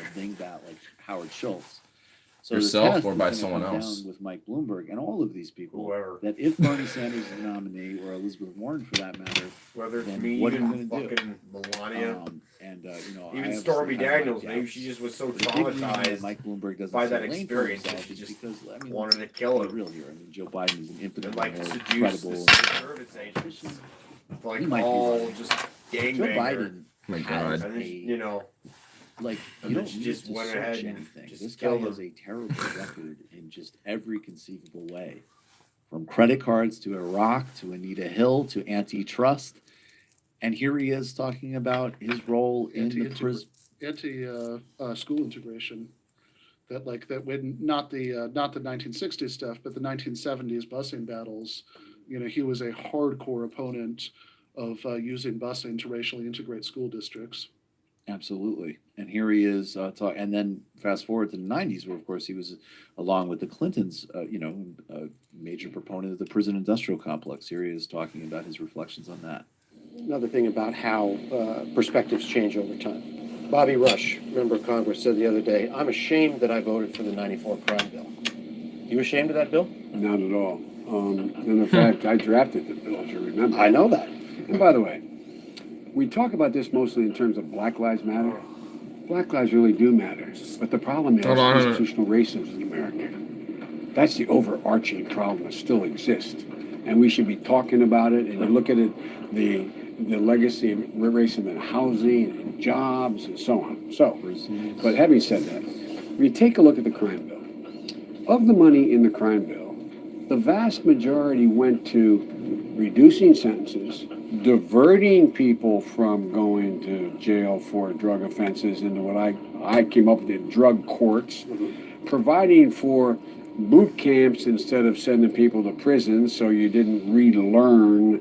delusional dingbat like Howard Schultz. So Yourself the test or is by gonna someone come else? down with Mike Bloomberg and all of these people. Whoever. That if Bernie Sanders is the nominee or Elizabeth Warren for that matter, Whether it's then me, what are you even gonna do? fucking Melania, and I even have Stormy some kind of Daniels, like maybe doubts. she just was so The big reason that traumatized Mike Bloomberg doesn't by see a that lane for experience that himself she is just because I mean, wanted to kill let's him. be real here. I mean, Joe Biden is an And infinitely like more seduce credible. the Secret Service agents. Like He might be all right. just Joe gangbanger. Biden My has God. And then, a like and you then don't she need just to went search ahead and anything. just This guy killed has him. a terrible record in just every conceivable way, from credit cards to Iraq to Anita Hill to antitrust, and here he is talking about his role in the prison. School integration. That when not the 1960s stuff, but the 1970s busing battles. He was a hardcore opponent of using busing to racially integrate school districts. Absolutely. And here he is and then fast forward to the 90s, where, of course, he was, along with the Clintons, a major proponent of the prison industrial complex. Here he is talking about his reflections on that. Another thing about how perspectives change over time. Bobby Rush, member of Congress, said the other day, "I'm ashamed that I voted for the 94 crime bill." You ashamed of that bill? Not at all. And in fact, I drafted the bill, as you remember. I know that. And by the way, we talk about this mostly in terms of Black Lives Matter. Black lives really do matter. But the problem is institutional racism in America. That's the overarching problem that still exists. And we should be talking about it. And you look at it, the legacy of racism in housing and jobs and so on. So, but having said that, when you take a look at the crime bill, of the money in the crime bill, the vast majority went to reducing sentences, diverting people from going to jail for drug offenses into what I came up with, the drug courts, providing for boot camps instead of sending people to prison so you didn't relearn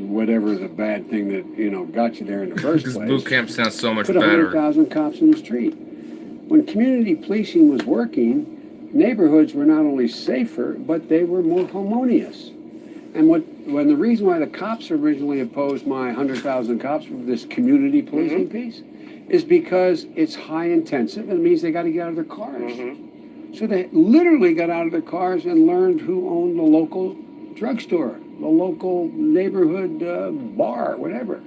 whatever the bad thing that got you there in the first Because place. boot camp sounds so much Put better. 100,000 cops in the street. When community policing was working, neighborhoods were not only safer, but they were more harmonious. And when the reason why the cops originally opposed my 100,000 cops for this community policing piece is because it's high intensive and it means they got to get out of their cars. So they literally got out of their cars and learned who owned the local drugstore, the local neighborhood bar, whatever.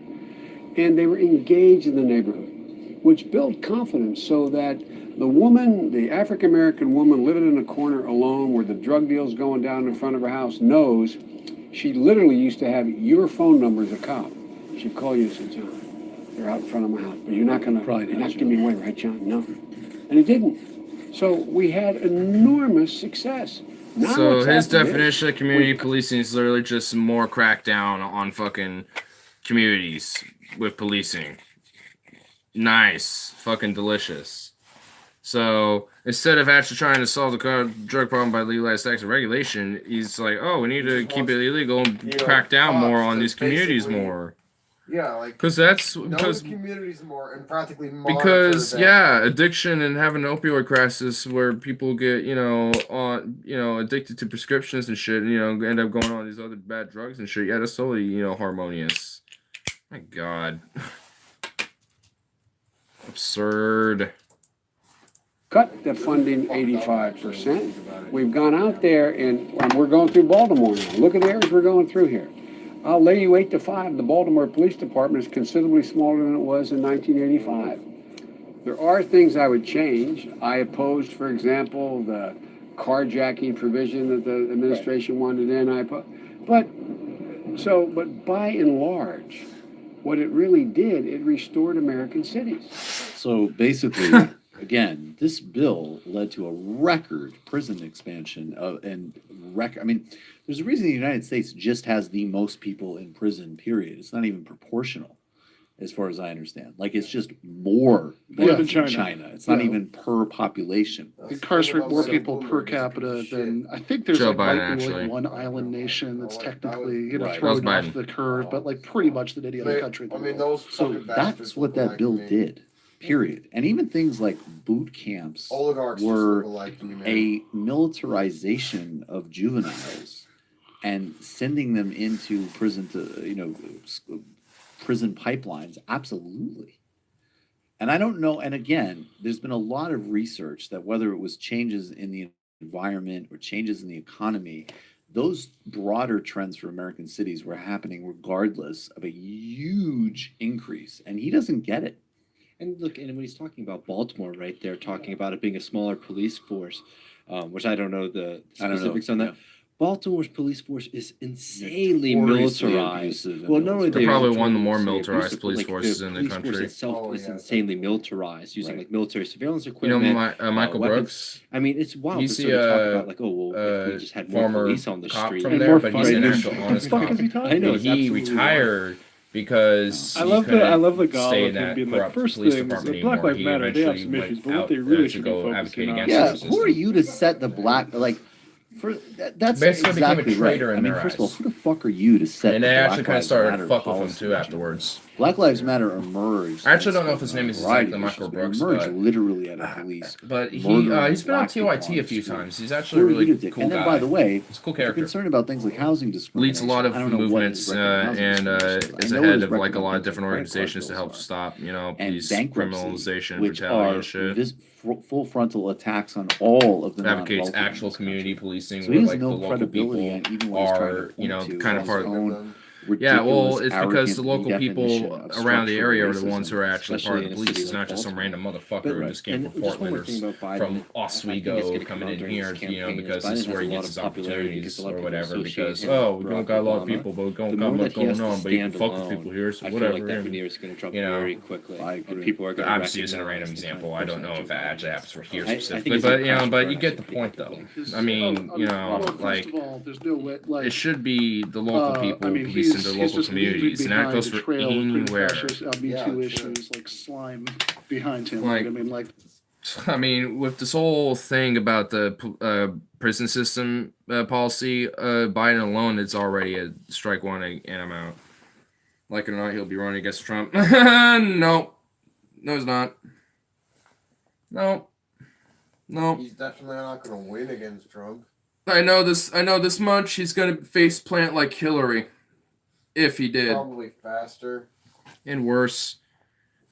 And they were engaged in the neighborhood, which built confidence so that the woman, the African-American woman living in a corner alone where the drug deal's going down in front of her house knows she literally used to have your phone number as a cop. She'd call you and say, "John, they're out in front of my house, but you're not giving me away, right, John?" No. And it didn't. So we had enormous success. Now So what's his happened is definition of community policing is literally just more crackdown on fucking communities with policing. Nice, fucking delicious. So instead of actually trying to solve the drug problem by legalized tax and regulation, he's like, "Oh, we need to keep it illegal and crack down more on these communities more." Yeah, like Because that's know because the communities more and practically because monitor them. yeah, addiction and having an opioid crisis where people get addicted to prescriptions and shit, and end up going on these other bad drugs and shit. Yeah, that's totally harmonious. My God, absurd. Cut the funding 85%. We've gone out there and we're going through Baltimore now. Look at the areas we're going through here. I'll lay you 8-5. The Baltimore Police Department is considerably smaller than it was in 1985. There are things I would change. I opposed, for example, the carjacking provision that the administration wanted in. But by and large, what it really did, it restored American cities. So basically, again, this bill led to a record prison expansion I mean, there's a reason the United States just has the most people in prison, period. It's not even proportional, as far as I understand. Like, it's just more than China. It's not even per population. Incarcerate more people per capita than I think there's Joe like, Biden, might be actually. like one island nation that's technically Right. thrown That was off the curve, but like pretty much than any other country. I mean, those So fucking that's bastards what look that bill like me. did, period. And even things like boot camps Oligarchs were just look alike me, man. a militarization of juveniles and sending them into prison prison pipelines. Absolutely. And I don't know. And again, there's been a lot of research that whether it was changes in the environment or changes in the economy, those broader trends for American cities were happening regardless of a huge increase. And he doesn't get it. And look, and when he's talking about Baltimore, right there, talking about it being a smaller police force, which I don't know the specifics on that. Yeah. Baltimore's police force is insanely Notoriously militarized. abusive and Well, not only They're probably one of the more notoriously militarized abusive, but, police like, forces the in the police force country. itself is insanely militarized, using Right. like military surveillance You equipment. know, Michael weapons. Brooks. I mean, it's wild He's to sort of the, talk about like, oh well, if we just had more former police on the cop street. from And there, more but he's an fighters. actual honest What the fuck cop. is he talking I know, And it's he absolutely retired because I he love the couldn't gall stay of in him that being like, corrupt first police things, department Black anymore. Lives He Matter, they have eventually some issues, went but what out they really to should be go focusing advocate on. against Yeah, the who are system. you to set the black that's Basically became a exactly traitor right. in I mean, their first of all, eyes. who the fuck are you to set And the they Black actually kind of Lives started Matter to fuck with him policy too regime? afterwards. Black Lives Matter emerged. I actually as don't know if his a name is variety exactly of Michael issues, but Brooks, emerged but literally out of police. But he's murdering been on black people TYT a the few street. times. He's Who actually a are you really to- cool And then, guy. by the way, He's a cool if you're character. concerned about things like housing discrimination, Leads a lot of I don't know what movements his record of housing and discrimination is I know ahead his of like record a on lot of things different like credit card organizations to bills help are. stop And police bankruptcy, criminalization, which brutality, are and shit. full frontal attacks on all of the Advocates non-wealthy in actual this community country. policing, So where he has like no the local credibility people on even what he's trying to are, point to kind of his part. own Yeah, well, ridiculous, it's because the arrogant local people redefinition of around the structural area are the ones racism, who are actually part of especially the in a police. city It's like not just some Baltimore. random motherfucker But who just came and from just one Portland more or thing about Biden. from I think it's Oswego gonna come coming out in during here, his campaign, because Biden this is has where a he lot gets of his popularity opportunities because a lot or of people whatever. associate Because him with we Barack don't got a lot of Obama. people, but we don't The got more much that he has going to on. But you can stand fuck with alone, people here, so I feel whatever. like that and, veneer is going to drop you know, very quickly, I and agree. people are going to obviously using a random recognize the kind example. of I don't know person if that that Joe actually Biden happens is. for here I think specifically, he's but a but you crash get the burner. point though. His- I mean, well, like first of all, there's no way. Like, it should be the local people I mean, policing he's the local just leaving communities, and that behind goes a for trail of pretty anywhere. precious Me Yeah, Too sure. issues like slime behind him. Like- I mean, like I mean, with this whole thing about the prison system policy, Biden alone, it's already a strike one, and I'm out. Like it or not, he'll be running against Trump. No, he's not. No. He's definitely not going to win against Trump. I know this much. He's gonna face plant like Hillary, if he did, Probably faster. and worse.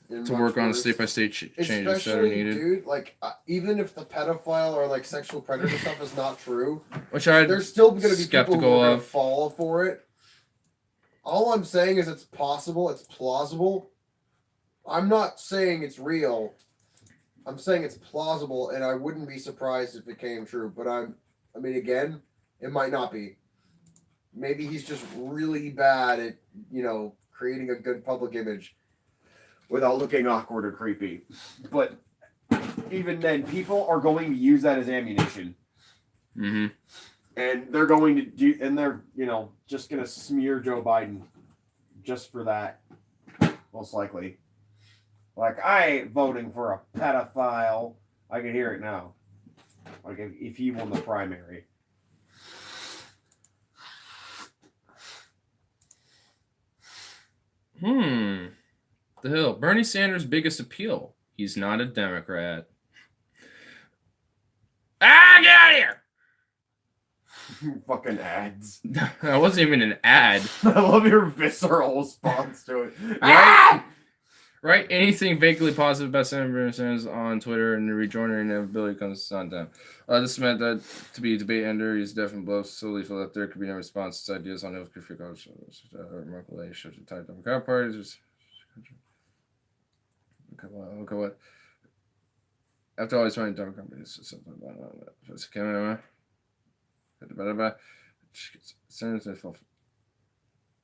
and To much work on worse. state-by-state changes that are Especially, needed. dude, like, even if the pedophile or, like, sexual predator stuff is not true, Which I'm there's still going to be people who skeptical are going to of. fall for it. All I'm saying is it's possible, it's plausible. I'm not saying it's real. I'm saying it's plausible, and I wouldn't be surprised if it came true. But I mean, again, it might not be. Maybe he's just really bad at, creating a good public image without looking awkward or creepy. But even then, people are going to use that as ammunition. Mm-hmm. And they're going to do, and they're, just going to smear Joe Biden just for that, most likely. Like, I ain't voting for a pedophile. I can hear it now. Like, if he won the primary. The Hill. Bernie Sanders' biggest appeal. He's not a Democrat. Get out of here! Fucking ads. That wasn't even an ad. I love your visceral response to it. Right? Right? Anything vaguely positive about Senator Sanders on Twitter and the rejoinder inevitability comes on down. This meant that to be a debate ender, he's definitely blows solely for that there could be no response to ideas on health care for college. Remarkable age shows the type of Democratic parties. Okay, what? After all, he's running Democrat companies, something about that. Senators,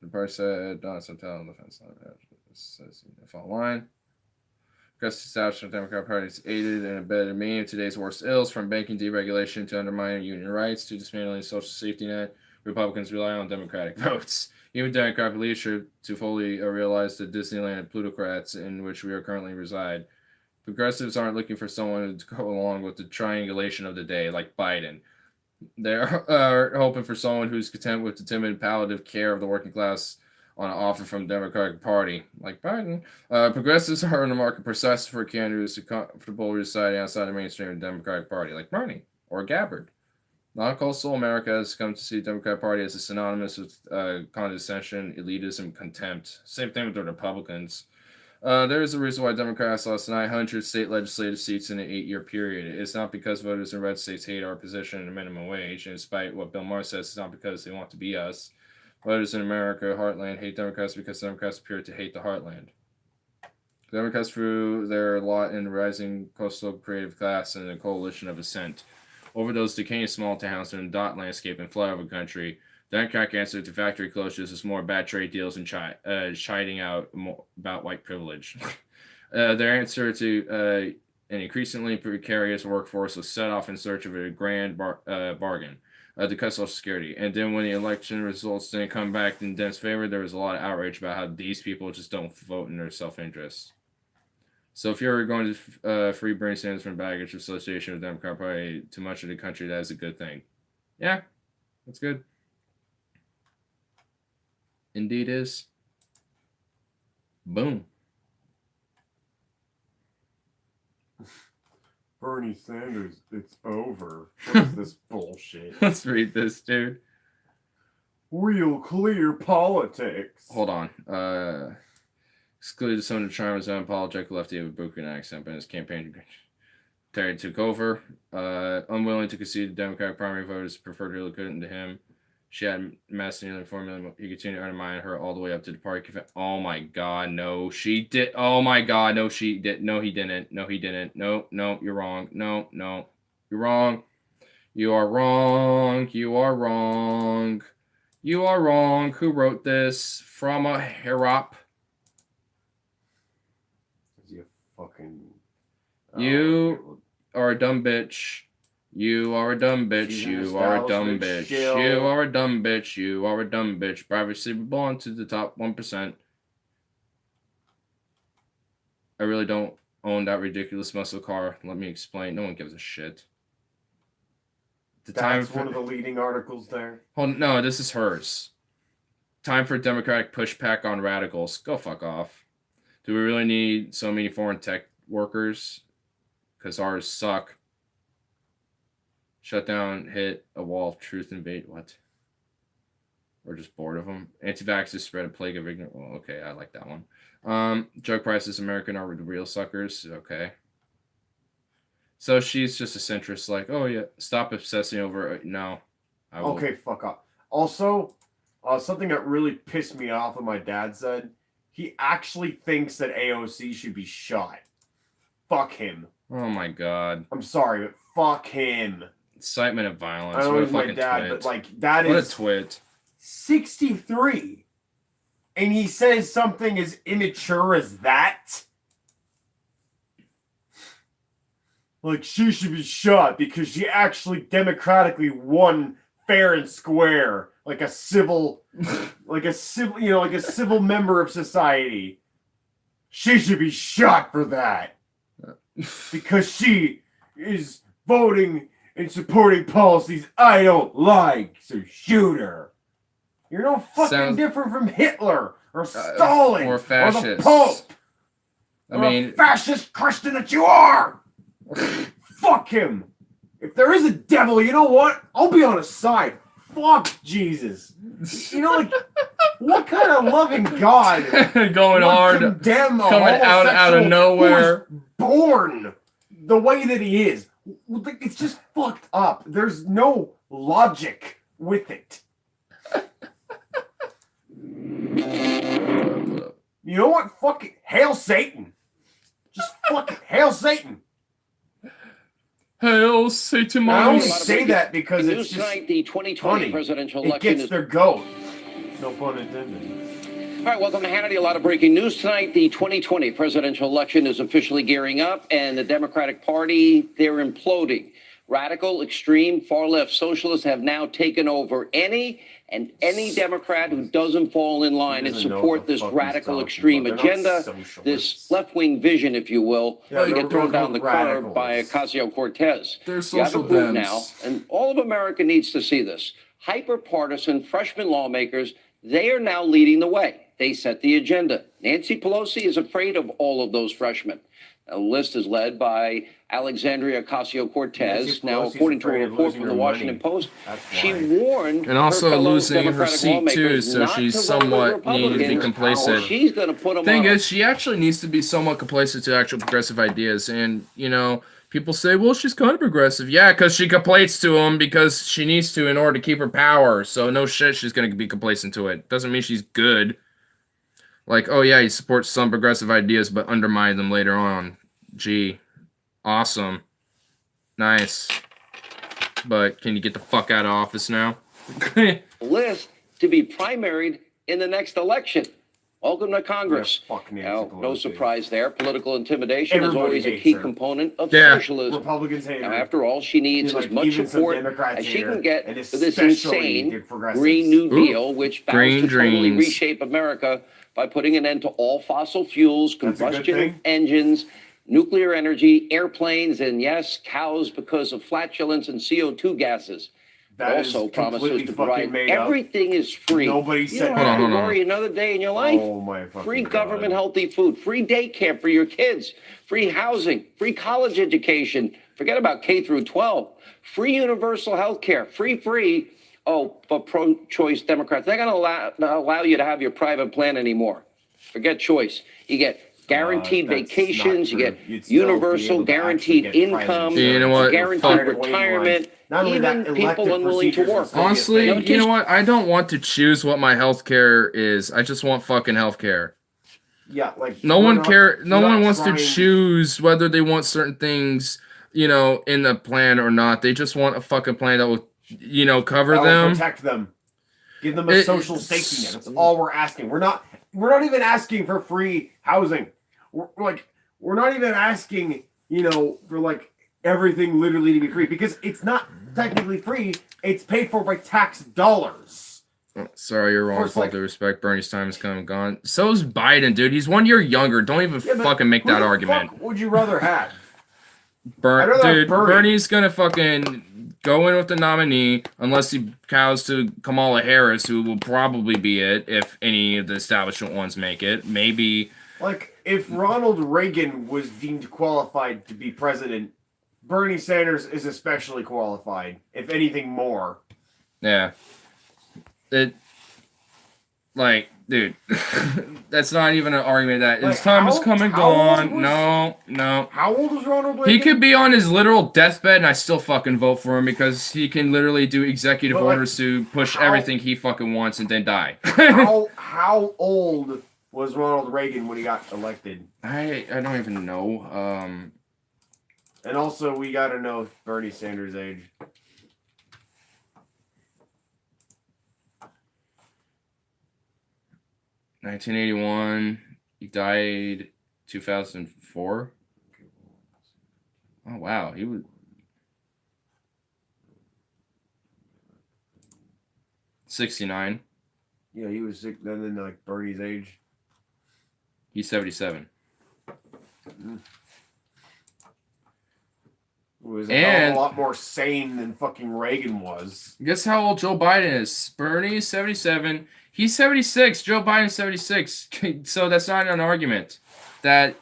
the party said, Don Santel on the fence line. Says, fall line. Progressive establishment Democrat parties aided and abetted many of today's worst ills, from banking deregulation to undermining union rights to dismantling the social safety net. Republicans rely on Democratic votes. Even Democratic leadership to fully realize the Disneyland of plutocrats in which we are currently reside. Progressives aren't looking for someone to go along with the triangulation of the day, like Biden. They're hoping for someone who's content with the timid palliative care of the working class on an offer from the Democratic Party, like Biden. Progressives are in the market precisely for candidates who are comfortable residing outside the mainstream of the Democratic Party, like Bernie or Gabbard. Non-coastal America has come to see the Democratic Party as a synonymous with condescension, elitism, contempt. Same thing with the Republicans. There is a reason why Democrats lost 900 state legislative seats in an 8-year period. It's not because voters in red states hate our position in the minimum wage, and despite what Bill Maher says, it's not because they want to be us. Voters in America, heartland, hate Democrats because Democrats appear to hate the heartland. Democrats threw their lot in the rising coastal creative class and a coalition of ascent. Over those decaying small towns and dot landscape and flyover country, the Democratic answer to factory closures is more bad trade deals and chiding out about white privilege. Their answer to an increasingly precarious workforce was set off in search of a grand bargain. To cut Social Security. And then when the election results didn't come back in Dem's favor, there was a lot of outrage about how these people just don't vote in their self-interest. So if you're going to free Bernie Sanders from baggage association with the Democratic Party to much of the country, that is a good thing. Yeah, that's good. Indeed is. Boom. Bernie Sanders, it's over. What is this bullshit? Let's read this, dude. Real clear politics. Hold on. Excluded some of the charm of his own apologetic lefty of a Brooklyn accent, but his campaign Terry took over. Unwilling to concede the Democratic primary voters preferred Hillary Clinton to him. She had massed nearly 4 million. He continued to undermine her all the way up to the party. Oh my God, no, she did. Oh my God, no, she did. No, he didn't. No, he didn't. No, you're wrong. No, you're wrong. You are wrong. You are wrong. You are wrong. Who wrote this? From a Herop. You fucking. You are a dumb bitch. You are a dumb bitch. You are a dumb bitch. You are a dumb bitch. You are a dumb bitch. Privacy belongs to the top 1%. I really don't own that ridiculous muscle car. Let me explain. No one gives a shit. That's one of the leading articles there. No, this is hers. Time for Democratic pushback on radicals. Go fuck off. Do we really need so many foreign tech workers? Because ours suck. Shut down, hit a wall of truth and bait. What? We're just bored of them. Anti-vaxxers spread a plague of ignorance. Well, okay, I like that one. Drug prices American are the real suckers. Okay. So she's just a centrist, like, oh yeah, stop obsessing over it. No. Okay, fuck off. Also, something that really pissed me off when my dad said, he actually thinks that AOC should be shot. Fuck him. Oh my God. I'm sorry, but fuck him. Incitement of violence. I know what he's a my fucking dad, twit. but like that what is a twit. 63, and he says something as immature as that. Like she should be shot because she actually democratically won fair and square. like a civil, like a civil member of society, she should be shot for that because she is voting and supporting policies I don't like. So shoot her. You're no fucking different from Hitler or Stalin or fascists. or the Pope. I mean, fascist Christian that you are. Fuck him. If there is a devil, you know what? I'll be on his side. Fuck Jesus. You know, like, what kind of loving God going hard, condemn a coming out of nowhere, who was born the way that he is? It's just fucked up. There's no logic with it. You know what? Fucking hail Satan. Just fucking hail Satan. Hail Satan. I only say that because it's just tonight, the 2020 funny. presidential It election gets their goat. No pun intended. All right, welcome to Hannity. A lot of breaking news tonight. The 2020 presidential election is officially gearing up, and the Democratic Party, they're imploding. Radical, extreme, far-left socialists have now taken over. Any Democrat who doesn't fall in line and support this radical, extreme agenda, this left-wing vision, if you will, you get thrown down the curb by Ocasio-Cortez. They're You have a social group dems. now, and all of America needs to see this. Hyper-partisan freshman lawmakers, they are now leading the way. They set the agenda. Nancy Pelosi is afraid of all of those freshmen. The list is led by Alexandria Ocasio-Cortez. Now, according to a report from the Washington Post, she warned and also her fellow losing her Democratic seat too, lawmakers so not she's to vote somewhat with needs to be Republicans. complacent. She's going to put them Thing on. is, she actually needs to be somewhat complacent to actual progressive ideas, and you know, people say, "Well, she's kind of progressive." Yeah, because she complains to them because she needs to in order to keep her power. So no shit, she's going to be complacent to it. Doesn't mean she's good. Like, oh yeah, he supports some progressive ideas, but undermine them later on. Gee, awesome, nice. But can you get the fuck out of office now? List to be primaried in the next election. Welcome to Congress. Now, no surprise there. Political intimidation is always a key component of socialism. Republicans hate Now, her. after all, she needs Like, as much even some support Democrats as she hate her, can get and for this especially insane the progressives. Green New Ooh. Deal, which vows Green to totally dreams. reshape America by putting an end to all fossil fuels, That's a good combustion thing. engines, nuclear energy, airplanes, and yes, cows because of flatulence and CO2 gases. That is Also promises completely to fucking provide made up. everything is free. Nobody You said don't that. have to Hold on. worry another day in your life. Oh my fucking Free God. government healthy food, free daycare for your kids, free housing, free college education. Forget about K through 12. Free universal health care, free. Oh, but pro-choice Democrats, they're going to allow you to have your private plan anymore. Forget choice. You get guaranteed That's vacations, you not get true. You'd still be universal able to guaranteed actually get private income, insurance. You know what? guaranteed Fuck. retirement, Not only even that, people elective unwilling to procedures work. will still be a Honestly, thing. you know what? I don't want to choose what my health care is. I just want fucking health care. Yeah, like No we're one not- care. No we're not one wants trying- to choose whether they want certain things, you know, in the plan or not. They just want a fucking plan that will, you know, cover that will them. protect them. Give them a It- social safety net. That's all we're asking. We're not even asking for free housing. We're not even asking, you know, for like everything literally to be free because it's not technically free. It's paid for by tax dollars. Oh, sorry, you're wrong. course, Full like- due respect, Bernie's time is come and gone. So's Biden, dude. He's 1 year younger. Don't even Yeah, but fucking make who that the argument. fuck would you rather have? I'd rather have Dude, Bernie. Bernie's gonna fucking go in with the nominee unless he cows to Kamala Harris, who will probably be it if any of the establishment ones make it. Maybe. Like, if Ronald Reagan was deemed qualified to be president, Bernie Sanders is especially qualified, if anything more. Yeah. Dude, that's not even an argument that his Like, time has how- come and how old gone. was- No. How old was Ronald Reagan? He could be on his literal deathbed and I still fucking vote for him because he can literally do executive But, like, orders to push how- everything he fucking wants and then die. how old was Ronald Reagan when he got elected? I don't even know. And also, we gotta know Bernie Sanders' age. $1981. He died 2004. Oh wow, he was 69. Yeah, he was sick then in like Bernie's age. He's 77. Was a hell of a lot more sane than fucking Reagan was. Guess how old Joe Biden is? Bernie's 77. He's 76. Joe Biden's 76. So that's not an argument. That,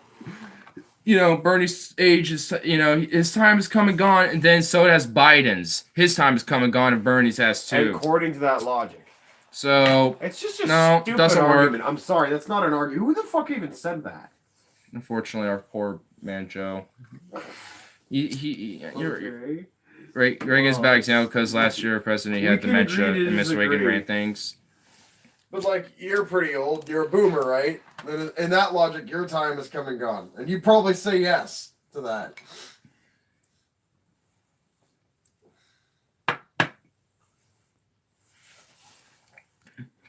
you know, Bernie's age is, you know, his time has come and gone, and then so has Biden's. His time has come and gone, and Bernie's has too. According to that logic. So it's just a no, stupid doesn't argument. work. I'm sorry, that's not an argument. Who the fuck even said that? Unfortunately, our poor man Joe. Okay. Reagan's bad example because last year president he had dementia and Miss Reagan disagree. ran things. But like, you're pretty old. You're a boomer, right? Then in that logic, your time has come and gone, and you probably say yes to that.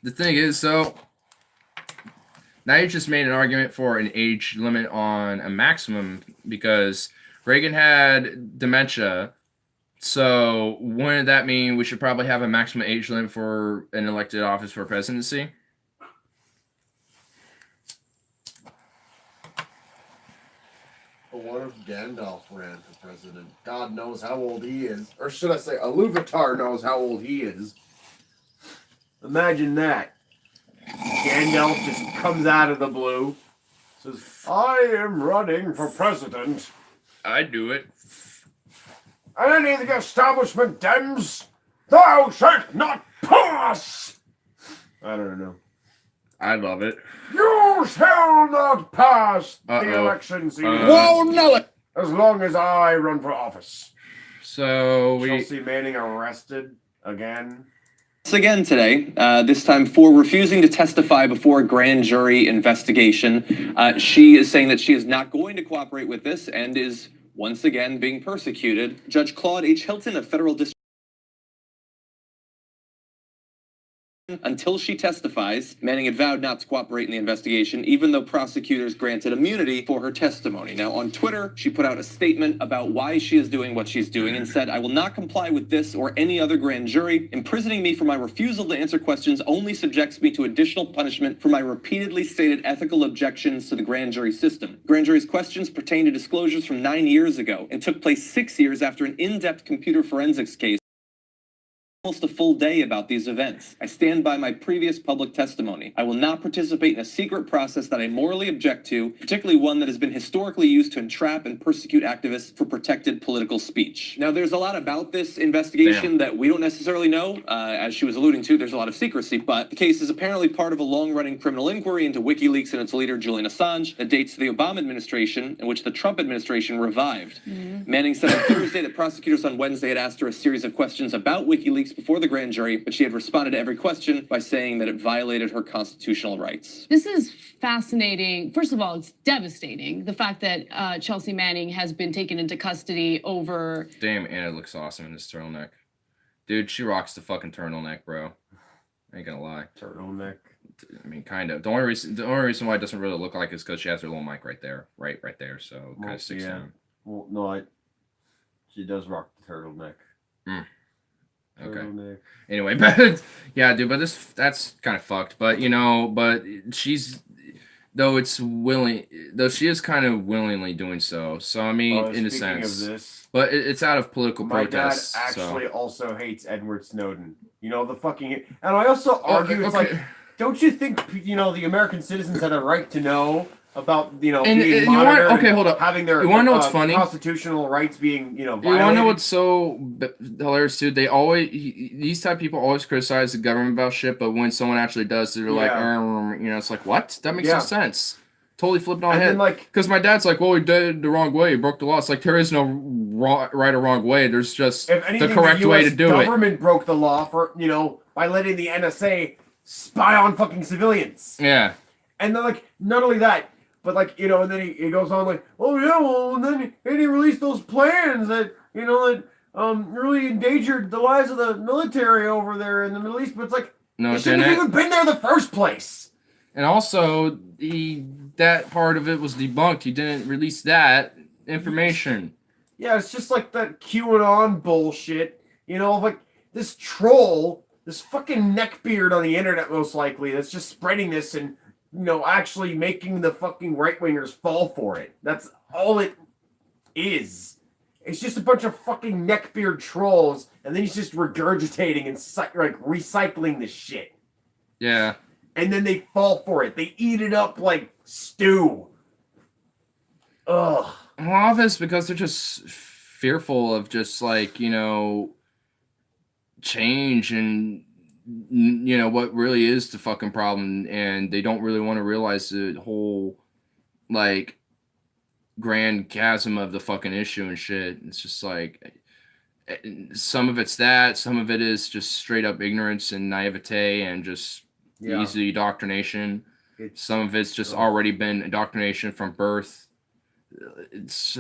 The thing is, so now you just made an argument for an age limit on a maximum because Reagan had dementia. So wouldn't that mean we should probably have a maximum age limit for an elected office for presidency? But what if Gandalf ran for president? God knows how old he is. Or should I say, Iluvatar knows how old he is. Imagine that. Gandalf just comes out of the blue, says, I am running for president. I'd do it. Any of the establishment Dems, thou shalt not pass! I don't know. I love it. You shall not pass the election season. Whoa, no! As long as I run for office. So we... Chelsea Manning arrested again. Once again today, this time for refusing to testify before a grand jury investigation. She is saying that she is not going to cooperate with this and is once again being persecuted. Judge Claude H. Hilton of Federal District. Until she testifies, Manning had vowed not to cooperate in the investigation, even though prosecutors granted immunity for her testimony. Now, on Twitter, she put out a statement about why she is doing what she's doing and said, I will not comply with this or any other grand jury. Imprisoning me for my refusal to answer questions only subjects me to additional punishment for my repeatedly stated ethical objections to the grand jury system. Grand jury's questions pertain to disclosures from 9 years ago and took place 6 years after an in-depth computer forensics case. Almost a full day about these events. I stand by my previous public testimony. I will not participate in a secret process that I morally object to, particularly one that has been historically used to entrap and persecute activists for protected political speech. Now, there's a lot about this investigation that we don't necessarily know. As she was alluding to, there's a lot of secrecy, but the case is apparently part of a long-running criminal inquiry into WikiLeaks and its leader, Julian Assange, that dates to the Obama administration, in which the Trump administration revived. Manning said on Thursday that prosecutors on Wednesday had asked her a series of questions about WikiLeaks before the grand jury, but she had responded to every question by saying that it violated her constitutional rights. This is fascinating. First of all, it's devastating. The fact that Chelsea Manning has been taken into custody over... Damn, Anna looks awesome in this turtleneck. Dude, she rocks the fucking turtleneck, bro. I ain't gonna lie. Turtleneck. I mean, kind of. The only reason why it doesn't really look like it is because she has her little mic right there. Right there, so it kind of sticks down. Well, no, she does rock the turtleneck. Okay. Anyway, but yeah, dude, but that's kind of fucked. But you know, but she's though she is kind of willingly doing so. So I mean, in a sense, of this, but it's out of political my protest. dad actually also hates Edward Snowden. You know, the fucking, and I also argue it's like, don't you think the American citizens had a right to know about being monitored, hold up, having their you want to know what's funny? Constitutional rights being violated? You want to know what's so hilarious too? They always these type of people always criticize the government about shit, but when someone actually does, they're like, it's like, what? That makes no sense. Totally flipped on head. Because my dad's like, well, he did it the wrong way. He broke the law. It's like there is no right or wrong way. There's just the correct way to do it. The government broke the law for by letting the NSA spy on fucking civilians. Yeah. And then not only that. But and then he goes on like, oh yeah, well, and then he released those plans that really endangered the lives of the military over there in the Middle East. But it's like, no, it shouldn't have even been there in the first place. And also, that part of it was debunked. He didn't release that information. Yeah, it's just like that QAnon bullshit. Like this troll this fucking neckbeard on the internet, most likely, that's just spreading this and, actually making the fucking right-wingers fall for it. That's all it is. It's just a bunch of fucking neckbeard trolls, and then he's just regurgitating and recycling the shit. Yeah. And then they fall for it. They eat it up like stew. Ugh. A lot of it's because they're just fearful of just change and what really is the fucking problem, and they don't really want to realize the whole grand chasm of the fucking issue and shit. It's just some of it's that, some of it is just straight up ignorance and naivete and just easy indoctrination. Some of it's just already been indoctrination from birth. It's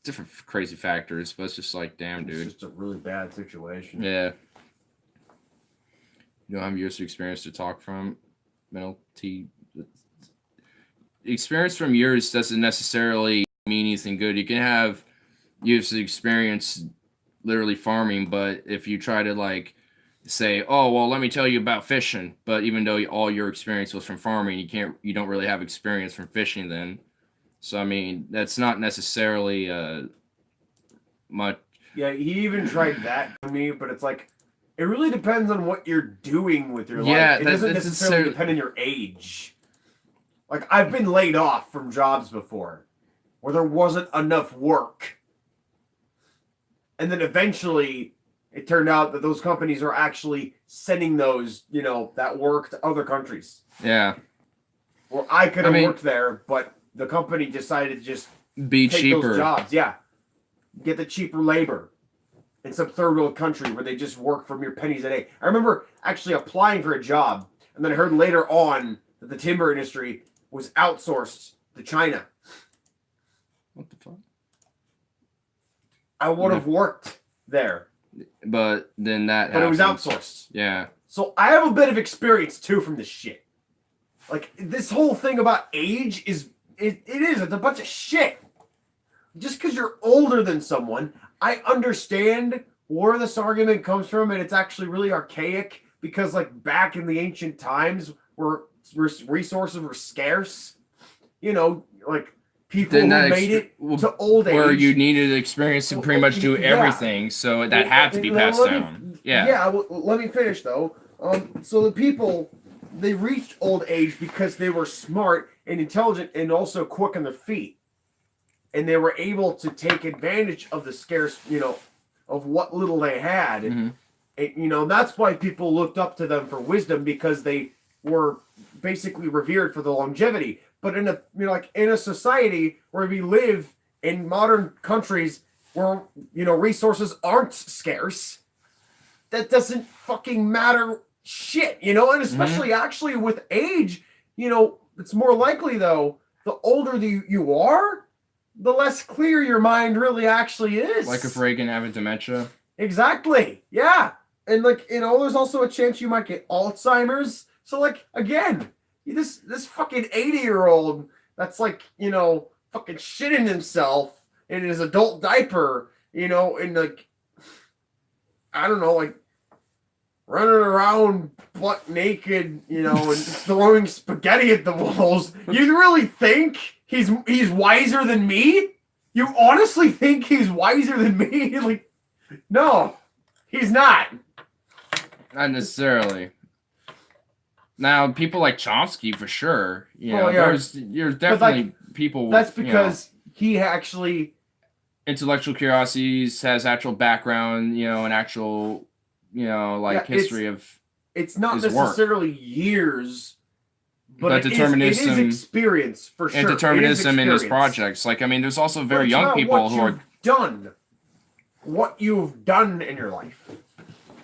different crazy factors, but it's just damn, dude. It's just a really bad situation. Yeah. You don't have years of experience to talk from. Experience from years doesn't necessarily mean anything good. You can have years of experience literally farming, but if you try to say, oh, well, let me tell you about fishing, but even though all your experience was from farming, you don't really have experience from fishing then. So, I mean, that's not necessarily much. Yeah, he even tried that to me, but it's it really depends on what you're doing with your life. It doesn't necessarily depend on your age. I've been laid off from jobs before where there wasn't enough work. And then eventually it turned out that those companies are actually sending those, that work to other countries. Yeah. Or I could have worked there, but the company decided to just be take cheaper. Those jobs. Yeah. Get the cheaper labor in some third world country where they just work for mere pennies a day. I remember actually applying for a job, and then I heard later on that the timber industry was outsourced to China. What the fuck? I would have worked there. But then that But happens. it was outsourced. Yeah. So I have a bit of experience too from this shit. This whole thing about age is it's a bunch of shit. Just because you're older than someone, I understand where this argument comes from, and it's actually really archaic because back in the ancient times where resources were scarce, people who made it to old age. Where you needed experience to pretty much do everything, so that had to be passed down. Yeah, well, let me finish though. So the people, they reached old age because they were smart and intelligent and also quick on their feet. And they were able to take advantage of the scarce, of what little they had. Mm-hmm. And, that's why people looked up to them for wisdom, because they were basically revered for the longevity. But in a society where we live in modern countries where, resources aren't scarce, that doesn't fucking matter shit, and especially actually with age, it's more likely though, the older you are, the less clear your mind really actually is. Like if Reagan having dementia. Exactly. Yeah. And there's also a chance you might get Alzheimer's. So again, this fucking 80-year-old that's fucking shitting himself in his adult diaper, and I don't know, running around butt naked, and throwing spaghetti at the walls. You really think he's wiser than me? You honestly think he's wiser than me? No, he's not. Not necessarily. Now, people like Chomsky, for sure. Yeah. There's definitely people. That's because he actually intellectual curiosities, has actual background, an actual, history of. It's not his necessarily work. Years, but determinism, it is experience for sure. And determinism in his projects. There's also very young people who are done what you've done in your life.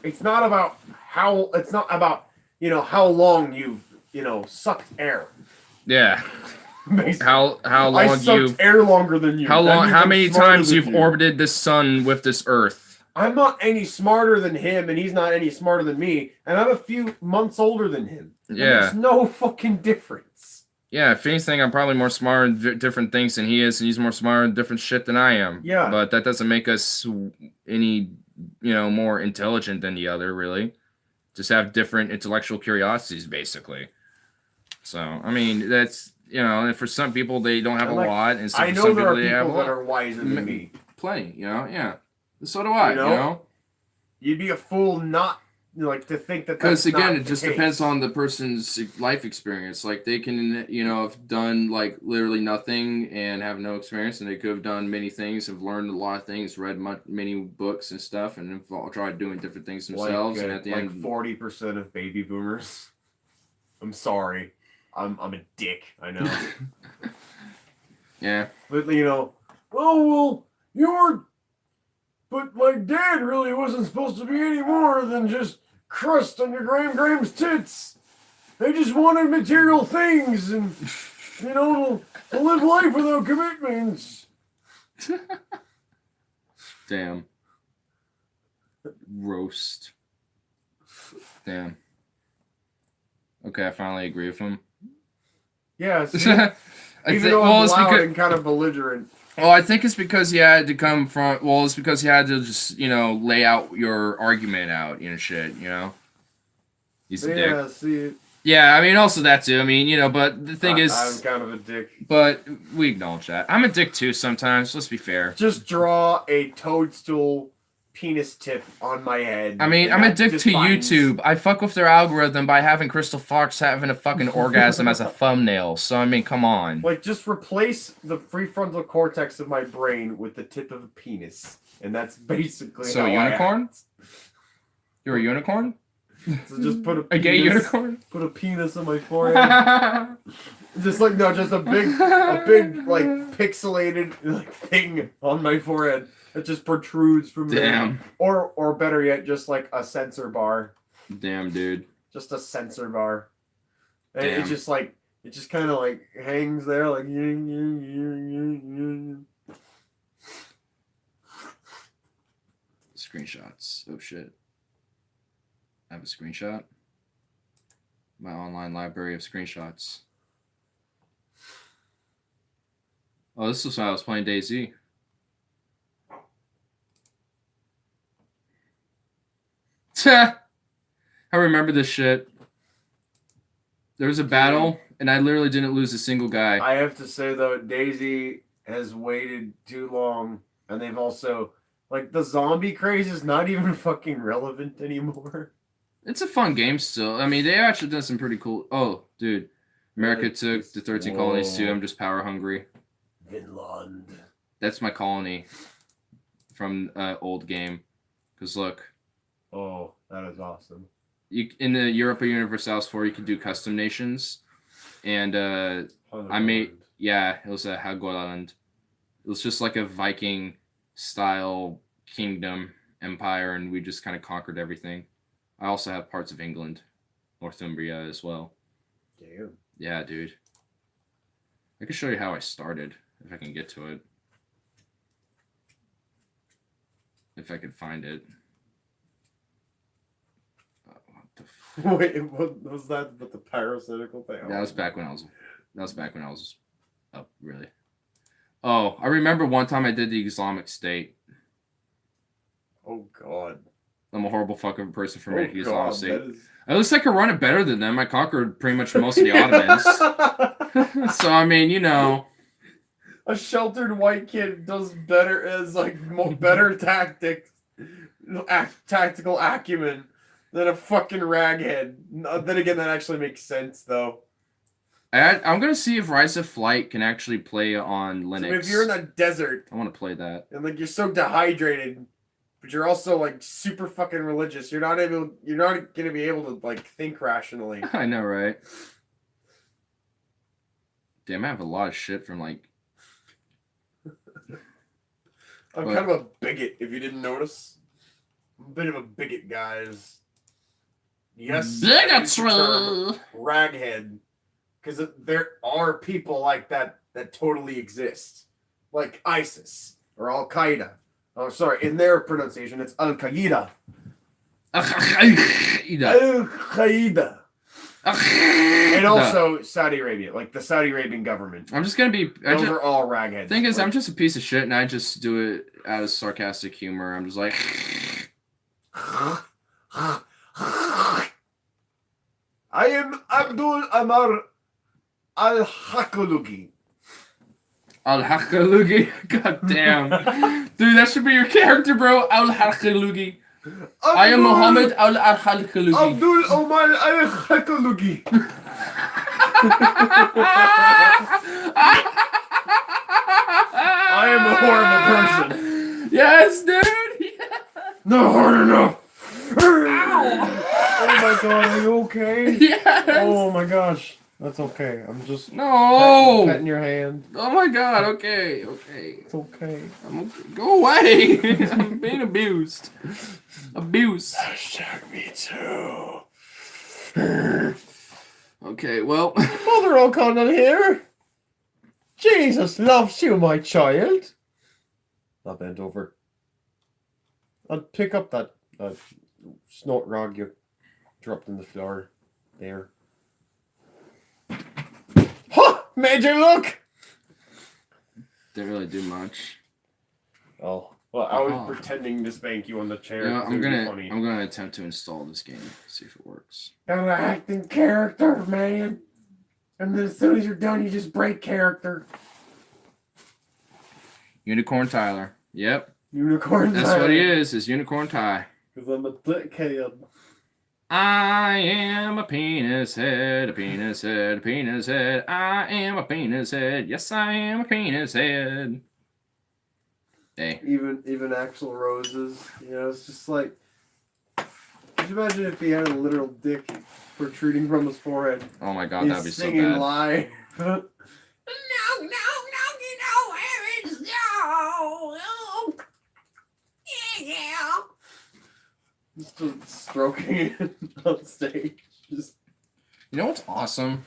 It's not about how. It's not about how long you've sucked air. Yeah. How long I sucked air longer than you. How many times you've orbited this sun with this Earth? I'm not any smarter than him, and he's not any smarter than me, and I'm a few months older than him. Yeah. There's no fucking difference. Yeah, if anything, I'm probably more smart in different things than he is, and he's more smart in different shit than I am. Yeah. But that doesn't make us any, more intelligent than the other, really. just have different intellectual curiosities, basically. So, I mean, that's, you know, and for some people, they don't have a lot, and so I for know some there people, are they have a people that lot. are wiser than me. Plenty, you know, yeah. So do I, You know? You'd be a fool not, like, to think that that's Because again, not it just the depends case. on the person's life experience. Like they can, you know, have done like literally nothing and have no experience, and they could have done many things, have learned a lot of things, read many books and stuff, and have all tried doing different things themselves. And at the like end, 40% of baby boomers. I'm sorry, I'm a dick. I know. yeah. But you know, oh well, you were. But my dad really wasn't supposed to be any more than just crust on your Graham's tits. They just wanted material things and, you know, to live life without commitments. Damn. Roast. Damn. Okay, I finally agree with him. Yeah, see? Even think, though well, I'm it's loud because, and kind of belligerent. well, I think it's because he had to come from. Well, it's because he had to just, you know, lay out your argument out, you know, shit, you know. He's a dick. See. Yeah, I mean, also that too. I mean, you know, but the thing is, I'm kind of a dick. But we acknowledge that. I'm a dick too sometimes. Let's be fair. Just draw a toadstool penis tip on my head. I mean, I'm a dick to YouTube. I fuck with their algorithm by having Crystal Fox having a fucking orgasm as a thumbnail. So, I mean, come on. Like, just replace the prefrontal cortex of my brain with the tip of a penis. And that's basically So, how a I unicorn? act. You're a unicorn? So just put a A gay penis- unicorn? Put a penis on my forehead. Just like, no, just a big, like, pixelated like thing on my forehead that just protrudes from Damn. there. Or better yet, just like a sensor bar. Damn, dude. Just a sensor bar. And Damn. it just like, it just kind of like hangs there like. Screenshots. Oh, shit. I have a screenshot. My online library of screenshots. Oh, this was when I was playing DayZ. I remember this shit. There was a battle, and I literally didn't lose a single guy. I have to say though, Daisy has waited too long, and they've also like the zombie craze is not even fucking relevant anymore. It's a fun game still. I mean, they actually done some pretty cool. Oh, dude, America took the 13 colonies too. I'm just power hungry. Vinland. That's my colony from old game. Cause look. Oh, that is awesome. You in the Europa Universalis 4, you can do custom nations, and I made it was a Helgoland. It was just like a Viking style kingdom empire, and we just kind of conquered everything. I also have parts of England, Northumbria as well. Damn. Yeah, dude. I can show you how I started if I can get to it. If I could find it. Wait, what was that? But the parasitical thing? That was back when I was. That was back when I was up, really. Oh, I remember one time I did the Islamic State. Oh God. I'm a horrible fucking person for Oh, making the Islamic God, State. that is- At least I could run it better than them. I conquered pretty much most of the Ottomans. So I mean, you know. A sheltered white kid does better as like better tactics, tactical acumen than a fucking raghead. Then again, that actually makes sense though. I'm gonna see if Rise of Flight can actually play on Linux. So if you're in a desert I want to play that. and like you're so dehydrated, but you're also like super fucking religious, you're not gonna be able to like think rationally. I know, right? Damn, I have a lot of shit from like. I'm kind of a bigot, if you didn't notice. I'm a bit of a bigot, guys. Yes, Bigotry! Raghead. Because there are people like that that totally exist. Like ISIS or Al Qaeda. Oh, sorry, in their pronunciation, it's Al Qaeda. Al Qaeda. And also Saudi Arabia, like the Saudi Arabian government. I'm just gonna be. Those are all ragheads. Thing is, like, I'm just a piece of shit, and I just do it out of sarcastic humor. I'm just like, I am Abdul Amar Al-Hakalugi. Al-Hakalugi? God damn. Dude, that should be your character, bro. Al-Hakalugi. I am Muhammad Al-Hakalugi. Abdul Omar Al-Hakalugi. I am a horrible person. Yes, dude. Not hard enough. Oh my god, are you okay? Yes. Oh my gosh. That's okay. I'm just No. petting your hand. Oh my god, okay. It's okay. Go away. I'm being abused. Abuse. Me too. Okay, well. Father O'Connell here. Jesus loves you, my child. I'll bend over. I'll pick up that snort rag you dropped in the floor there. Ha! Major look! Didn't really do much. Oh. Well, I was pretending to spank you on the chair. You know, I'm funny. gonna attempt to install this game. See if it works. Gotta act in character, man. And then as soon as you're done, you just break character. Unicorn Tyler. Yep. Unicorn That's Tyler. what he is Unicorn Ty. Because I'm a dickhead. I am a penis head, a penis head, a penis head. I am a penis head. Yes, I am a penis head. Hey. Even Axl Rose's, you know, it's just like. Could you imagine if he had a literal dick protruding from his forehead? Oh my god, that'd be so singing bad. live. No, where is Joe? Yeah. Just stroking it on stage. Just... You know what's awesome?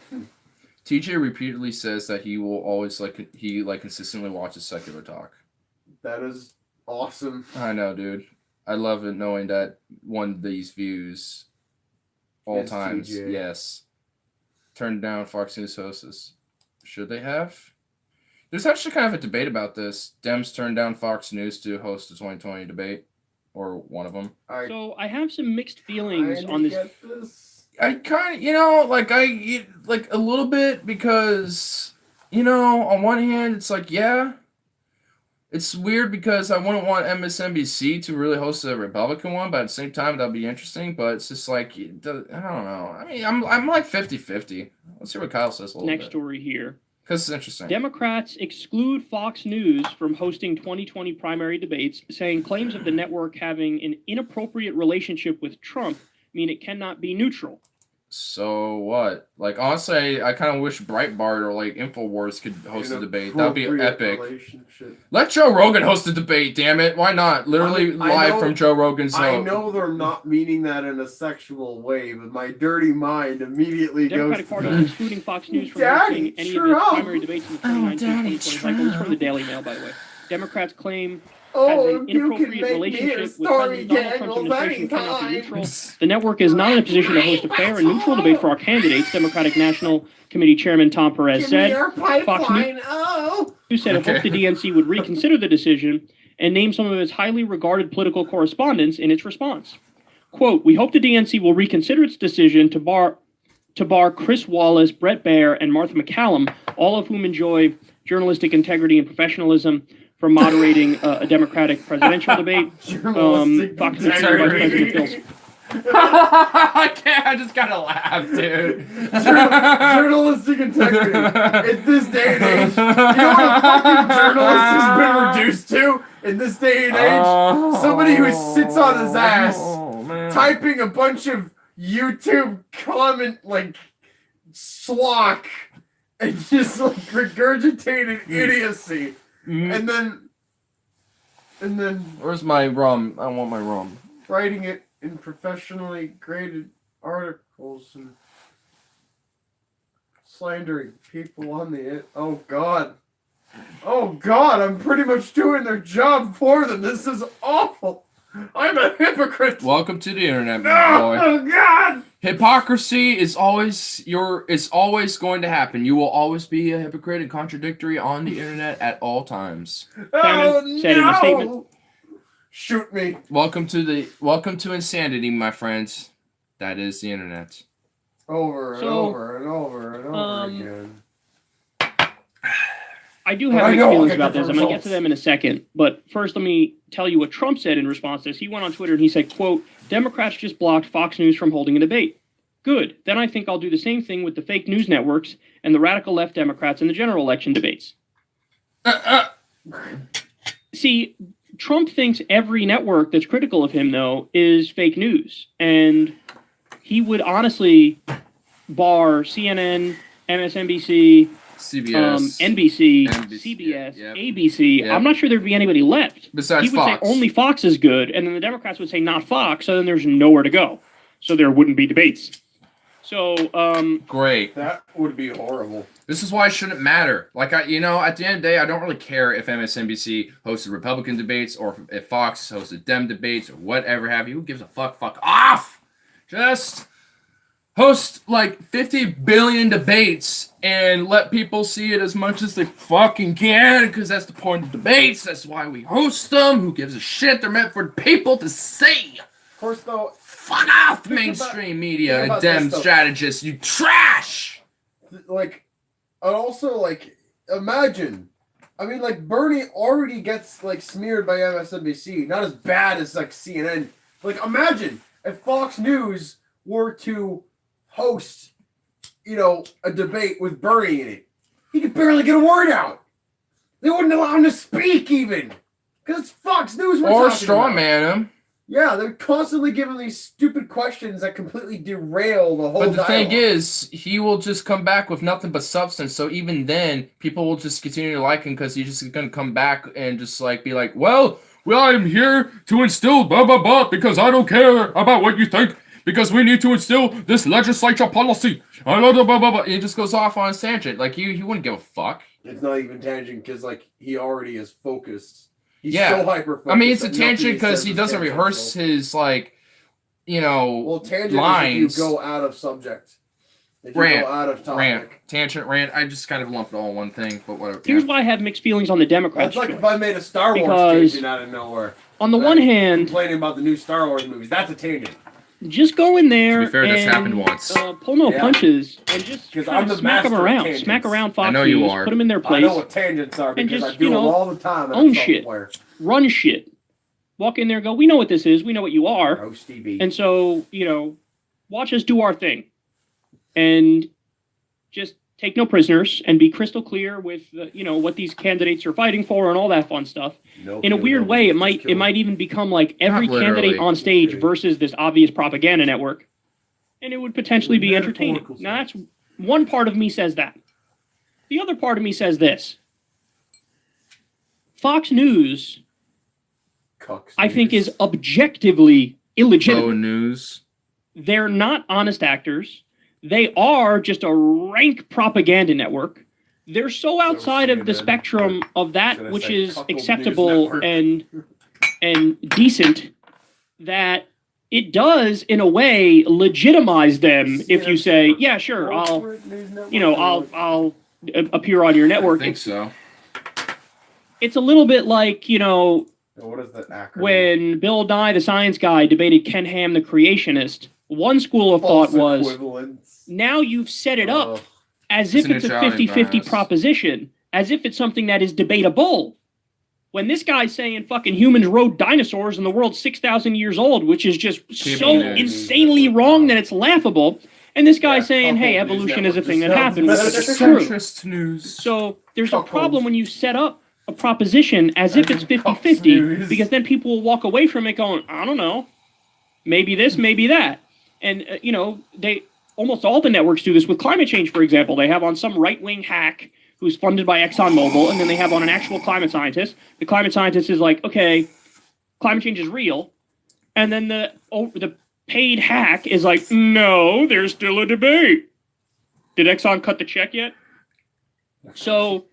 TJ repeatedly says that he will always consistently watches secular talk. That is awesome. I know, dude. I love it knowing that one of these views all Is times. TJ. Yes. Turned down Fox News hosts. Should they have? There's actually kind of a debate about this. Dems turned down Fox News to host the 2020 debate, or one of them. So I have some mixed feelings on this. I kind of, like a little bit because, on one hand, it's like, yeah, it's weird because I wouldn't want MSNBC to really host a Republican one, but at the same time, that'd be interesting. But it's just like, I don't know. I mean, I'm like 50-50. Let's see what Kyle says a little Next bit. story here. Because it's interesting. Democrats exclude Fox News from hosting 2020 primary debates, saying claims of the network having an inappropriate relationship with Trump mean it cannot be neutral. So what? Like, honestly, I kind of wish Breitbart or like InfoWars could host a debate. That'd be epic. Let Joe Rogan host a debate, damn it. Why not? Literally live from Joe Rogan's I know they're not meaning that in a sexual way, but my dirty mind immediately The Democratic goes Party to is excluding Fox News from Daddy hosting any of Trump. its primary debates in the 2019-2020 cycle. This is from the Daily Mail, by the way. Democrats claim has Oh, an you can inappropriate make me a relationship with Stormy President Donald Trump's Daniels administration cannot be anytime. neutral. The network is not in a position to host a fair and neutral debate for our candidates, Democratic National Committee Chairman Tom Perez Give said. me your Fox pipeline. Oh. News said it hoped the DNC would reconsider the decision and name some of its highly regarded political correspondents in its response. Quote, "We hope the DNC will reconsider its decision to bar Chris Wallace, Brett Baer, and Martha McCallum, all of whom enjoy journalistic integrity and professionalism, from moderating a Democratic presidential debate." Fox News Vice President Bill I can't. I just gotta laugh, dude. Journalistic integrity. In this day and age, you know what a fucking journalist has been reduced to? In this day and age, somebody who sits on his ass, typing a bunch of YouTube comment schlock and just regurgitated idiocy, and then Where's my rum? I want my rum. writing it in professionally graded articles and slandering people on the oh god, I'm pretty much doing their job for them. This is awful. I'm a hypocrite. Welcome to the internet, No, my boy. oh god. Hypocrisy is always it's always going to happen. You will always be a hypocrite and contradictory on the internet at all times. Oh said in a statement. no! Shoot me. Welcome to insanity, my friends. That is the internet. Over and So, over and over and over again. I do But have I mixed know I'll feelings get about this. different I'm going to get to results. them in a second. But first, let me tell you what Trump said in response to this. He went on Twitter and he said, quote, Democrats just blocked Fox News from holding a debate. Good. Then I think I'll do the same thing with the fake news networks and the radical left Democrats in the general election debates. See, Trump thinks every network that's critical of him, though, is fake news. And he would honestly bar CNN, MSNBC, CBS, NBC, NBC, CBS, yep. ABC. Yep. I'm not sure there'd be anybody left. Besides he would Fox. say only Fox is good, and then the Democrats would say not Fox, so then there's nowhere to go. So there wouldn't be debates. So, Great. That would be horrible. This is why it shouldn't matter. Like, at the end of the day, I don't really care if MSNBC hosted Republican debates or if Fox hosted Dem debates or whatever have you. Who gives a fuck? Fuck off! Just host, like, 50 billion debates and let people see it as much as they fucking can, because that's the point of debates. That's why we host them. Who gives a shit? They're meant for people to see. Of course, though. Fuck off, mainstream media and Dem strategists, you trash! Like, and also, like, imagine. I mean, like, Bernie already gets, like, smeared by MSNBC. Not as bad as, like, CNN. Like, imagine if Fox News were to host, you know, a debate with Bernie in it. He could barely get a word out. They wouldn't allow him to speak, even. Because it's Fox News we're Or talking about. strawman him. Yeah, they're constantly giving these stupid questions that completely derail the whole But the dialogue. thing is, he will just come back with nothing but substance. So even then, people will just continue to like him because he's just going to come back and just like be like, well, I'm here to instill blah, blah, blah, because I don't care about what you think, because we need to instill this legislature policy. Blah, blah, blah, blah, blah. He just goes off on a tangent. Like, he wouldn't give a fuck. It's not even tangent because, like, he already is focused. He's Yeah. so hyper-focused. I mean, it's a that nothing tangent he because says he is doesn't tangential. rehearse his, like, you know, Well, tangent lines. is if you go out of subject. If you Rant, go out of topic. rant, tangent, rant. I just kind of lumped it all in one thing, but whatever. here's why I have mixed feelings on the Democrats. That's like if I made a Star Wars Because tangent out of nowhere. on the one hand, Complaining about the new Star Wars movies. That's a tangent. just go in there To be fair, and that's happened once. Pull no Yeah. punches and just Because kinda I'm the smack them master of around. tangents. Smack around Fox I know you News, are. put them in their I place, know what tangents are and because just, I do you know, them all the time. and own I'm shit. self-aware. run shit. Walk in there and go, we know what this is. We know what you are. Oh, Stevie. And so, you know, watch us do our thing. And just take no prisoners and be crystal clear with, you know, what these candidates are fighting for and all that fun stuff. No In a weird way, it might even become like every Not candidate literally. on stage versus this obvious propaganda network. And it would potentially be entertaining. Now, that's one part of me says that. The other part of me says this. Fox News, I think, is objectively illegitimate. Faux news. They're not honest actors. They are just a rank propaganda network. They're so outside of the CNN, spectrum of should that I which say is cuckold news acceptable network? and decent that it does in a way legitimize them if you say, yeah, sure, I'll appear on your I network. think so. It's a little bit like, you know, What is that acronym? when Bill Nye, the science guy, debated Ken Ham, the creationist. One school of False thought was, equivalence. now you've set it up as It's if an it's a Italian 50-50 bias. proposition, as if it's something that is debatable. When this guy's saying fucking humans rode dinosaurs and the world's 6,000 years old, which is just so news. insanely wrong that it's laughable. And this guy's saying, hey, cuckold news evolution is a network thing that just happened, sounds which is better. true. Centrist news. So there's a Cuckold. problem when you set up a proposition as if it's 50-50, news. because then people will walk away from it going, I don't know, maybe this, maybe that. And, you know, almost all the networks do this with climate change, for example. They have on some right-wing hack who's funded by ExxonMobil, and then they have on an actual climate scientist. The climate scientist is like, okay, climate change is real. And then the paid hack is like, no, there's still a debate. Did Exxon cut the check yet? So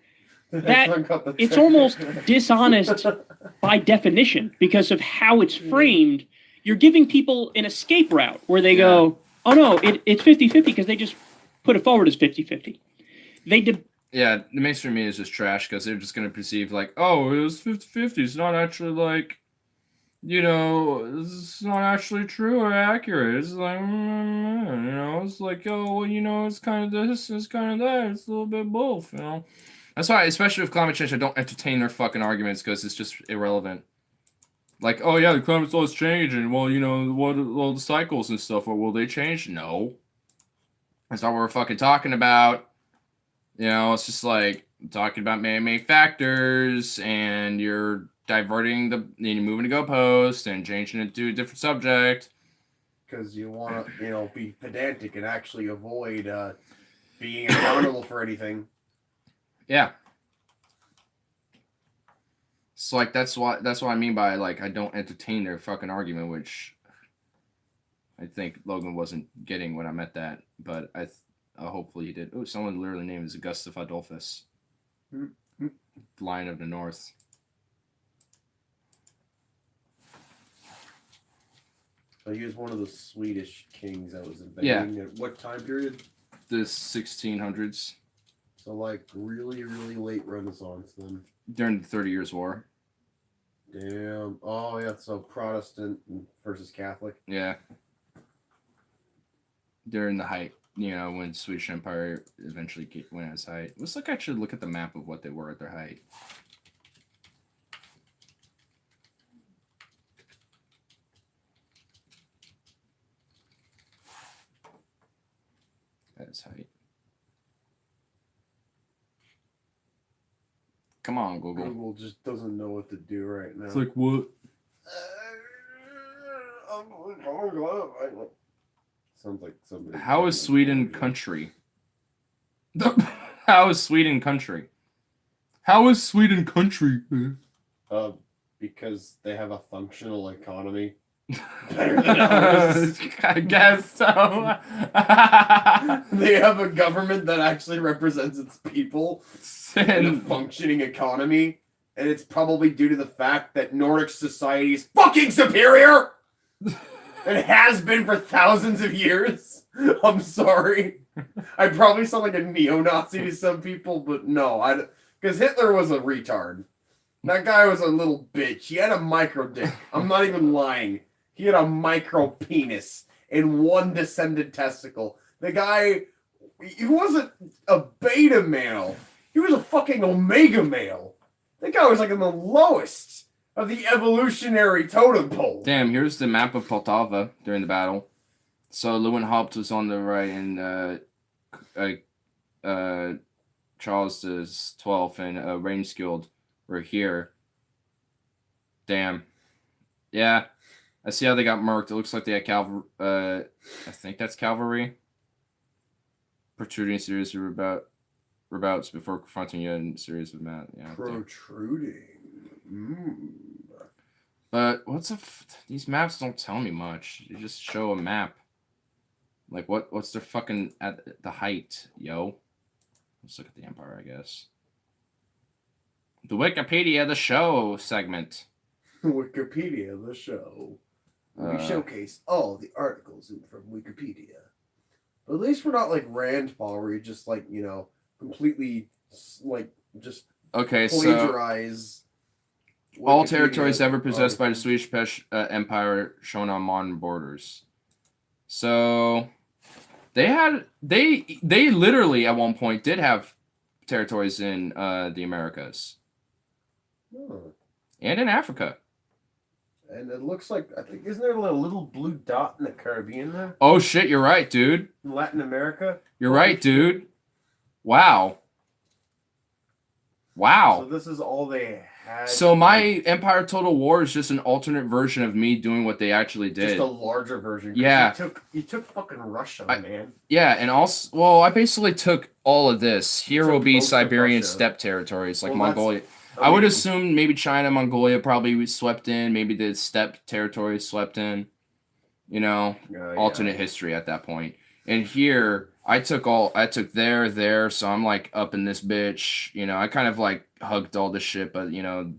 that it's almost dishonest by definition because of how it's framed. You're giving people an escape route where they go, oh no, it's 50-50 because they just put it forward as 50-50. Yeah, the mainstream media is just trash because they're just going to perceive like, oh, it was 50-50. It's not actually like it's not actually true or accurate. It's like, it's like, oh, well, it's kind of this, it's kind of that. It's a little bit both. That's why, especially with climate change, I don't entertain their fucking arguments because it's just irrelevant. Like, oh yeah, the climate's always changing. Well, what all the cycles and stuff, or will they change? No. That's not what we're fucking talking about. It's just like talking about man-made factors, and you're diverting you're moving the goalpost and changing it to a different subject. Because you want to, be pedantic and actually avoid being accountable for anything. Yeah. So like that's what I mean by like I don't entertain their fucking argument, which I think Logan wasn't getting when I meant that, but hopefully he did. Oh, someone literally named is Augustus Adolphus, Lion of the North. He was one of the Swedish kings that was invading at what time period? The 1600s. So like really, really late Renaissance then. During the 30 Years' War. Damn. Oh yeah, so Protestant versus Catholic. Yeah. During the height, when Swedish Empire eventually went at its height. Let's actually look at the map of what they were at their height. At its height. Come on, Google. Google just doesn't know what to do right now. It's like, what? Sounds like somebody. How is Sweden country? How is Sweden country? How is Sweden country? Because they have a functional economy. Better than ours. I guess so. They have a government that actually represents its people and a functioning economy, and it's probably due to the fact that Nordic society is fucking superior and has been for thousands of years. I'm sorry. I probably sound like a neo-Nazi to some people, but no, because Hitler was a retard. That guy was a little bitch. He had a micro dick. I'm not even lying. He had a micro penis and one descended testicle. The guy, he wasn't a beta male. He was a fucking omega male. That guy was like in the lowest of the evolutionary totem pole. Damn, here's the map of Poltava during the battle. So Leeuwenhoek was on the right, and Charles the 12th and Reinskild were here. Damn. Yeah. I see how they got murked. It looks like they had cavalry. I think that's cavalry. Protruding series of rebouts before confronting you in a series of mat. Yeah. Protruding. But these maps don't tell me much. They just show a map. Like what's their fucking at the height, yo? Let's look at the Empire, I guess. The Wikipedia the show segment. Wikipedia the show. We showcase all the articles from Wikipedia. But at least we're not like Rand Paul, where you just like, completely like just plagiarize. All territories ever possessed by the Swedish Empire shown on modern borders. So they literally at one point did have territories in the Americas. And in Africa. And it looks like, I think, isn't there a little blue dot in the Caribbean there? Oh shit, you're right, dude. In Latin America? You're right, dude. Wow. So this is all they had. So my Empire Total War is just an alternate version of me doing what they actually did. Just a larger version. Yeah. You took fucking Russia, man. Yeah, and also, well, I basically took all of this. Here will be Siberian steppe territories, like Mongolia. I would assume maybe China, Mongolia probably swept in. Maybe the steppe territory swept in. Alternate history at that point. And here, I took there, so I'm like up in this bitch. I kind of like hugged all this shit, but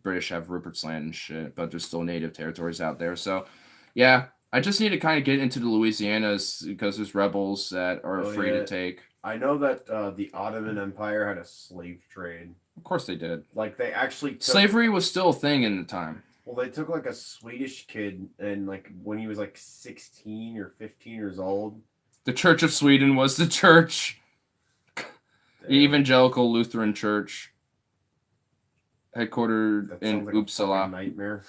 British have Rupert's Land and shit, but there's still native territories out there. So, yeah, I just need to kind of get into the Louisianas because there's rebels that are free to take. I know that the Ottoman Empire had a slave trade. Of course they did. Like they actually slavery was still a thing in the time. Well, they took like a Swedish kid, and like when he was like 16 or 15 years old. The Church of Sweden was the church. The Evangelical Lutheran Church, headquartered in like Uppsala. Nightmare.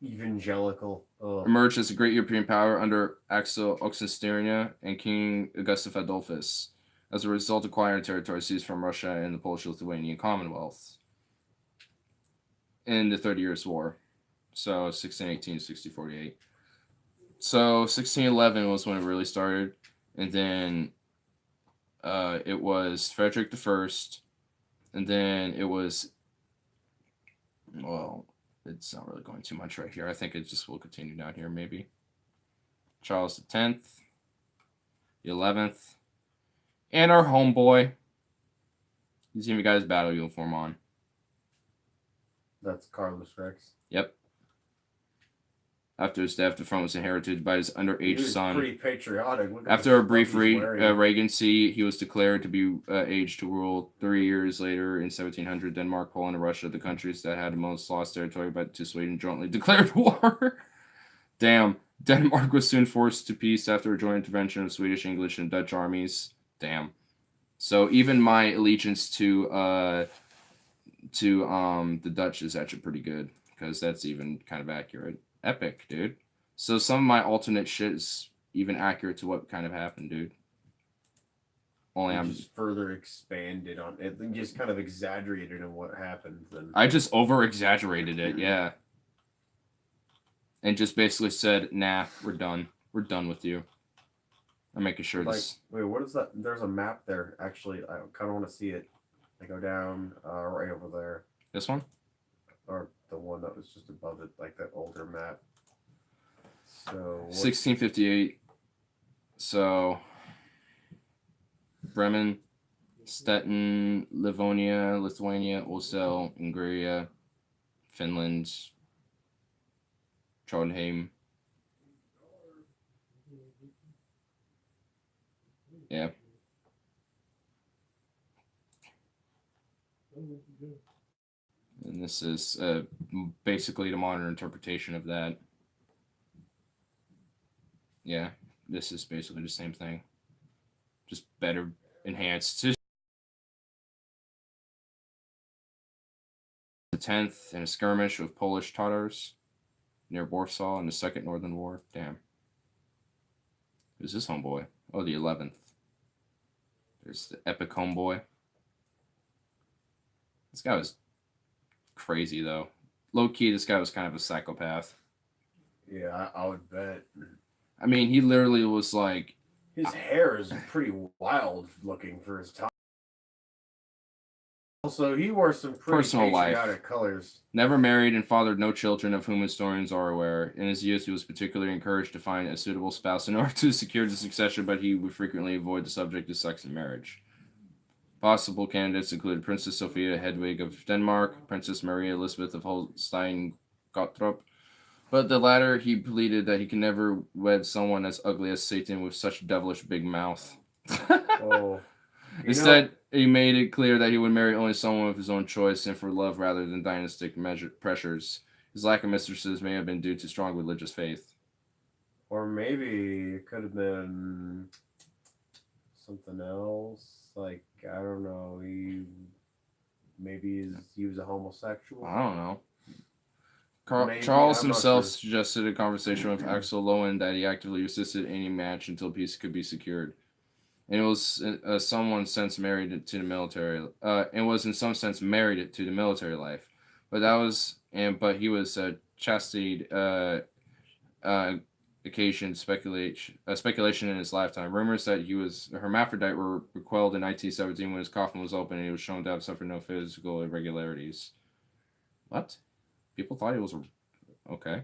Evangelical. Ugh. Emerged as a great European power under Axel Oxenstierna and King Augustus Adolphus. As a result, acquired territory seized from Russia and the Polish-Lithuanian Commonwealth in the 30 Years' War. So 1618 to 1648. So 1611 was when it really started, and then it was Frederick I, and then it was, well, it's not really going too much right here. I think it just will continue down here, maybe. Charles X, the 11th, and our homeboy. He's even got his battle uniform on. That's Carlos Rex. Yep. After his death, the throne was inherited by his underage son. Pretty patriotic. After a brief regency, he was declared to be aged to rule. 3 years later, in 1700, Denmark, Poland, and Russia, the countries that had the most lost territory but to Sweden, jointly declared war. Damn. Denmark was soon forced to peace after a joint intervention of Swedish, English, and Dutch armies. Damn. So even my allegiance to the Dutch is actually pretty good, because that's even kind of accurate. Epic, dude. So some of my alternate shit is even accurate to what kind of happened, dude. Only I'm just further expanded on it, and just kind of exaggerated on what happened. Then I just over exaggerated it, yeah. And just basically said, nah, we're done. We're done with you. I'm making sure like, this. wait, what is that? There's a map there. Actually, I kind of want to see it. I go down right over there. This one? Or the one that was just above it, like that older map. So 1658. So Bremen, Stettin, Livonia, Lithuania, Osel, Hungary, Finland, Trondheim. Yeah. And this is basically the modern interpretation of that. Yeah, this is basically the same thing. Just better enhanced. The 10th in a skirmish with Polish Tatars near Warsaw in the Second Northern War. Damn. Who's this homeboy? Oh, the 11th. There's the epic homeboy. This guy was crazy, though. Low-key, this guy was kind of a psychopath. Yeah, I would bet. I mean, he literally was like... His hair is pretty wild looking for his time. Also, he wore some pretty personal patriotic life. colors. Never married and fathered no children, of whom historians are aware. In his youth, he was particularly encouraged to find a suitable spouse in order to secure the succession, but he would frequently avoid the subject of sex and marriage. Possible candidates included Princess Sophia Hedwig of Denmark, Princess Maria Elizabeth of Holstein-Gottorp, but the latter he pleaded that he can never wed someone as ugly as Satan with such devilish big mouth. Oh. Instead, he made it clear that he would marry only someone of his own choice and for love rather than dynastic pressures. His lack of mistresses may have been due to strong religious faith. Or maybe it could have been something else. Like, I don't know. He was a homosexual. I don't know. Maybe, Charles I'm not himself sure. suggested a conversation with Axel Lowen that he actively resisted any match until peace could be secured. And it was someone since married to the military. And was in some sense married to the military life, but that was but he was chastity occasioned speculation in his lifetime. Rumors that he was a hermaphrodite were quelled in 1917 when his coffin was open and he was shown to have suffered no physical irregularities. What? People thought he was okay.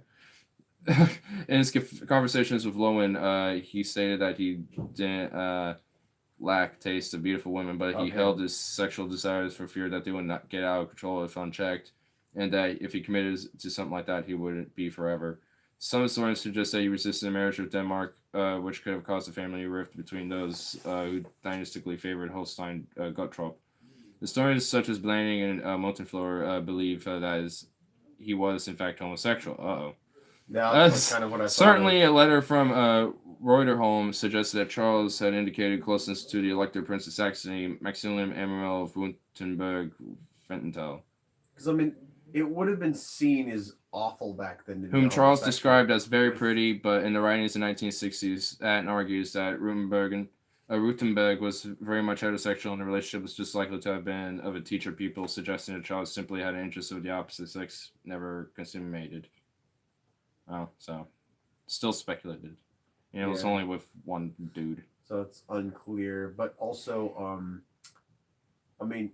In his conversations with Lowen, he stated that he didn't lack taste of beautiful women, but he held his sexual desires for fear that they would not get out of control if unchecked, and that if he committed to something like that, he wouldn't be forever. Some historians suggest that he resisted a marriage with Denmark, which could have caused a family rift between those who dynastically favored Holstein-Gottorp. Historians such as Blanding and Montenfleur believe that he was in fact homosexual. Uh-oh. That's kind of what I thought. Certainly, a letter from Reuterholm suggested that Charles had indicated closeness to the Elector Prince of Saxony, Maximilian Emmanuel of Württemberg-Fententhal. Because, I mean, it would have been seen as awful back then. Whom Charles described as very pretty, but in the writings of the 1960s, Atten argues that Rutenberg was very much heterosexual, and the relationship was just likely to have been of a teacher pupil, suggesting that Charles simply had an interest of the opposite sex, never consummated. Oh, so still speculated. You know, it was only with one dude. So it's unclear, but also, I mean,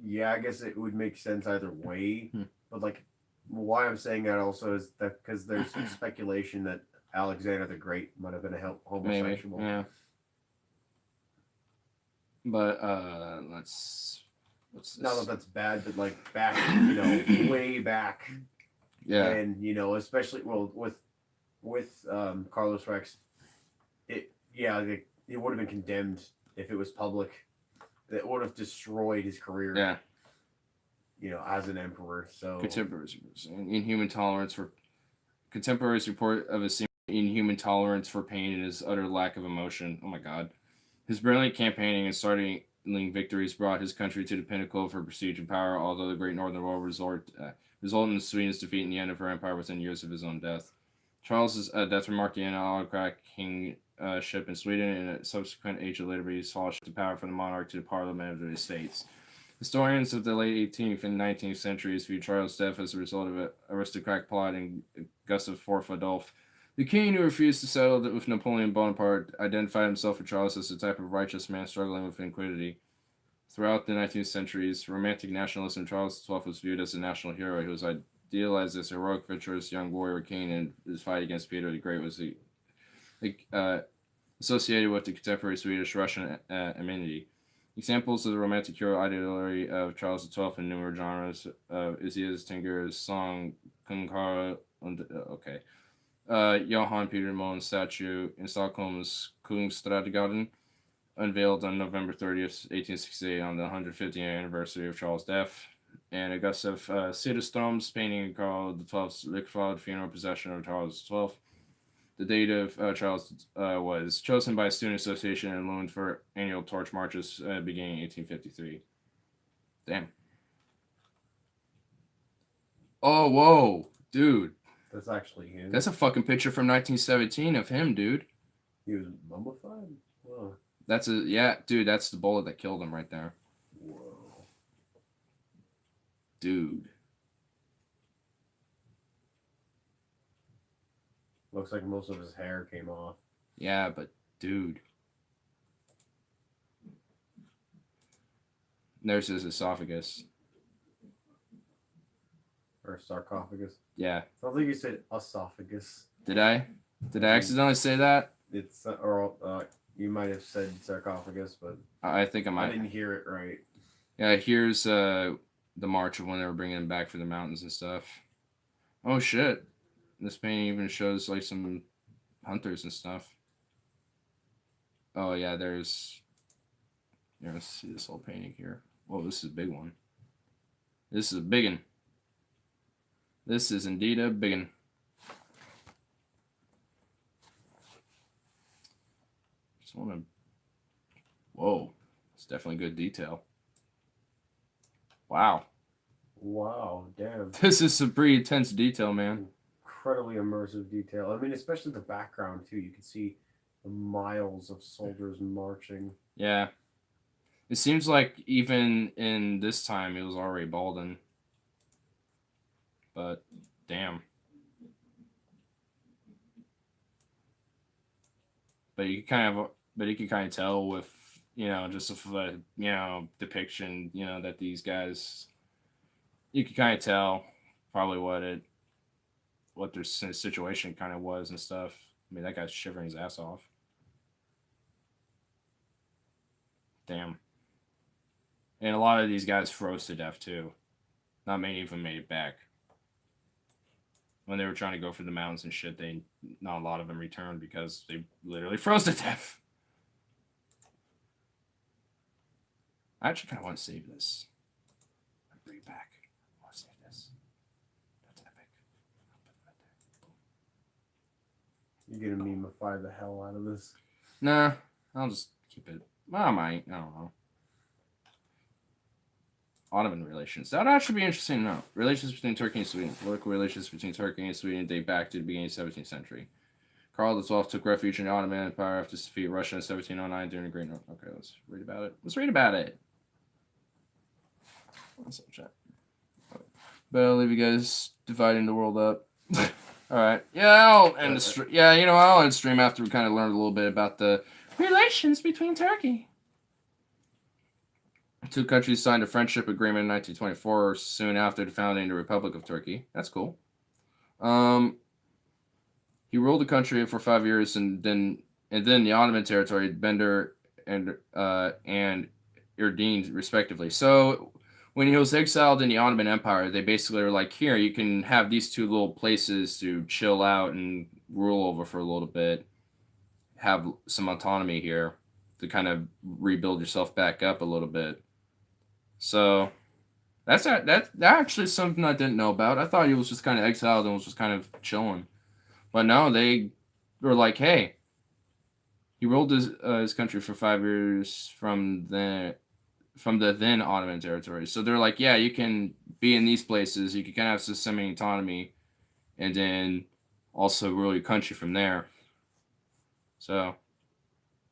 yeah, I guess it would make sense either way. But like, why I'm saying that also is that because there's some speculation that Alexander the Great might have been a homosexual. Maybe, yeah. But what's this? Not that that's bad, but like back, you know, way back. Yeah. And you know, especially with Carlos Rex, it would have been condemned if it was public. That would have destroyed his career. Yeah. You know, as an emperor. So Contemporaries report of his inhuman tolerance for pain and his utter lack of emotion. Oh my God. His brilliant campaigning and startling victories brought his country to the pinnacle of her prestige and power, although the Great Northern War resulted in Sweden's defeat and the end of her empire within years of his own death. Charles's death remarked the end of autocratic kingship in Sweden, and a subsequent age of liberty saw the power from the monarch to the parliament of the estates. Historians of the late 18th and 19th centuries viewed Charles' death as a result of an aristocratic plot in Gustav IV Adolf. The king, who refused to settle with Napoleon Bonaparte, identified himself with Charles as a type of righteous man struggling with iniquity. Throughout the 19th centuries, romantic nationalism, Charles XII was viewed as a national hero. He was idealized as a heroic, virtuous young warrior king, and his fight against Peter the Great was associated with the contemporary Swedish-Russian enmity. Examples of the romantic hero ideology of Charles XII in numerous genres of Isias Tinger's song Kungara Johann Peter Mohn's statue in Stockholm's Kungsträdgården, unveiled on November 30th, 1868, on the 150th anniversary of Charles' death, and Gustav Cederström's painting called the 12th Lickford funeral procession of Charles XII. The date of Charles was chosen by a student association and loaned for annual torch marches beginning in 1853. Damn. Oh, whoa, dude. That's actually him. That's a fucking picture from 1917 of him, dude. He was mummified? Whoa. That's dude, that's the bullet that killed him right there. Whoa. Dude. Looks like most of his hair came off. Yeah, but dude. There's his esophagus. Or sarcophagus. Yeah. I think you said esophagus. Did I? Did I accidentally say that? It's you might have said sarcophagus, but I think I might. I didn't hear it right. Yeah, here's the march of when they were bringing him back from the mountains and stuff. Oh shit. This painting even shows like some hunters and stuff. Oh yeah, let's see this whole painting here. Whoa, this is a big one. This is a big one. This is indeed a big one. Just want to. Whoa, it's definitely good detail. Wow. Wow, damn. This is some pretty intense detail, man. Incredibly immersive detail. I mean, especially the background too. You can see the miles of soldiers marching. Yeah. It seems like even in this time it was already balding. But damn. But you can kind of tell with, just a depiction, that these guys, you can kind of tell probably what their situation kind of was and stuff. I mean, that guy's shivering his ass off. Damn. And a lot of these guys froze to death too. Not many of them made it back. When they were trying to go for the mountains and shit, not a lot of them returned because they literally froze to death. I actually kind of want to save this. I'll bring it back. I want to save this. You're gonna memify the hell out of this. Nah, I'll just keep it. Well, I might. I don't know. Ottoman relations. That would actually be interesting to know. Relations between Turkey and Sweden. Political relations between Turkey and Sweden date back to the beginning of the 17th century. Karl XII took refuge in the Ottoman Empire after defeating Russia in 1709 during the Great North. Okay, let's read about it. Let's read about it. What's up, chat? But I'll leave you guys dividing the world up. All right. Yeah, I'll end the stream. Yeah, I'll end the stream after we kind of learned a little bit about the relations between Turkey. The two countries signed a friendship agreement in 1924, soon after the founding of the Republic of Turkey. That's cool. He ruled the country for 5 years, and then the Ottoman territory, Bender and Erdene, respectively. So when he was exiled in the Ottoman Empire, they basically were like, here, you can have these two little places to chill out and rule over for a little bit, have some autonomy here to kind of rebuild yourself back up a little bit. So that's actually something I didn't know about. I thought he was just kind of exiled and was just kind of chilling. But no, they were like, hey, he ruled his country for 5 years from the then Ottoman territory. So they're like, yeah, you can be in these places. You can kind of have semi-autonomy and then also rule your country from there. So,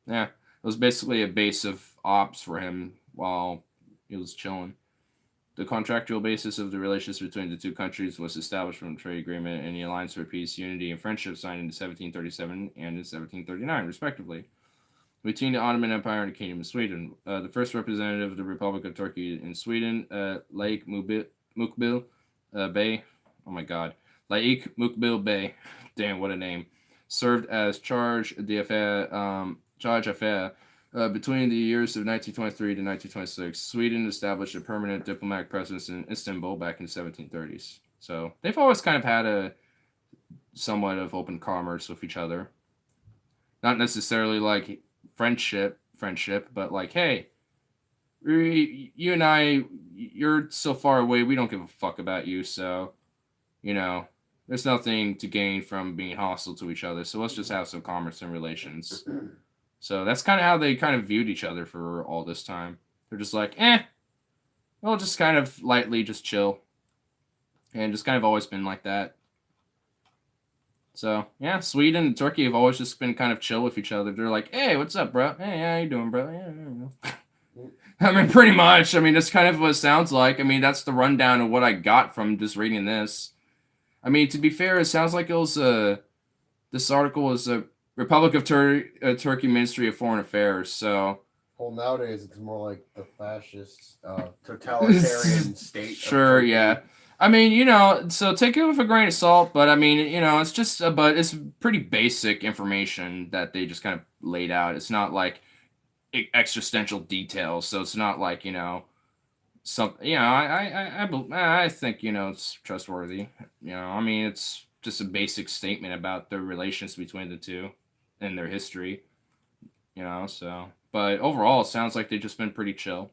yeah, it was basically a base of ops for him while he was chilling. The contractual basis of the relations between the two countries was established from a trade agreement and the Alliance for Peace, Unity, and Friendship signed in 1737 and in 1739, respectively, between the Ottoman Empire and the Kingdom of Sweden. The first representative of the Republic of Turkey in Sweden, Laik Mukbil Bey, oh my god, Laik Mukbil Bey, damn, what a name, served as charge d'affaires. Between the years of 1923 to 1926, Sweden established a permanent diplomatic presence in Istanbul back in the 1730s. So they've always kind of had a somewhat of open commerce with each other. Not necessarily like friendship, but like, hey, you and I, you're so far away, we don't give a fuck about you, so, there's nothing to gain from being hostile to each other, so let's just have some commerce and relations. So that's kind of how they kind of viewed each other for all this time. They're just like, we'll just kind of lightly just chill. And just kind of always been like that. So, yeah, Sweden and Turkey have always just been kind of chill with each other. They're like, hey, what's up, bro? Hey, how you doing, bro? Yeah. I mean, pretty much. I mean, that's kind of what it sounds like. I mean, that's the rundown of what I got from just reading this. I mean, to be fair, it sounds like it was this article was a Republic of Turkey Ministry of Foreign Affairs, so... Well, nowadays it's more like the fascist, totalitarian state. Sure, yeah. I mean, so take it with a grain of salt, but I mean, it's just, but it's pretty basic information that they just kind of laid out. It's not like existential details, so it's not like, I think, it's trustworthy. I mean, it's just a basic statement about the relations between the two and their history, so. But overall, it sounds like they've just been pretty chill.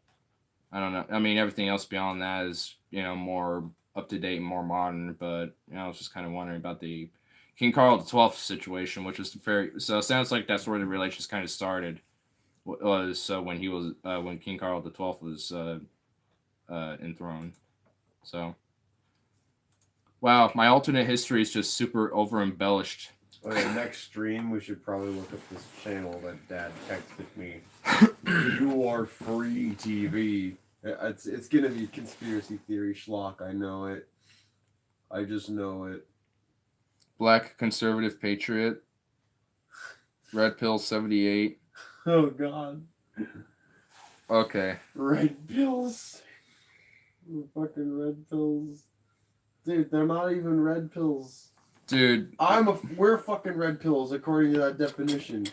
I don't know. I mean, everything else beyond that is, more up to date and more modern. But I was just kind of wondering about the King Carl XII situation, which is so it sounds like that's where the relations kind of started. Was when he was when King Carl XII was enthroned. So, wow, my alternate history is just super over embellished. Okay, next stream we should probably look up this channel that Dad texted me. You are free TV. It's gonna be conspiracy theory schlock. I know it. I just know it. Black Conservative Patriot. Red Pill 78. Oh God. Okay. Red pills. Fucking red pills. Dude, they're not even red pills. Dude. We're fucking red pills according to that definition.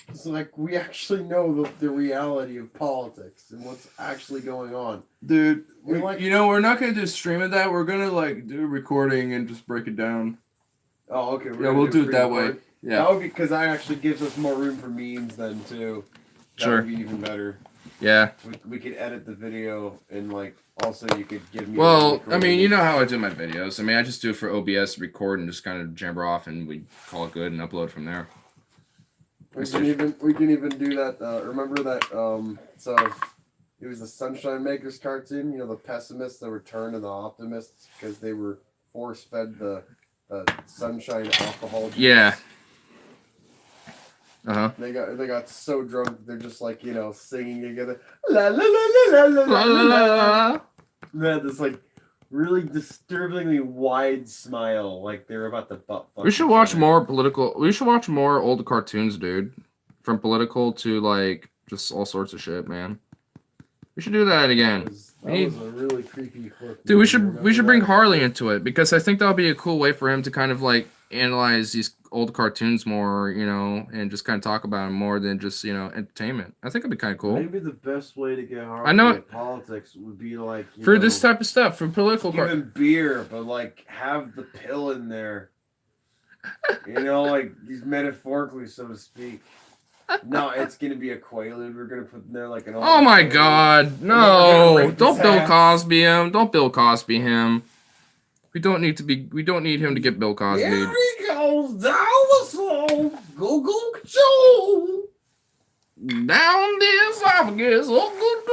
It's like we actually know the reality of politics and what's actually going on. Dude, we're not gonna do a stream of that. We're gonna do a recording and just break it down. Oh, okay. Yeah, we'll do it that way. Yeah. That would be because that actually gives us more room for memes then too. That Sure. would be even better. Yeah. We could edit the video and like also you could give me. Well, I mean, you know how I do my videos. I mean, I just do it for OBS, record, and just kind of jabber off, and we call it good and upload from there. We can even do that. Remember that? So it was the Sunshine Makers cartoon. You know, the pessimists that were turned into the optimists because they were force fed the sunshine alcohol juice. Yeah. Uh-huh. They got so drunk they're just like, you know, singing together. La la la la la la la la. They had this like really disturbingly wide smile, like they were about to butt fuck. We should watch more political. We should watch more old cartoons, dude. From political to like just all sorts of shit, man. We should do that again. That was a really creepy clip. Dude, we should bring Harley into it because I think that'll be a cool way for him to kind of like analyze these old cartoons more, you know, and just kind of talk about them more than just, you know, entertainment. I think it'd be kind of cool. Maybe the best way to get Harley I know in politics would be like for this type of stuff, for political give him beer, but like have the pill in there. You know, like he's metaphorically, so to speak. No, it's gonna be a Quaalude. We're gonna put in there like an. Oh my God, no! Don't Bill Cosby him. Don't Bill Cosby him. We don't need him to get Bill Cosby. Here he goes down the slope. Go go Joe. Down the esophagus. Oh good.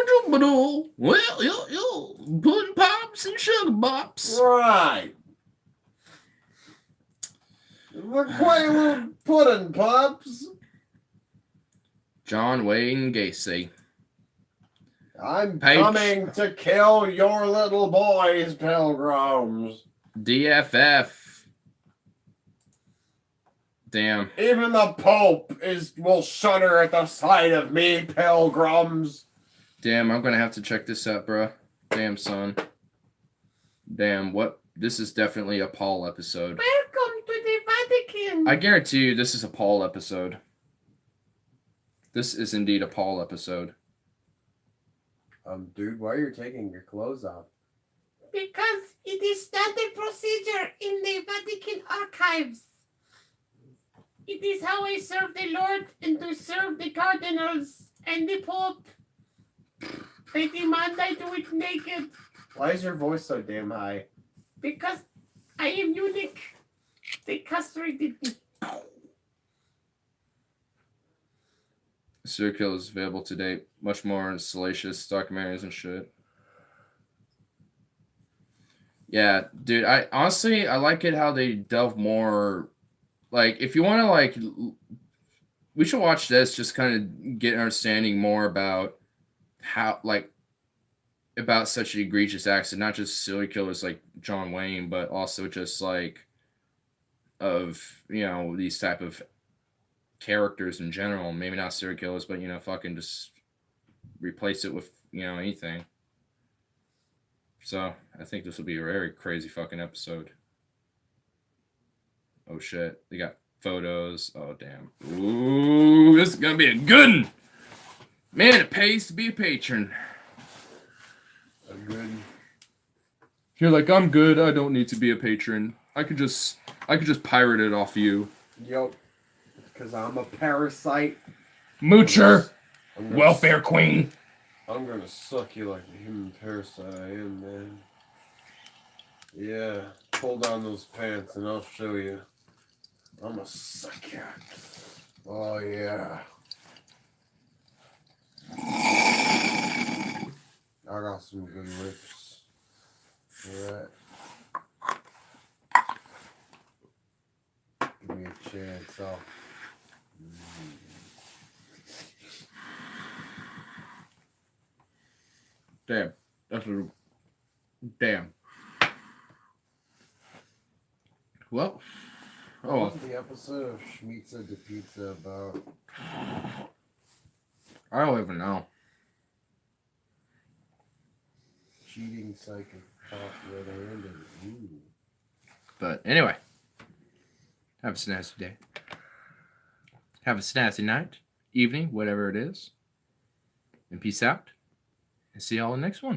Well, yo, pudding pops and sugar pops. Right. The Quaalude pudding pops. John Wayne Gacy. I'm coming to kill your little boys, pilgrims. DFF. Damn. Even the Pope will shudder at the sight of me, pilgrims. Damn, I'm gonna have to check this out, bro. Damn, son. Damn, what? This is definitely a Paul episode. Welcome to the Vatican. I guarantee you this is a Paul episode. This is indeed a Paul episode. Dude, why are you taking your clothes off? Because it is standard procedure in the Vatican archives. It is how I serve the Lord and to serve the cardinals and the Pope. They demand I do it naked. Why is your voice so damn high? Because I am unique. They castrated me. Serial Killer is available to date. Much more salacious documentaries and shit. Yeah, dude. I honestly like it how they delve more. Like, if you want to like, we should watch this. Just kind of get an understanding more about how about such an egregious accident. Not just serial killers like John Wayne, but also just like of these type of characters in general. Maybe not serial killers, but fucking just replace it with anything. So I think this will be a very crazy fucking episode. Oh shit, they got photos. Oh damn. Ooh, this is gonna be a good one. Man, it pays to be a patron. A good. You're like, I'm good. I don't need to be a patron. I could just pirate it off you. Yup. Because I'm a parasite. Moocher. Welfare queen. I'm gonna suck you like the human parasite I am, man. Yeah. Pull down those pants and I'll show you. I'm gonna suck you. Oh, yeah. I got some good lips. Alright. Give me a chance. Damn. That's a damn. Well. What was the episode of Schmitza de Pizza about? I don't even know. Cheating psychic cop red-handed. Ooh. But anyway. Have a snazzy day. Have a snazzy night, evening, whatever it is. And peace out. And see y'all in the next one.